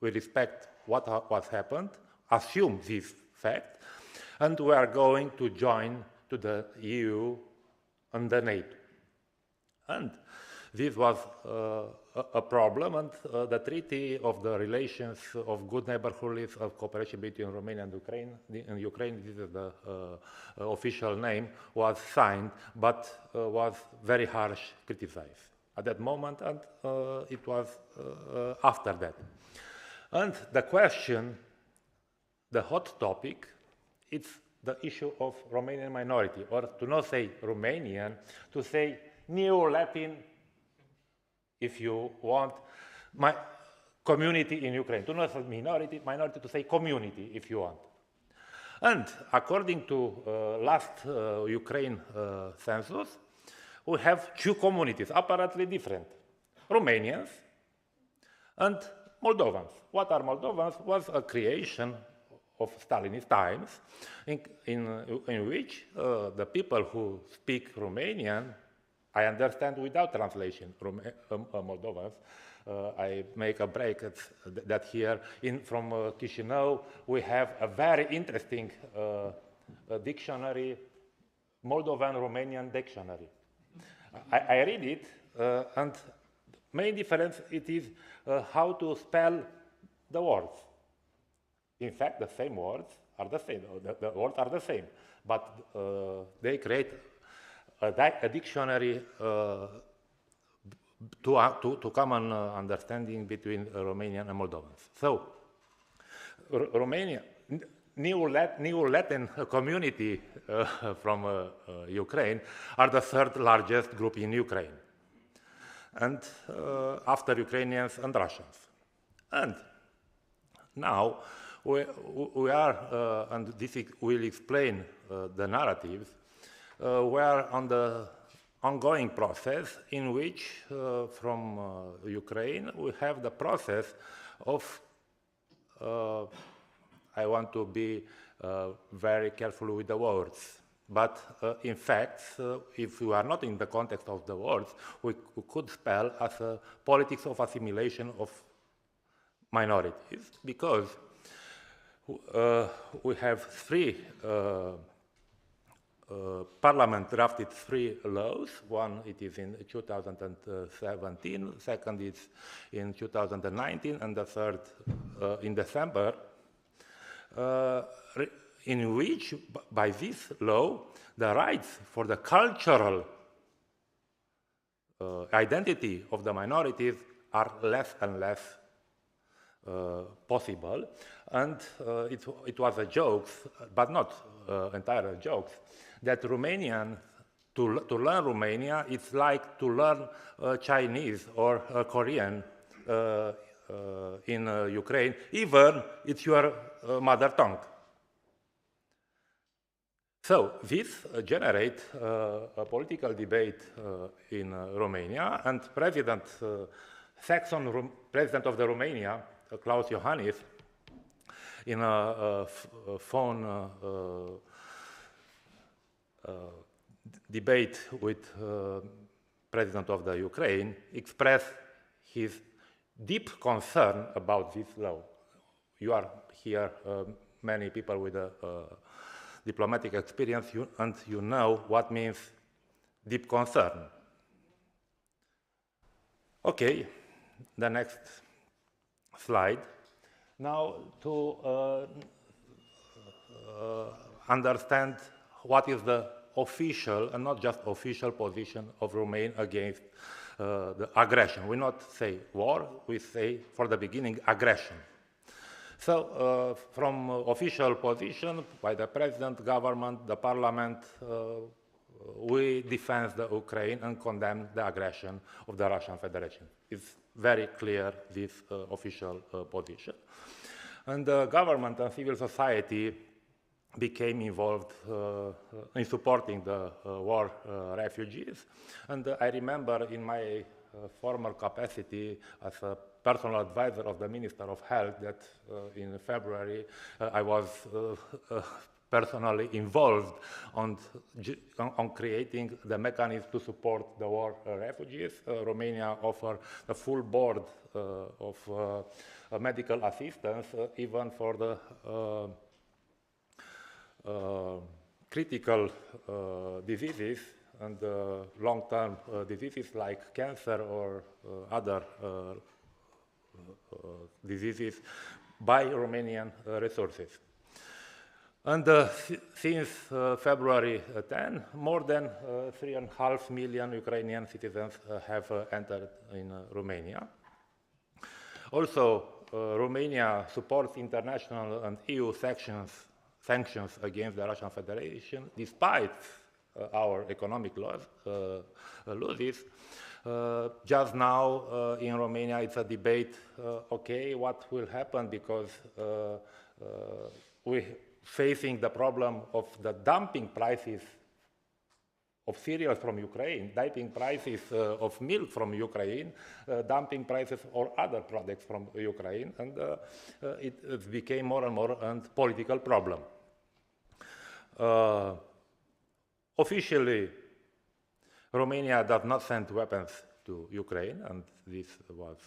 we respect what happened, assume this fact, and we are going to join to the EU under NATO. And this was a problem, and the Treaty of the Relations of Good Neighborhood of Cooperation between Romania and Ukraine, this is the official name, was signed, but was very harsh criticized at that moment, and it was after that. And the question, the hot topic, it's the issue of Romanian minority, or to not say Romanian, to say Neo-Latin, if you want, my community in Ukraine. To not say minority, to say community, if you want. And according to last Ukraine census, we have two communities, apparently different. Romanians and Moldovans. What are Moldovans? Was a creation of Stalinist times in which the people who speak Romanian, I understand without translation, Moldovans. I make a break at that here. From Chisinau, we have a very interesting dictionary, Moldovan-Romanian dictionary. I read it, and main difference it is how to spell the words. In fact, the same words are the same. The words are the same, but they create a dictionary to common understanding between Romanian and Moldovans. So, Romania, Neo-Latin community from Ukraine are the third largest group in Ukraine, and after Ukrainians and Russians. And now we are, and this will explain the narratives, we are on the ongoing process in which from Ukraine we have the process of, I want to be very careful with the words, but in fact, if we are not in the context of the words, we could spell as a politics of assimilation of minorities, because we have three Parliament drafted 3 laws. One, it is in 2017, second is in 2019, and the third in December, in which, by this law, the rights for the cultural identity of the minorities are less and less possible. And it was a joke, but not entire jokes, that Romanian, to learn Romania, it's like to learn Chinese or Korean in Ukraine, even it's your mother tongue. So this generates a political debate in Romania, and President Saxon, President of the Romania, Klaus Iohannis, in a phone debate with President of the Ukraine, expressed his deep concern about this law. You are here, many people with a diplomatic experience, and you know what means deep concern. Okay, the next slide. Now, to understand what is the official and not just official position of Romania against the aggression. We not say war, we say, for the beginning, aggression. So, from official position by the president, government, the parliament, we defend the Ukraine and condemn the aggression of the Russian Federation. It's very clear, this official position. And the government and civil society became involved in supporting the war refugees. And I remember in my former capacity as a personal advisor of the Minister of Health that in February I was personally involved on creating the mechanism to support the war refugees. Romania offered a full board of medical assistance even for the critical diseases and long-term diseases like cancer or other diseases by Romanian resources. And since February 10, more than 3.5 million Ukrainian citizens have entered in Romania. Also, Romania supports international and EU sanctions against the Russian Federation, despite our economic losses. Just now in Romania, it's a debate, okay, what will happen, because we're facing the problem of the dumping prices of cereals from Ukraine, dumping prices of milk from Ukraine, dumping prices of other products from Ukraine, and it became more and more a political problem. Officially, Romania does not send weapons to Ukraine, and this was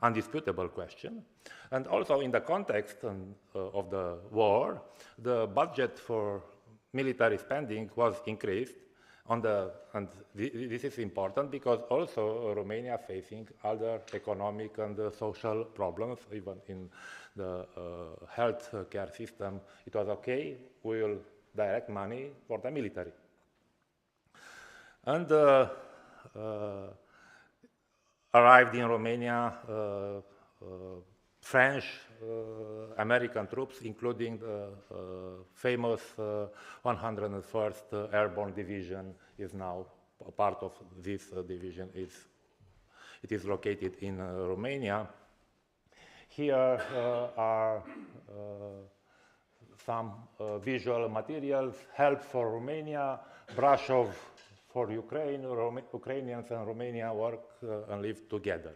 undisputable question. And also in the context of the war, the budget for military spending was increased, and this is important because also Romania facing other economic and social problems, even in the health care system. It was okay, we will direct money for the military. And arrived in Romania French, American troops, including the famous 101st Airborne Division is now a part of this division. It is located in Romania. Here are some visual materials, help for Romania, Brasov for Ukraine, Ukrainians and Romania work and live together.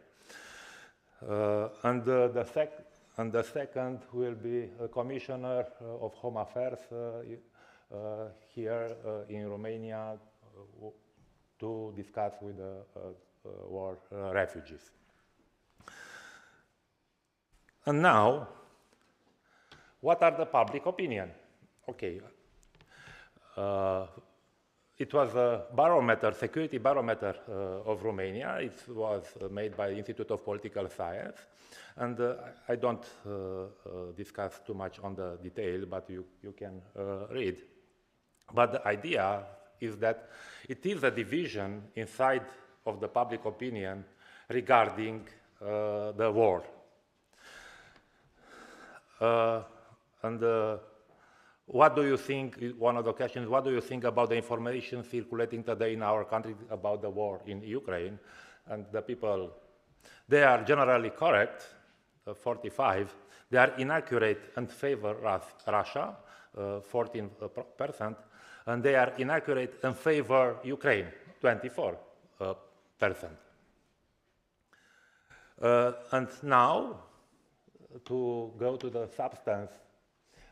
And the second will be a commissioner of Home Affairs here in Romania to discuss with the war refugees. And now, what are the public opinion? Okay. It was a barometer, security barometer of Romania. It was made by the Institute of Political Science. And I don't discuss too much on the detail, but you can read. But the idea is that it is a division inside of the public opinion regarding the war. What do you think, one of the questions, what do you think about the information circulating today in our country about the war in Ukraine? And the people, they are generally correct, 45. They are inaccurate and favor Russia, 14%. And they are inaccurate and favor Ukraine, 24%. And now, to go to the substance,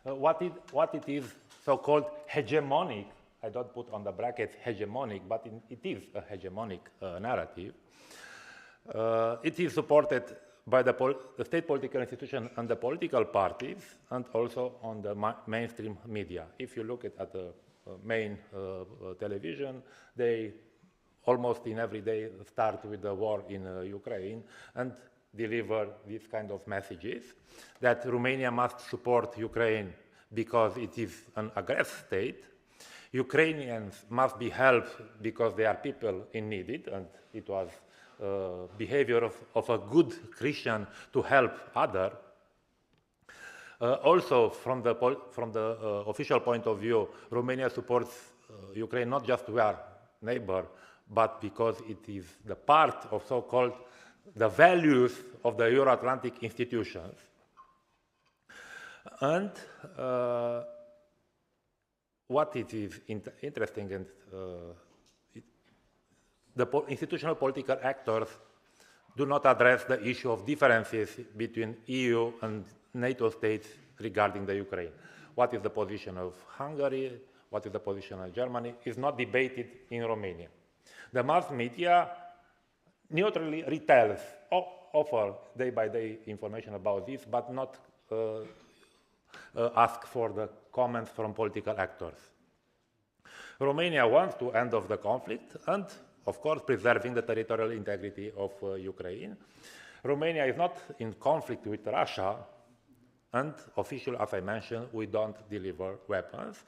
what it is so-called hegemonic, I don't put on the brackets hegemonic, but it is a hegemonic narrative. It is supported by the state political institution and the political parties, and also on the mainstream media. If you look at the main television, they almost in every day start with the war in Ukraine and deliver these kind of messages that Romania must support Ukraine because it is an aggressive state. Ukrainians must be helped because they are people in need, and it was behavior of a good Christian to help others. Also, from the official point of view, Romania supports Ukraine not just to our neighbor, but because it is the part of so-called the values of the Euro-Atlantic institutions. And what it is interesting, and the institutional political actors do not address the issue of differences between EU and NATO states regarding the Ukraine. What is the position of Hungary? What is the position of Germany? Is not debated in Romania. The mass media neutrally retells, offer day-by-day information about this, but not ask for the comments from political actors. Romania wants to end of the conflict and, of course, preserving the territorial integrity of Ukraine. Romania is not in conflict with Russia, and officially, as I mentioned, we don't deliver weapons.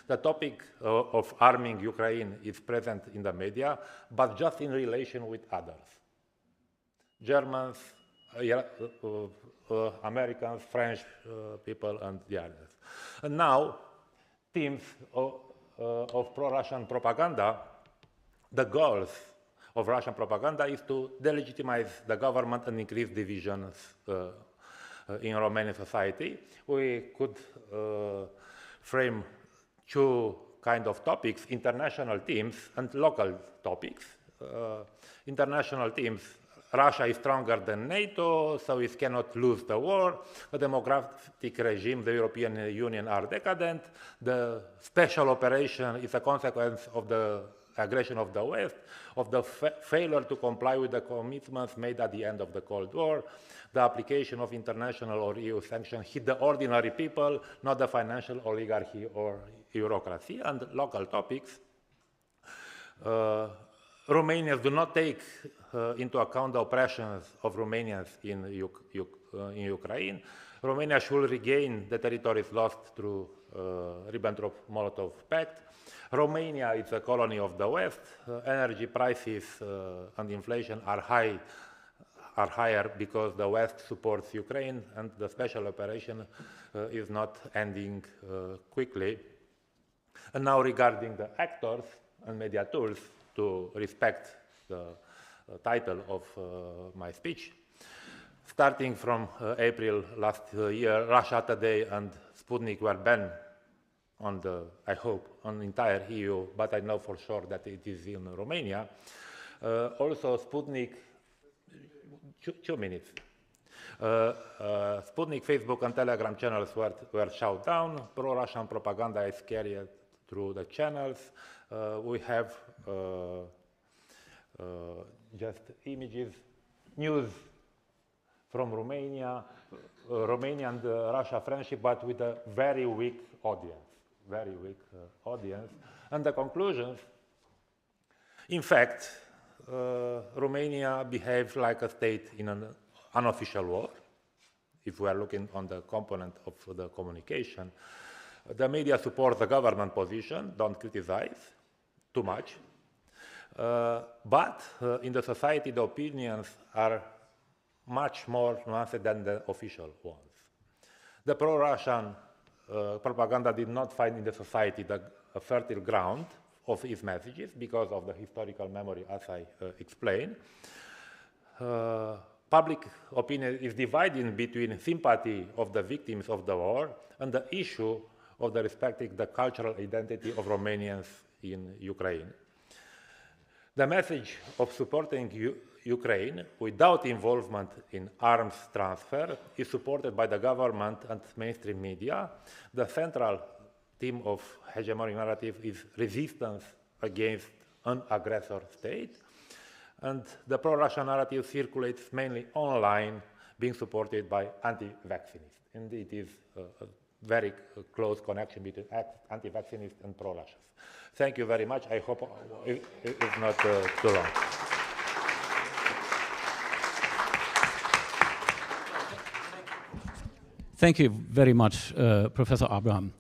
The topic of arming Ukraine is present in the media, but just in relation with others. Germans, Americans, French people, and the others. And now, teams of pro-Russian propaganda, the goals of Russian propaganda is to delegitimize the government and increase divisions in Romanian society. We could frame two kind of topics, international themes and local topics. International themes, Russia is stronger than NATO, so it cannot lose the war. The democratic regime, the European Union are decadent. The special operation is a consequence of the aggression of the West, of the failure to comply with the commitments made at the end of the Cold War. The application of international or EU sanctions hit the ordinary people, not the financial oligarchy or bureaucracy. And local topics, Romanians do not take into account the oppressions of Romanians in Ukraine. Romania should regain the territories lost through Ribbentrop-Molotov Pact. Romania is a colony of the West. Energy prices and inflation are higher because the West supports Ukraine, and the special operation is not ending quickly. And now regarding the actors and media tools, to respect the title of my speech, starting from April last year, Russia Today and Sputnik were banned on the, I hope, on the entire EU, but I know for sure that it is in Romania. Also, Sputnik, 2 minutes. Sputnik Facebook and Telegram channels were shut down. Pro-Russian propaganda is carried through the channels. We have just images, news from Romania, Romania and Russia friendship, but with a very weak audience. Very weak audience. And the conclusions, in fact, Romania behaves like a state in an unofficial war, if we are looking on the component of the communication. The media supports the government position, don't criticize too much. But in the society, the opinions are much more nuanced than the official ones. The pro-Russian propaganda did not find in the society a fertile ground of its messages because of the historical memory, as I explained. Public opinion is divided between sympathy of the victims of the war and the issue of the respecting the cultural identity of Romanians in Ukraine. The message of supporting Ukraine without involvement in arms transfer is supported by the government and mainstream media. The central theme of hegemonic narrative is resistance against an aggressor state. And the pro-Russian narrative circulates mainly online, being supported by anti-vaccinists. And it is a very close connection between anti-vaccinists and pro-Russians. Thank you very much. I hope it's not too long. Thank you very much, Professor Abraham.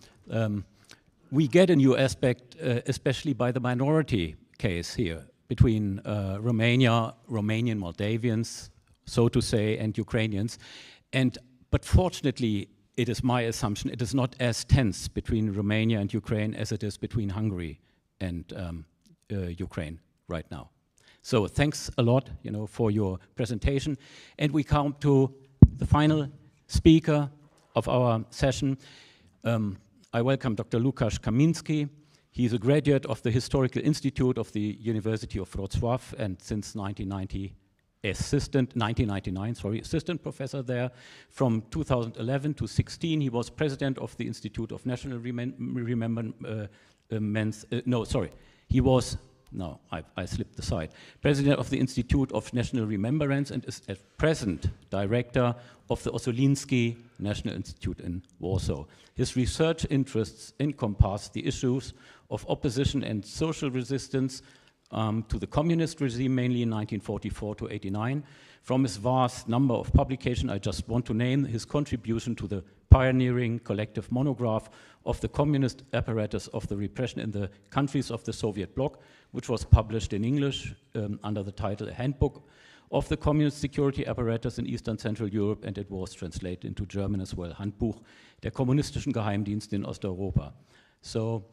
We get a new aspect, especially by the minority case here, between Romanian Moldavians, so to say, and Ukrainians. But fortunately, it is my assumption, it is not as tense between Romania and Ukraine as it is between Hungary and Ukraine right now. So thanks a lot, for your presentation. And we come to the final speaker of our session. I welcome Dr. Łukasz Kamiński. He is a graduate of the Historical Institute of the University of Wrocław, and since 1999, assistant professor there. From 2011 to 16, he was president of the Institute of National I slipped the slide. President of the Institute of National Remembrance and is at present director of the Ossoliński National Institute in Warsaw. His research interests encompass the issues of opposition and social resistance to the communist regime, mainly in 1944 to 89. From his vast number of publications, I just want to name his contribution to the pioneering collective monograph of the communist apparatus of the repression in the countries of the Soviet bloc, which was published in English under the title A Handbook of the Communist Security Apparatus in Eastern Central Europe, and it was translated into German as well, Handbuch der kommunistischen Geheimdienste in Osteuropa. So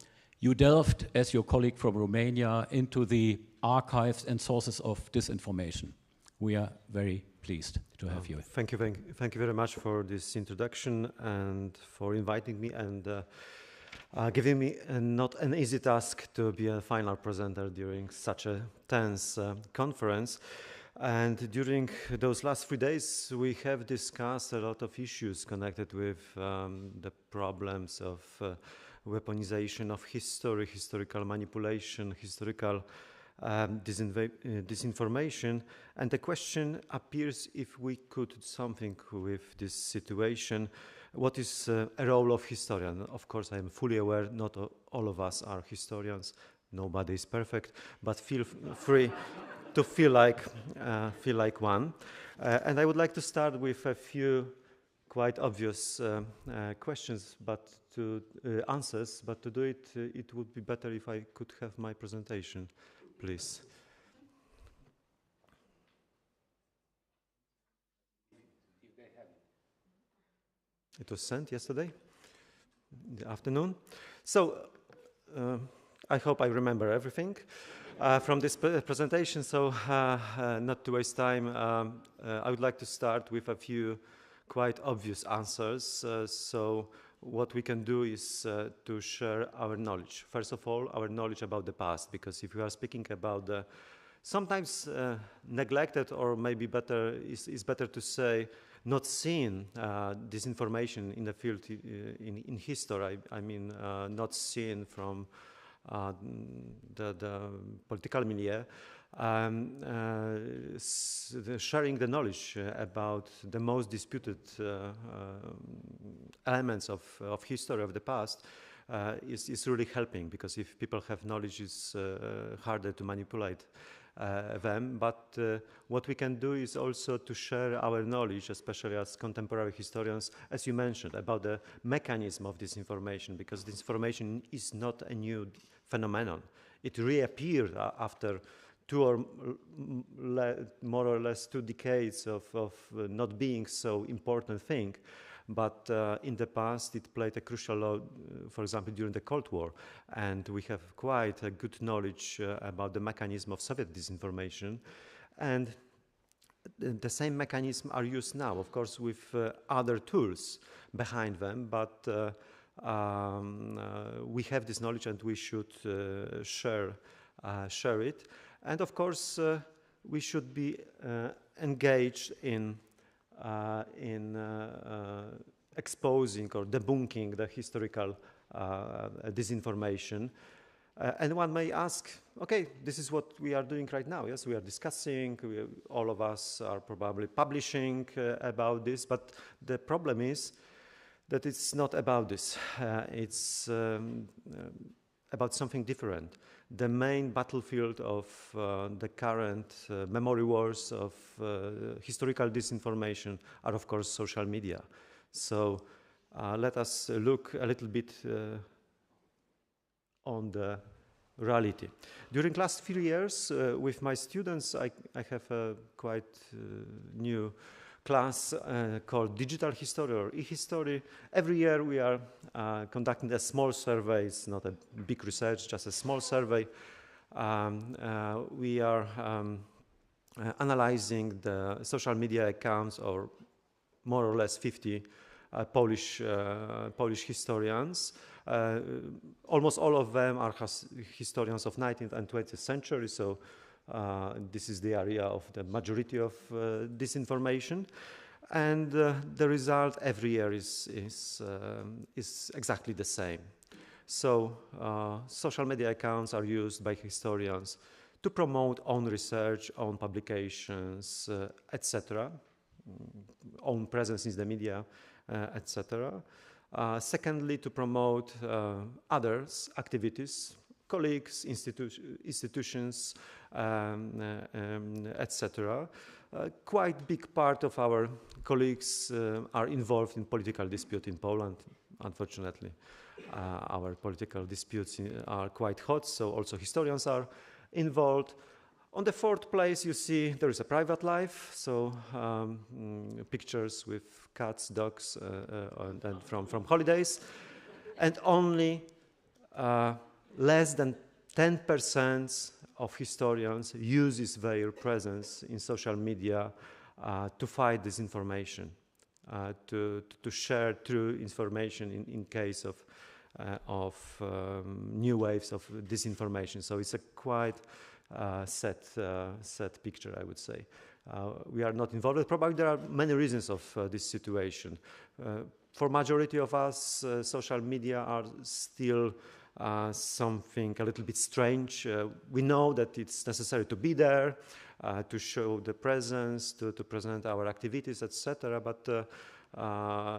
you delved, as your colleague from Romania, into the archives and sources of disinformation. We are very pleased to have you. Thank you very much for this introduction and for inviting me and giving me not an easy task to be a final presenter during such a tense conference. And during those last 3 days, we have discussed a lot of issues connected with the problems of weaponization of history, historical manipulation, historical disinformation. And the question appears, if we could do something with this situation, what is a role of historian? Of course, I am fully aware not all of us are historians. Nobody is perfect, but feel free to feel like one. And I would like to start with a few quite obvious questions, but answers. But to do it, it would be better if I could have my presentation, please. It was sent yesterday in the afternoon. So I hope I remember everything from this presentation. So not to waste time, I would like to start with a few quite obvious answers. So what we can do is to share our knowledge. First of all, our knowledge about the past, because if we are speaking about the sometimes neglected, or maybe better is better to say not seen disinformation in the field in history. I mean not seen from the political milieu. Sharing the knowledge about the most disputed elements of history of the past is really helping, because if people have knowledge, it's harder to manipulate them. But what we can do is also to share our knowledge, especially as contemporary historians, as you mentioned, about the mechanism of this information, because this information is not a new phenomenon. It reappeared after more or less 2 decades of not being so important thing. But in the past, it played a crucial role, for example, during the Cold War. And we have quite a good knowledge about the mechanism of Soviet disinformation. And the same mechanism are used now, of course, with other tools behind them. But we have this knowledge, and we should share it. And of course, we should be engaged in exposing or debunking the historical disinformation. And one may ask, okay, this is what we are doing right now. Yes, we are discussing, all of us are probably publishing about this, but the problem is that it's not about this. It's about something different. The main battlefield of the current memory wars of historical disinformation are, of course, social media. So let us look a little bit on the reality. During the last few years, with my students, I have a quite new class called Digital History or e-History. Every year we are conducting a small survey. It's not a big research, just a small survey. We are analyzing the social media accounts of more or less 50 Polish historians. Almost all of them are historians of 19th and 20th century, so this is the area of the majority of disinformation. And the result every year is exactly the same. So social media accounts are used by historians to promote own research, own publications, etc., own presence in the media, etc. Secondly, to promote others' activities, colleagues, institutions, etc. Quite big part of our colleagues are involved in political dispute in Poland, unfortunately. Our political disputes are quite hot, so also historians are involved. On the fourth place, you see there is a private life, so pictures with cats, dogs, and from holidays, and only less than 10% of historians uses their presence in social media to fight disinformation, to share true information in case of new waves of disinformation. So it's a quite sad picture, I would say. We are not involved. Probably there are many reasons of this situation. For majority of us, social media are still something a little bit strange. We know that it's necessary to be there, to show the presence, to present our activities, etc. But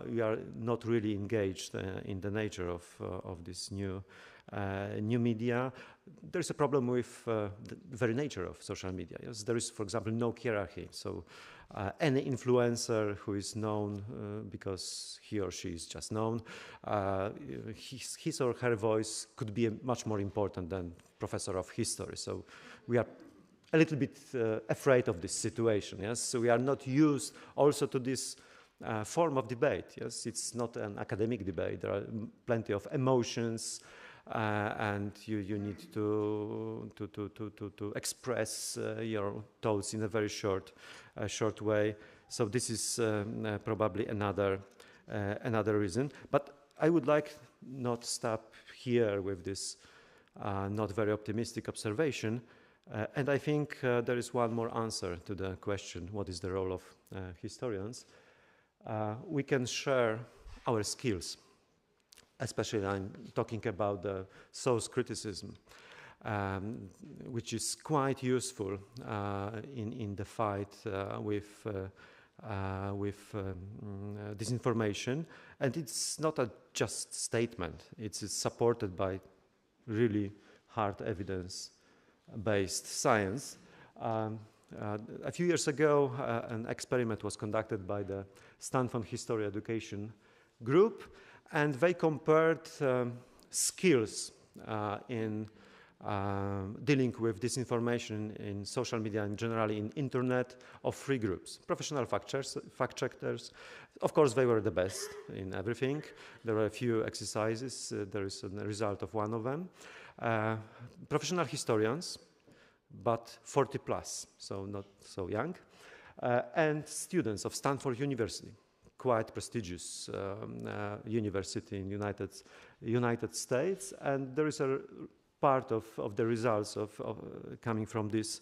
we are not really engaged in the nature of this new media. There's a problem with the very nature of social media. Yes? There is, for example, no hierarchy. So any influencer who is known because he or she is just known, his or her voice could be much more important than professor of history. So we are a little bit afraid of this situation. Yes, so we are not used also to this form of debate. Yes, it's not an academic debate. There are plenty of emotions. And you need to express your thoughts in a very short way. So this is probably another reason. But I would like not stop here with this not very optimistic observation. And I think there is one more answer to the question: what is the role of historians? We can share our skills. Especially I'm talking about the source criticism, which is quite useful in the fight with disinformation. And it's not a just statement. It's supported by really hard evidence-based science. A few years ago, an experiment was conducted by the Stanford History Education Group, and they compared skills in dealing with disinformation in social media and generally in internet of three groups. Professional fact-checkers, of course, they were the best in everything. There were a few exercises. There is a result of one of them. Professional historians, but 40 plus, so not so young, and students of Stanford University. Quite prestigious university in United States, and there is a part of the results of coming from this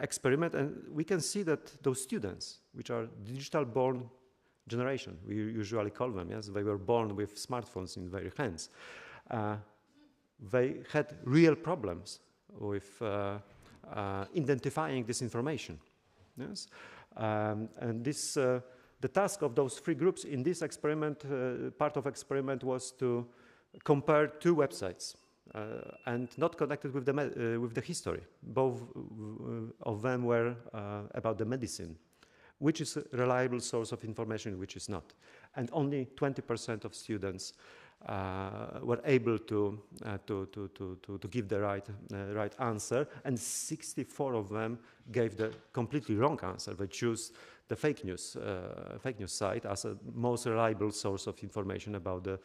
experiment, and we can see that those students, which are digital-born generation, we usually call them, yes, they were born with smartphones in their hands. They had real problems with identifying this information, yes, and this. The task of those three groups in this experiment, part of experiment was to compare two websites and not connected with the history. Both of them were about the medicine, which is a reliable source of information, which is not. And only 20% of students were able to give the right answer, and 64 of them gave the completely wrong answer. They chose the fake news site as a most reliable source of information about the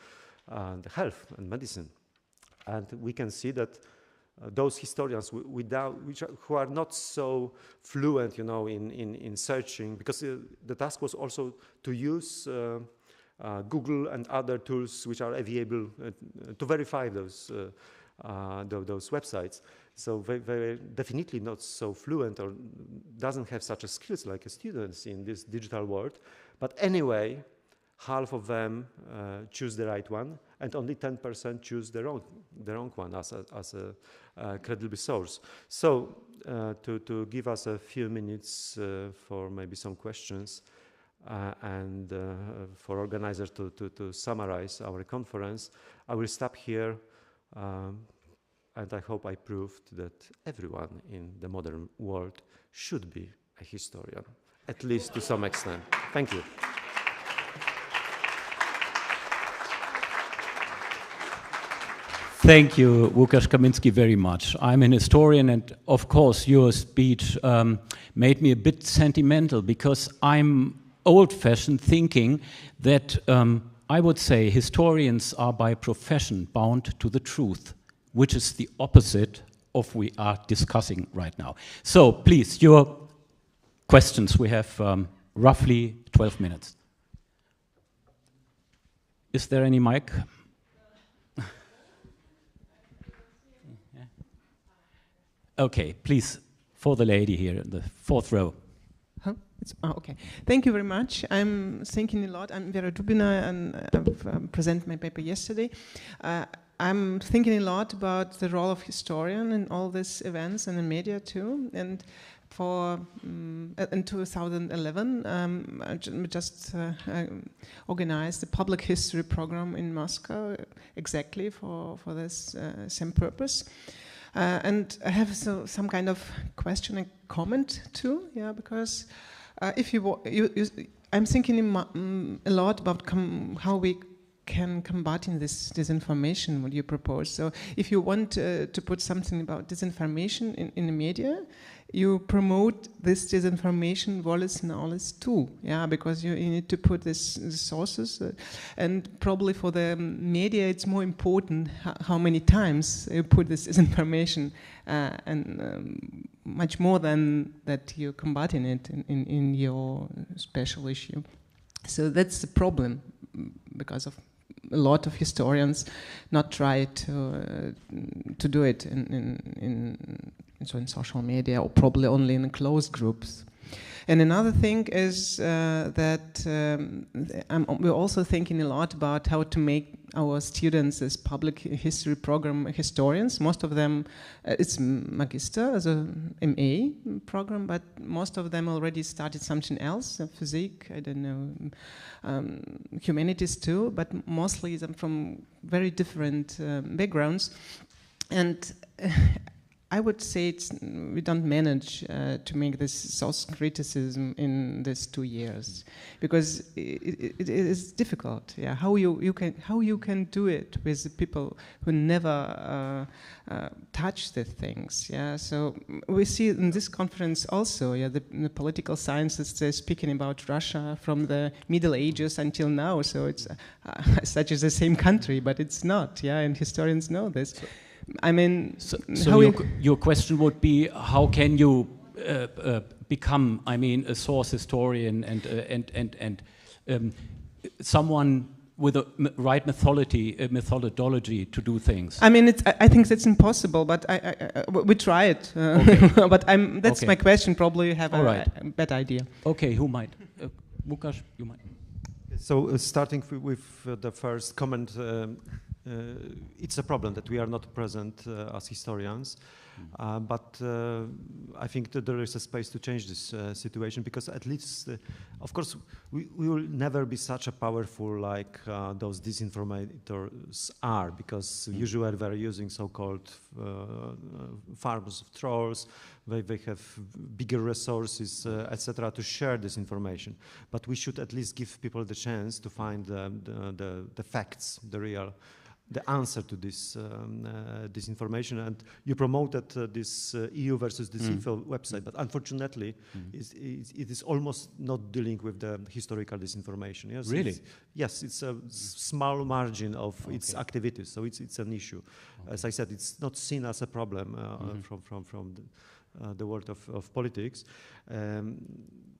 health and medicine. And we can see that those historians who are not so fluent, in searching, because the task was also to use Google and other tools which are available to verify those websites. So they're definitely not so fluent or doesn't have such a skills like students in this digital world. But anyway, half of them choose the right one, and only 10% choose the wrong one as a credible source. So to give us a few minutes for maybe some questions and for organizers to summarize our conference, I will stop here. and I hope I proved that everyone in the modern world should be a historian, at least to some extent. Thank you. Thank you, Łukasz Kamiński, very much. I'm an historian, and of course, your speech made me a bit sentimental because I'm old-fashioned thinking that I would say historians are by profession bound to the truth, which is the opposite of what we are discussing right now. So, please, your questions. We have roughly 12 minutes. Is there any mic? Okay, please, for the lady here in the fourth row. Okay. Thank you very much. I'm thinking a lot. I'm Vera Dubina, and I've presented my paper yesterday. I'm thinking a lot about the role of historian in all these events and in media too. And for in 2011, I just organized a public history program in Moscow exactly for this same purpose. And I have some kind of question and comment too, yeah, because if I'm thinking a lot about how we can combat in this disinformation what you propose. So if you want to put something about disinformation in the media, you promote this disinformation volus nollis too, yeah, because you need to put these sources, and probably for the media it's more important how many times you put this disinformation, and much more than that you're combating it in your special issue. So that's the problem, because of a lot of historians not try to do it in social media, or probably only in closed groups. And another thing is that we're also thinking a lot about how to make our students as public history program historians. Most of them, it's Magister, as a MA program, but most of them already started something else, physics, I don't know, humanities too, but mostly them from very different backgrounds. And I would say we don't manage to make this source criticism in these 2 years, because it is difficult. Yeah, how you can do it with the people who never touch the things. Yeah, so we see in this conference also. Yeah, the political scientists are speaking about Russia from the Middle Ages until now. So it's such as the same country, but it's not. Yeah, and historians know this. I mean, so your question would be, how can you become, I mean, a source historian and someone with a right methodology to do things? I mean, I think that's impossible, but we try it. Okay. But that's okay. My question. Probably you have a better idea. Okay, who might? Łukasz, you might. So starting with the first comment. It's a problem that we are not present as historians, but I think that there is a space to change this situation, because at least, of course, we will never be such a powerful like those disinformators are, because usually they're using so-called farms of trolls. They have bigger resources, etc., to share this information. But we should at least give people the chance to find the facts, the answer to this information. And you promoted this EU versus disinfo website, but unfortunately, it is almost not dealing with the historical disinformation. Yes, really? Yes, it's a small margin of its activities, so it's an issue. As I said, it's not seen as a problem from the world of politics.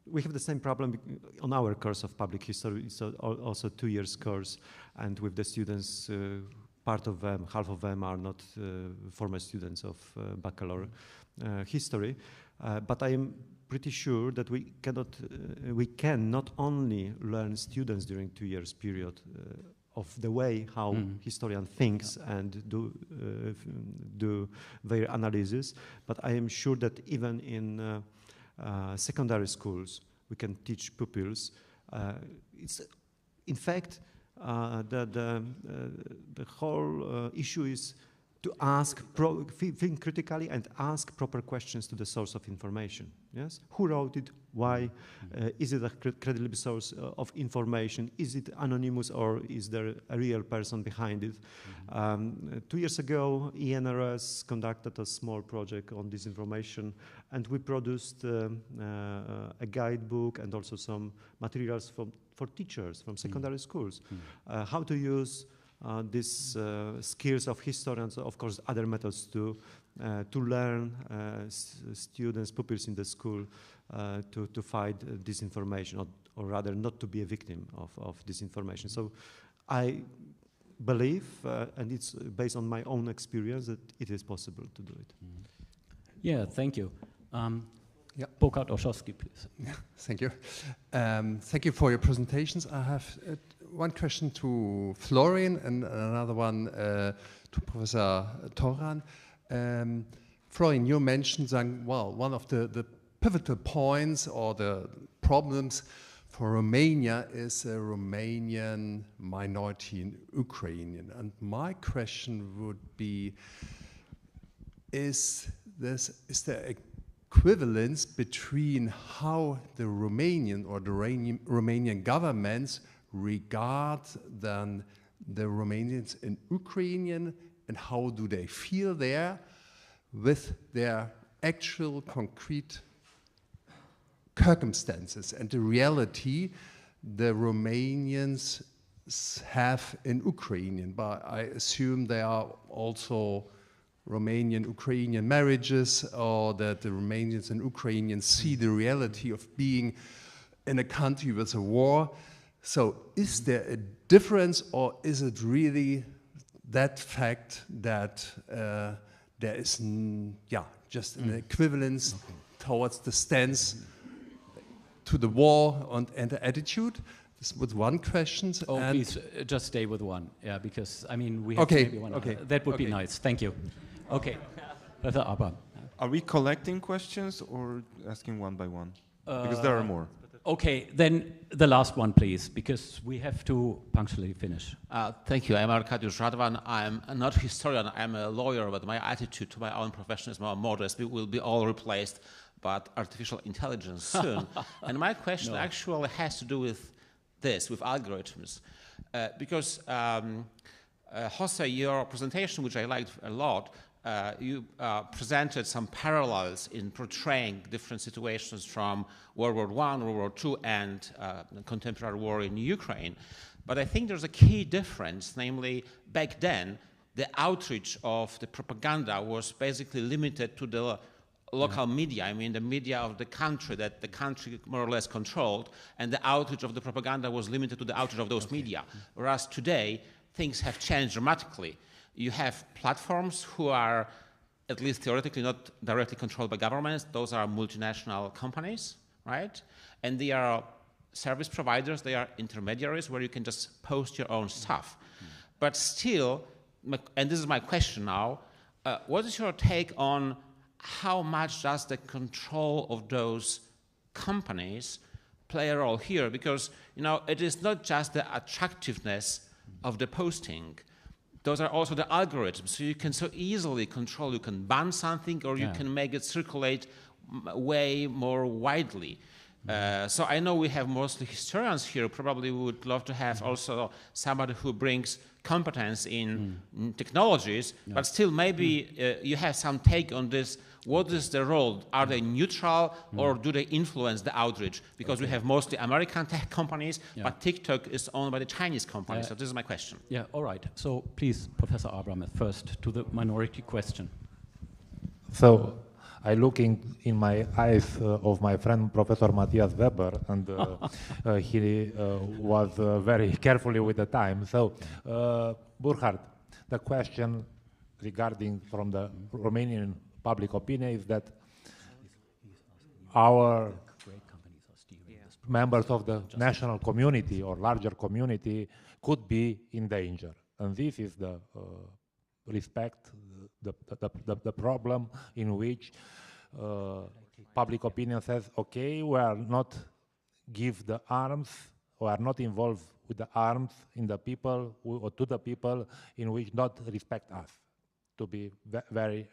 We have the same problem on our course of public history. It's also 2 years course, and with the students, part of them, half of them are not former students of baccalaureate history. But I am pretty sure that we can not only learn students during 2 years period of the way how historian thinks and do their analysis, but I am sure that even in secondary schools, we can teach pupils. It's, in fact, the whole issue is to think critically and ask proper questions to the source of information. Yes, who wrote it? Why? Is it a credible source of information? Is it anonymous, or is there a real person behind it? 2 years ago, ENRS conducted a small project on disinformation, and we produced a guidebook and also some materials for teachers from secondary schools, how to use these skills of history and, of course, other methods to learn students, pupils in the school to fight disinformation, or rather not to be a victim of disinformation. So I believe, and it's based on my own experience, that it is possible to do it. Yeah, thank you. Burkhard Olszewski, please. Yeah, thank you. Thank you for your presentations. I have one question to Florian and another one to Professor Toran. Florian, you mentioned, well, one of the pivotal points or the problems for Romania is a Romanian minority in Ukrainian. And my question would be, is there equivalence between how the Romanian or the Romanian governments regard then the Romanians in Ukrainian, and how do they feel there with their actual concrete circumstances and the reality the Romanians have in Ukrainian? But I assume there are also Romanian-Ukrainian marriages, or that the Romanians and Ukrainians see the reality of being in a country with a war. So is there a difference, or is it really that fact that there is just an equivalence towards the stance to the war and the attitude? This was one question. Oh, please just stay with one. Yeah, because I mean we have maybe one. Okay, that would be nice. Thank you. Okay, Professor Abraham. Are we collecting questions or asking one by one? Because there are more. Okay, then the last one, please, because we have to punctually finish. Thank you. I'm Arkadiusz Radwan. I'm not a historian. I'm a lawyer, but my attitude to my own profession is more modest. We will be all replaced by artificial intelligence soon. And my question actually has to do with this, with algorithms. Because, Jose, your presentation, which I liked a lot, you presented some parallels in portraying different situations from World War I, World War II, and the contemporary war in Ukraine. But I think there's a key difference, namely, back then, the outreach of the propaganda was basically limited to the local media, I mean the media of the country that the country more or less controlled, and the outreach of the propaganda was limited to the outreach of those media. Whereas today, things have changed dramatically. You have platforms who are, at least theoretically, not directly controlled by governments. Those are multinational companies, right? And they are service providers, they are intermediaries where you can just post your own stuff. But still, and this is my question now, what is your take on how much does the control of those companies play a role here? Because, you know, it is not just the attractiveness of the posting. Those are also the algorithms. So you can so easily control, you can ban something, or you can make it circulate way more widely. So I know we have mostly historians here. Probably we would love to have also somebody who brings competence in technologies, but still maybe you have some take on this. What is the role? Are they neutral, or do they influence the outreach? Because we have mostly American tech companies, but TikTok is owned by the Chinese company. So this is my question. Yeah, all right. So please, Professor Abraham, first to the minority question. So I look in my eyes of my friend Professor Matthias Weber, and he was very carefully with the time. So, Burkhard, the question regarding from the Romanian public opinion is that our members of the national community or larger community could be in danger. And this is the respect, the problem in which public opinion says, okay, we are not give the arms, or are not involved with the arms in the people, or to the people in which not respect us. to be very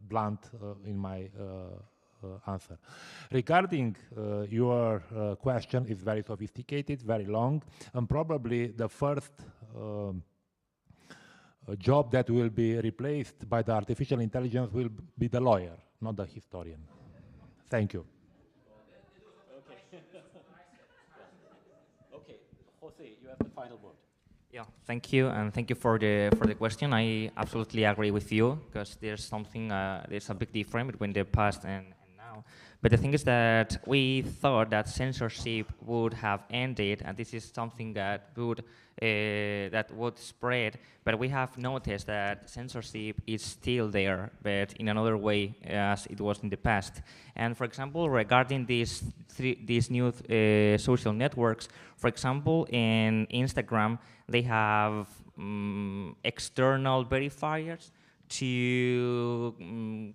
blunt in my answer. Regarding your question, is very sophisticated, very long, and probably the first job that will be replaced by the artificial intelligence will be the lawyer, not the historian. Thank you. Okay, Jose, you have the final word. Yeah, thank you, and thank you for the question. I absolutely agree with you, because there's something, there's a big difference between the past and now. But the thing is that we thought that censorship would have ended, and this is something that would spread. But we have noticed that censorship is still there, but in another way as it was in the past. And for example, regarding these new social networks, for example, in Instagram, they have external verifiers to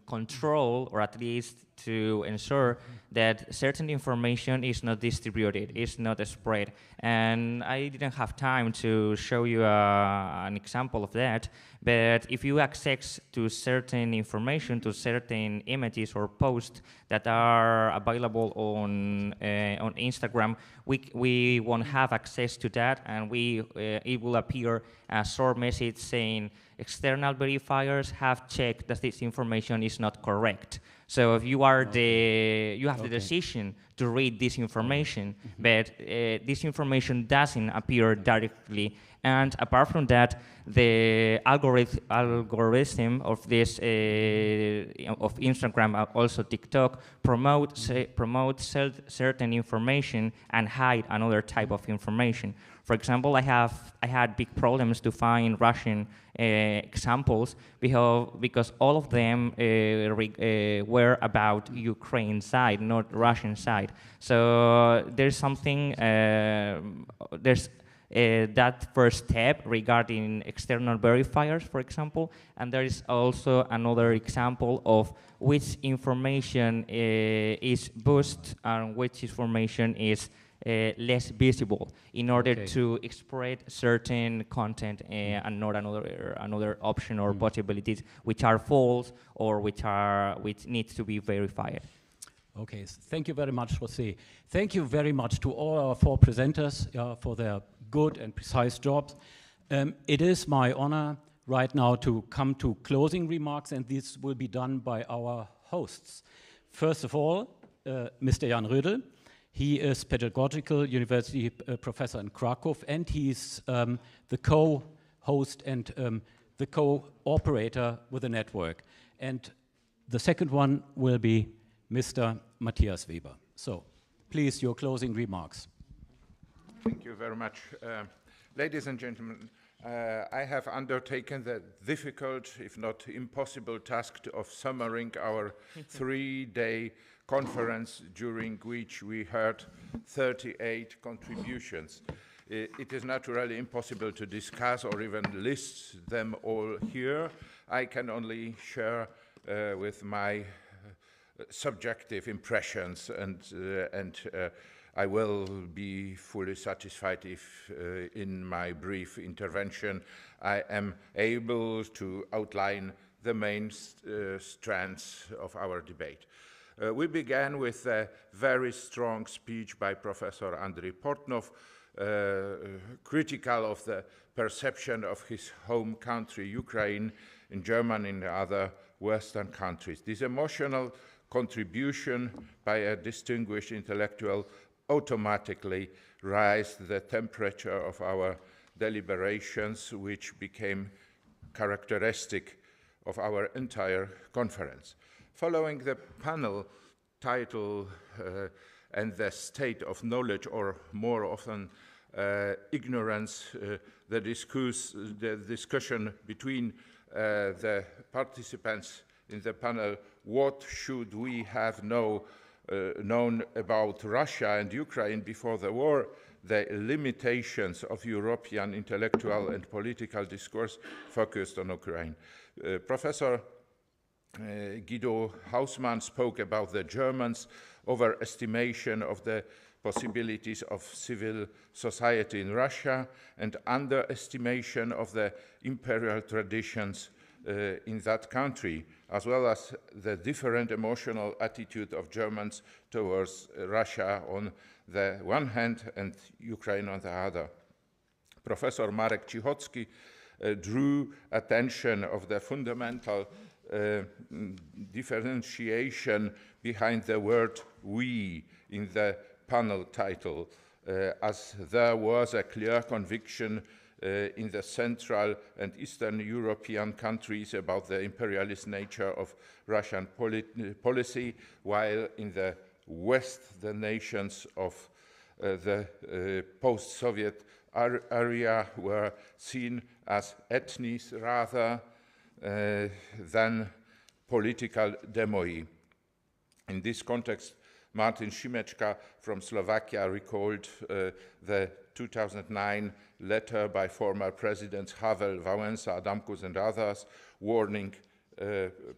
control, or at least to ensure that certain information is not distributed, is not spread. And I didn't have time to show you an example of that, but if you access to certain information, to certain images or posts that are available on Instagram, we won't have access to that, and it will appear a short message saying external verifiers have checked that this information is not correct. So if you are you have the decision to read this information, but this information doesn't appear directly. And apart from that, the algorithm of this of Instagram, also TikTok, promotes certain information and hide another type of information. For example, I had big problems to find Russian examples because all of them were about Ukraine side, not Russian side. So there's something, there's that first step regarding external verifiers, for example, and there is also another example of which information is boosted and which information is less visible, in order to spread certain content and not another option or possibilities which are false or which needs to be verified. Okay, thank you very much, Jose. Thank you very much to all our four presenters for their good and precise jobs. It is my honor right now to come to closing remarks, and this will be done by our hosts. First of all, Mr. Jan Rödl. He is pedagogical university professor in Krakow, and he's the co-host and the co-operator with the network. And the second one will be Mr. Matthias Weber. So, please, your closing remarks. Thank you very much. Ladies and gentlemen, I have undertaken the difficult, if not impossible, task of summarizing our 3-day conference, during which we heard 38 contributions. It is naturally impossible to discuss or even list them all here. I can only share with my subjective impressions, and I will be fully satisfied if in my brief intervention I am able to outline the main strands of our debate. We began with a very strong speech by Professor Andrei Portnov, critical of the perception of his home country, Ukraine, in Germany and other Western countries. This emotional contribution by a distinguished intellectual automatically raised the temperature of our deliberations, which became characteristic of our entire conference. Following the panel title and the state of knowledge, or more often ignorance, the discussion between the participants in the panel, what should we have known about Russia and Ukraine before the war, the limitations of European intellectual and political discourse focused on Ukraine. Professor Guido Hausmann spoke about the Germans' overestimation of the possibilities of civil society in Russia and underestimation of the imperial traditions in that country, as well as the different emotional attitude of Germans towards Russia on the one hand and Ukraine on the other. Professor Marek Cichocki drew attention of the fundamental differentiation behind the word "we" in the panel title, as there was a clear conviction in the Central and Eastern European countries about the imperialist nature of Russian policy, while in the West, the nations of the post-Soviet area were seen as ethnies rather than political demoi. In this context, Martin Šimečka from Slovakia recalled the 2009 letter by former Presidents Havel, Wałęsa, Adamkus and others warning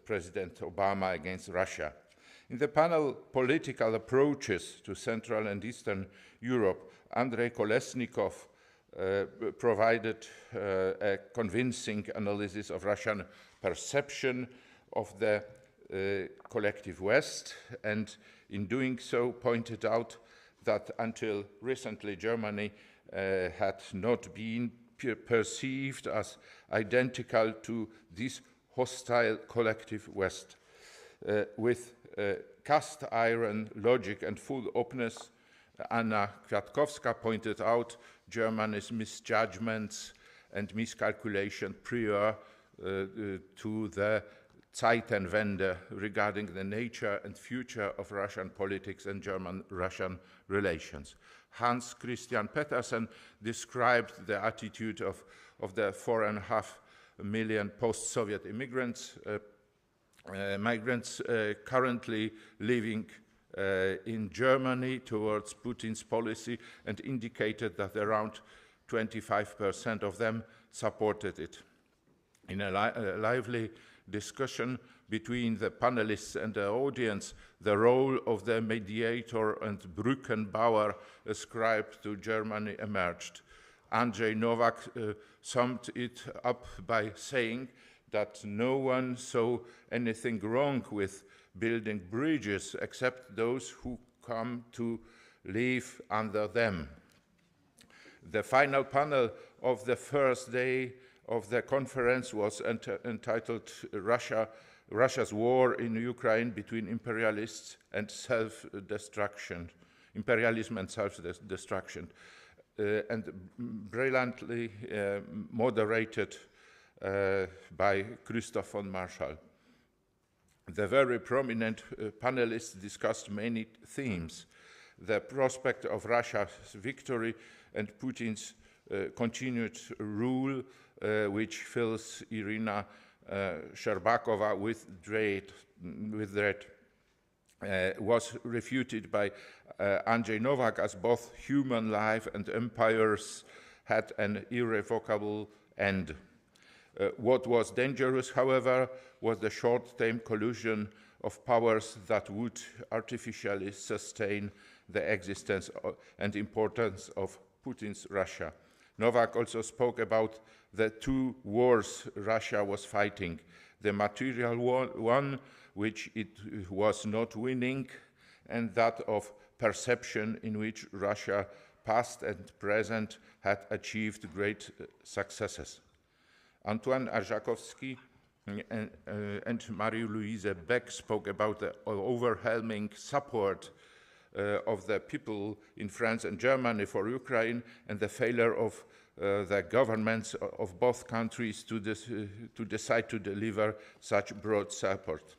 President Obama against Russia. In the panel Political Approaches to Central and Eastern Europe, Andrei Kolesnikov provided a convincing analysis of Russian perception of the collective West, and in doing so pointed out that until recently Germany had not been perceived as identical to this hostile collective West. With cast iron logic and full openness, Anna Kwiatkowska pointed out Germany's misjudgments and miscalculation prior to the Zeitenwende regarding the nature and future of Russian politics and German-Russian relations. Hans Christian Petersen described the attitude of the 4.5 million post-Soviet migrants currently living in Germany towards Putin's policy, and indicated that around 25% of them supported it. In a lively discussion between the panelists and the audience, the role of the mediator and Brückenbauer ascribed to Germany emerged. Andrzej Nowak summed it up by saying that no one saw anything wrong with building bridges except those who come to live under them. The final panel of the first day of the conference was entitled Russia's War in Ukraine between imperialists and self-destruction, imperialism and self-destruction, and brilliantly moderated by Christoph von Marschall. The very prominent panelists discussed many themes: the prospect of Russia's victory and Putin's continued rule, which fills Irina Sherbakova with dread, was refuted by Andrzej Nowak as both human life and empires had an irrevocable end. What was dangerous, however, was the short-term collusion of powers that would artificially sustain the existence and importance of Putin's Russia. Nowak also spoke about the two wars Russia was fighting: the material one, which it was not winning, and that of perception, in which Russia, past and present, had achieved great successes. Antoine Arżakowski and Marie-Louise Beck spoke about the overwhelming support of the people in France and Germany for Ukraine, and the failure of the governments of both countries to decide to deliver such broad support.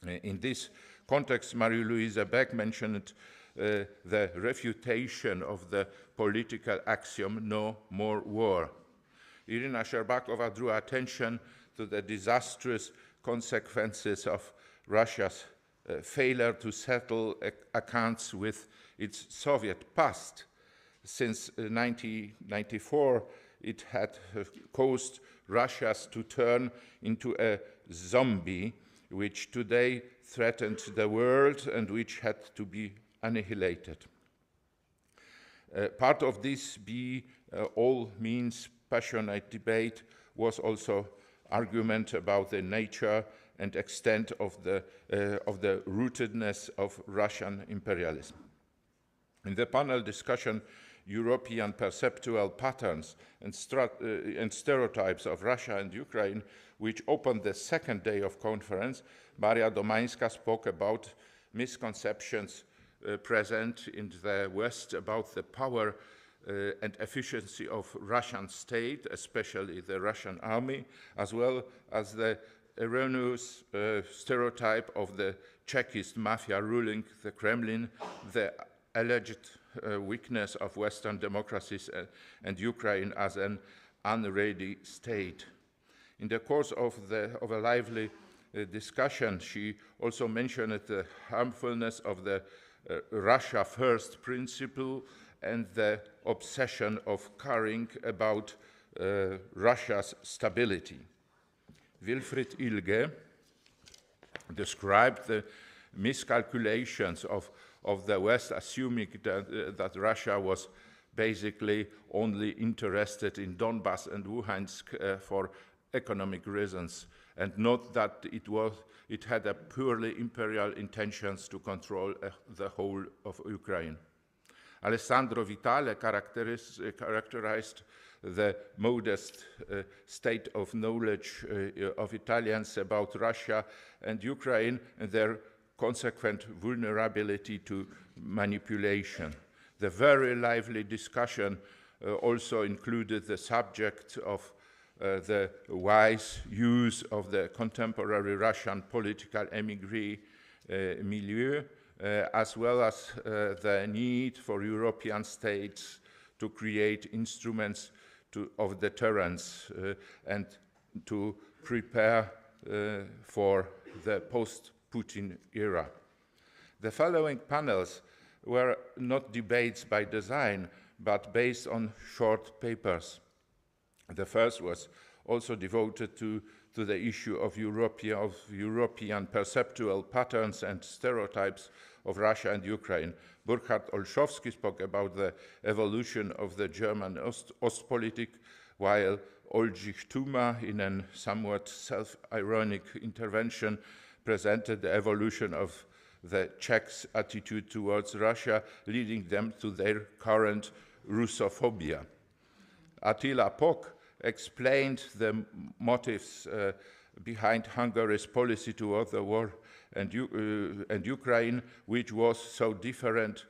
In this context, Marie-Louise Beck mentioned the refutation of the political axiom, no more war. Irina Sherbakova drew attention to the disastrous consequences of Russia's failure to settle accounts with its Soviet past. Since 1994, it had caused Russia to turn into a zombie, which today threatened the world and which had to be annihilated. Part of this all means passionate debate was also argument about the nature and extent of the rootedness of Russian imperialism. In the panel discussion, European perceptual patterns and stereotypes of Russia and Ukraine, which opened the second day of conference, Maria Domańska spoke about misconceptions present in the West about the power and efficiency of Russian state, especially the Russian army, as well as the erroneous stereotype of the Chekist mafia ruling the Kremlin, the alleged weakness of Western democracies and Ukraine as an unready state. In the course of a lively discussion, she also mentioned the harmfulness of the Russia First principle and the obsession of caring about Russia's stability. Wilfried Ilge described the miscalculations of the West, assuming that Russia was basically only interested in Donbass and Luhansk for economic reasons, and not that it had a purely imperial intentions to control the whole of Ukraine. Alessandro Vitale characterized the modest state of knowledge of Italians about Russia and Ukraine and their consequent vulnerability to manipulation. The very lively discussion also included the subject of the wise use of the contemporary Russian political émigré milieu, as well as the need for European states to create instruments of deterrence and to prepare for the post-Putin era. The following panels were not debates by design, but based on short papers. The first was also devoted to the issue of European perceptual patterns and stereotypes of Russia and Ukraine. Burkhard Olszowski spoke about the evolution of the German Ostpolitik, while Oldřich Tuma, in a somewhat self-ironic intervention, presented the evolution of the Czechs' attitude towards Russia, leading them to their current Russophobia. Attila Pock explained the motives behind Hungary's policy toward the war and Ukraine, which was so different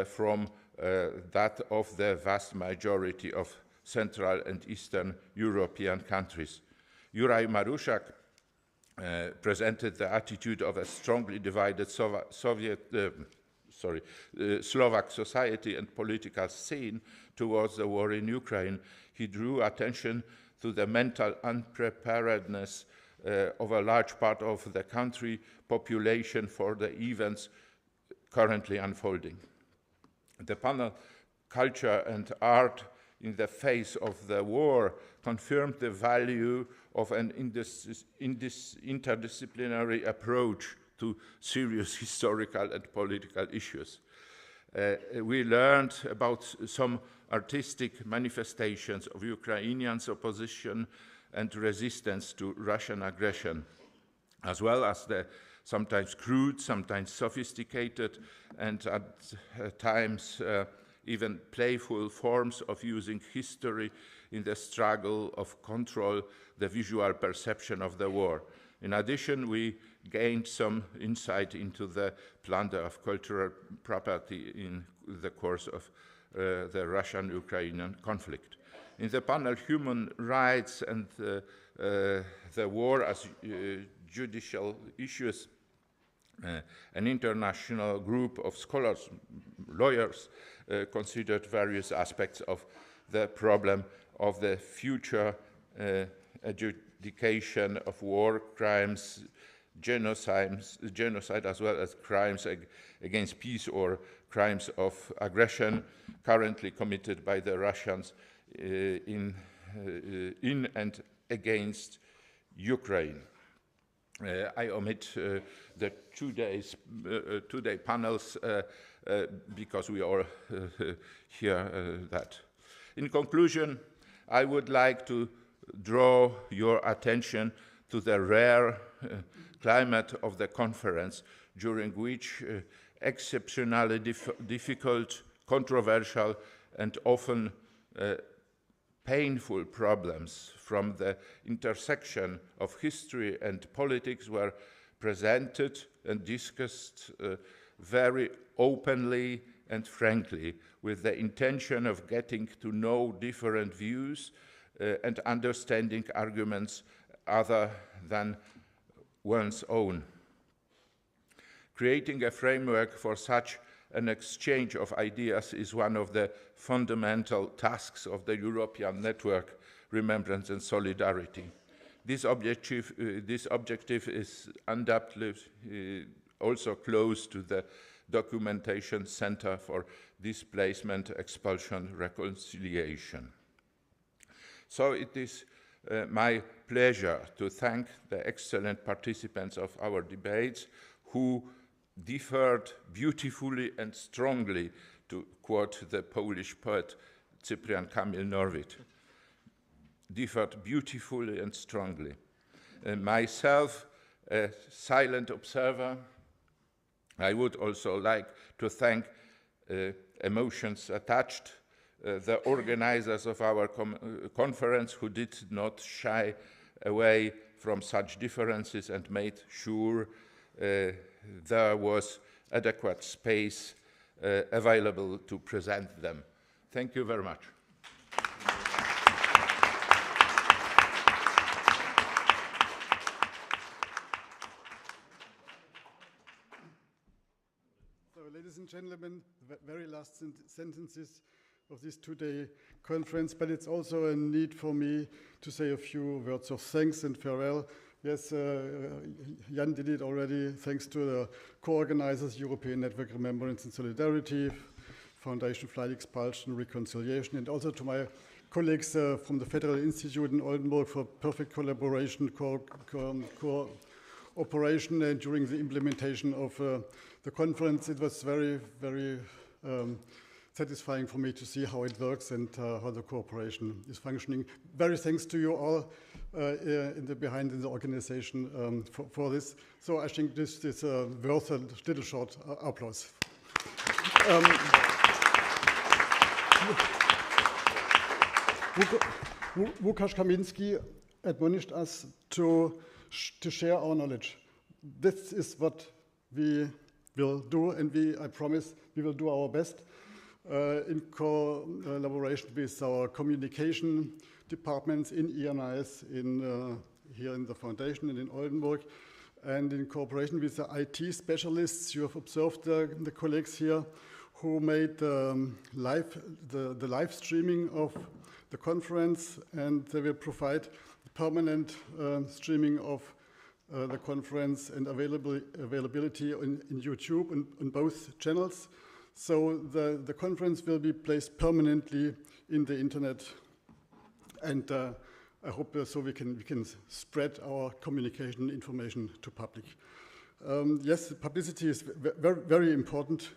from that of the vast majority of Central and Eastern European countries. Juraj Marušak presented the attitude of a strongly divided Slovak society and political scene towards the war in Ukraine. He drew attention to the mental unpreparedness of a large part of the country population for the events currently unfolding. The panel Culture and Art in the Face of the War confirmed the value of an interdisciplinary approach to serious historical and political issues. We learned about some artistic manifestations of Ukrainians' opposition and resistance to Russian aggression, as well as the sometimes crude, sometimes sophisticated, and at times even playful forms of using history in the struggle of control the visual perception of the war. In addition, we gained some insight into the plunder of cultural property in the course of the Russian-Ukrainian conflict. In the panel Human Rights and the War as Judicial Issues, an international group of scholars, lawyers, considered various aspects of the problem of the future adjudication of war crimes, genocide as well as crimes against peace or crimes of aggression currently committed by the Russians in and against Ukraine. I omit the two-day panels because we all hear that. In conclusion, I would like to draw your attention to the rare climate of the conference, during which exceptionally difficult, controversial, and often painful problems from the intersection of history and politics were presented and discussed very openly and frankly, with the intention of getting to know different views and understanding arguments other than one's own. Creating a framework for such an exchange of ideas is one of the fundamental tasks of the European Network, Remembrance and Solidarity. This objective is undoubtedly also close to the Documentation Center for Displacement, Expulsion, Reconciliation. So it is my pleasure to thank the excellent participants of our debates who differed beautifully and strongly, to quote the Polish poet Cyprian Kamil Norwid, differed beautifully and strongly. Myself, a silent observer, I would also like to thank emotions attached, the organizers of our conference who did not shy away from such differences and made sure there was adequate space available to present them. Thank you very much. So, ladies and gentlemen, the very last sentences of this two-day conference, but it's also a need for me to say a few words of thanks and farewell. Yes, Jan did it already. Thanks to the co-organizers, European Network Remembrance and Solidarity, Foundation Flight Expulsion, Reconciliation, and also to my colleagues from the Federal Institute in Oldenburg for perfect collaboration, cooperation, and during the implementation of the conference. It was very, very satisfying for me to see how it works and how the cooperation is functioning. Very thanks to you all behind in the organization for this. So I think this is worth a little short applause. Łukasz Kaminski admonished us to share our knowledge. This is what we will do, and I promise we will do our best in collaboration with our communication departments in ENIS, here in the foundation and in Oldenburg, and in cooperation with the IT specialists. You have observed the colleagues here who made the live streaming of the conference, and they will provide permanent streaming of the conference and availability on YouTube on both channels. So the conference will be placed permanently in the internet, and I hope so we can spread our communication information to public. Yes, publicity is very, very important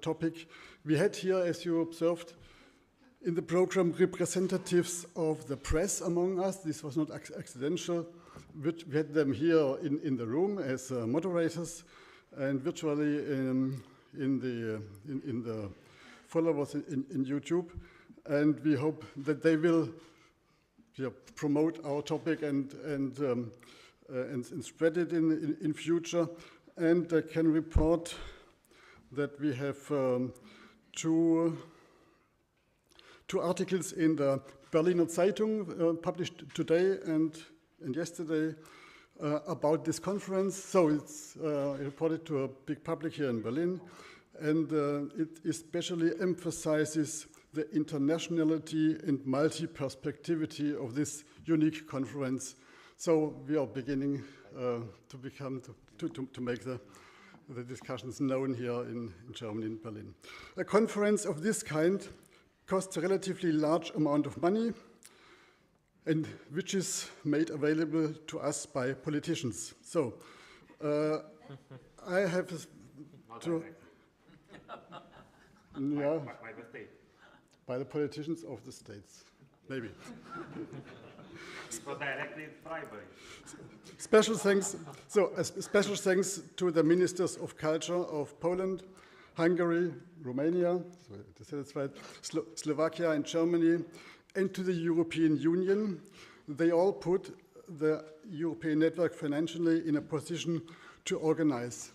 topic. We had here, as you observed, in the program representatives of the press among us. This was not accidental. We had them here in the room as moderators, and virtually in the followers in YouTube. And we hope that they will promote our topic and spread it in future. And I can report that we have two articles in the Berliner Zeitung published today and yesterday about this conference. So it's reported to a big public here in Berlin, and it especially emphasizes the internationality and multi-perspectivity of this unique conference. So we are beginning to make the discussions known here in Germany, in Berlin. A conference of this kind costs a relatively large amount of money, and which is made available to us by politicians. So I have to, yeah, by the politicians of the states, maybe. So directly bribery. Special thanks. So a special thanks to the ministers of culture of Poland, Hungary, Romania, to say that's right, Slovakia and Germany, and to the European Union. They all put the European network financially in a position to organize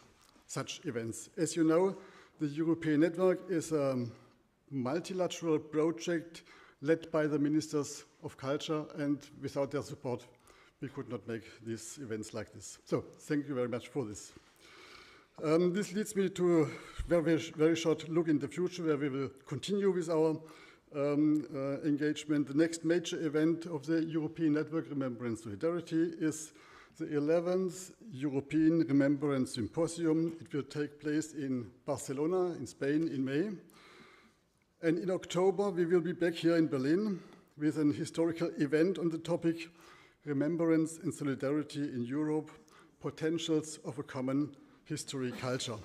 such events. As you know, the European network is a multilateral project led by the ministers of culture, and without their support, we could not make these events like this. So thank you very much for this. This leads me to a very short look in the future, where we will continue with our engagement. The next major event of the European Network Remembrance Solidarity is the 11th European Remembrance Symposium. It will take place in Barcelona, in Spain, in May. And in October, we will be back here in Berlin with an historical event on the topic Remembrance and Solidarity in Europe, Potentials of a Common History Culture.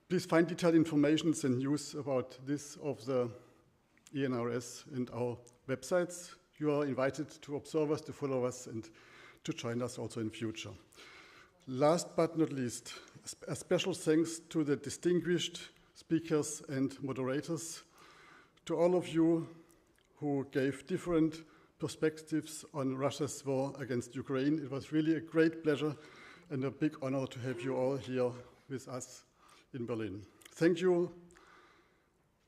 Please find detailed information and news about this of the ENRS and our websites. You are invited to observe us, to follow us, and to join us also in future. Last but not least, a special thanks to the distinguished speakers and moderators, to all of you who gave different perspectives on Russia's war against Ukraine. It was really a great pleasure and a big honor to have you all here with us in Berlin. Thank you.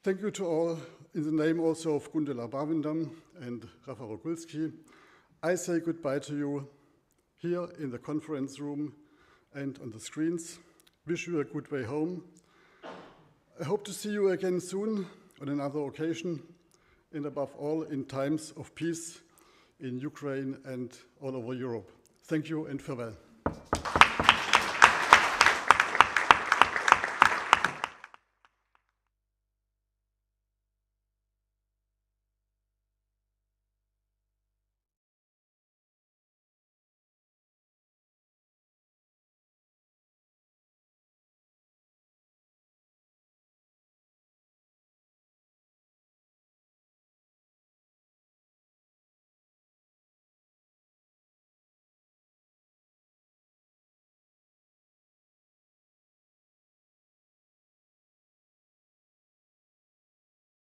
Thank you to all, in the name also of Gundela Barwindam and Rafa Rogulski. I say goodbye to you here in the conference room and on the screens. Wish you a good way home. I hope to see you again soon on another occasion, and above all in times of peace in Ukraine and all over Europe. Thank you and farewell.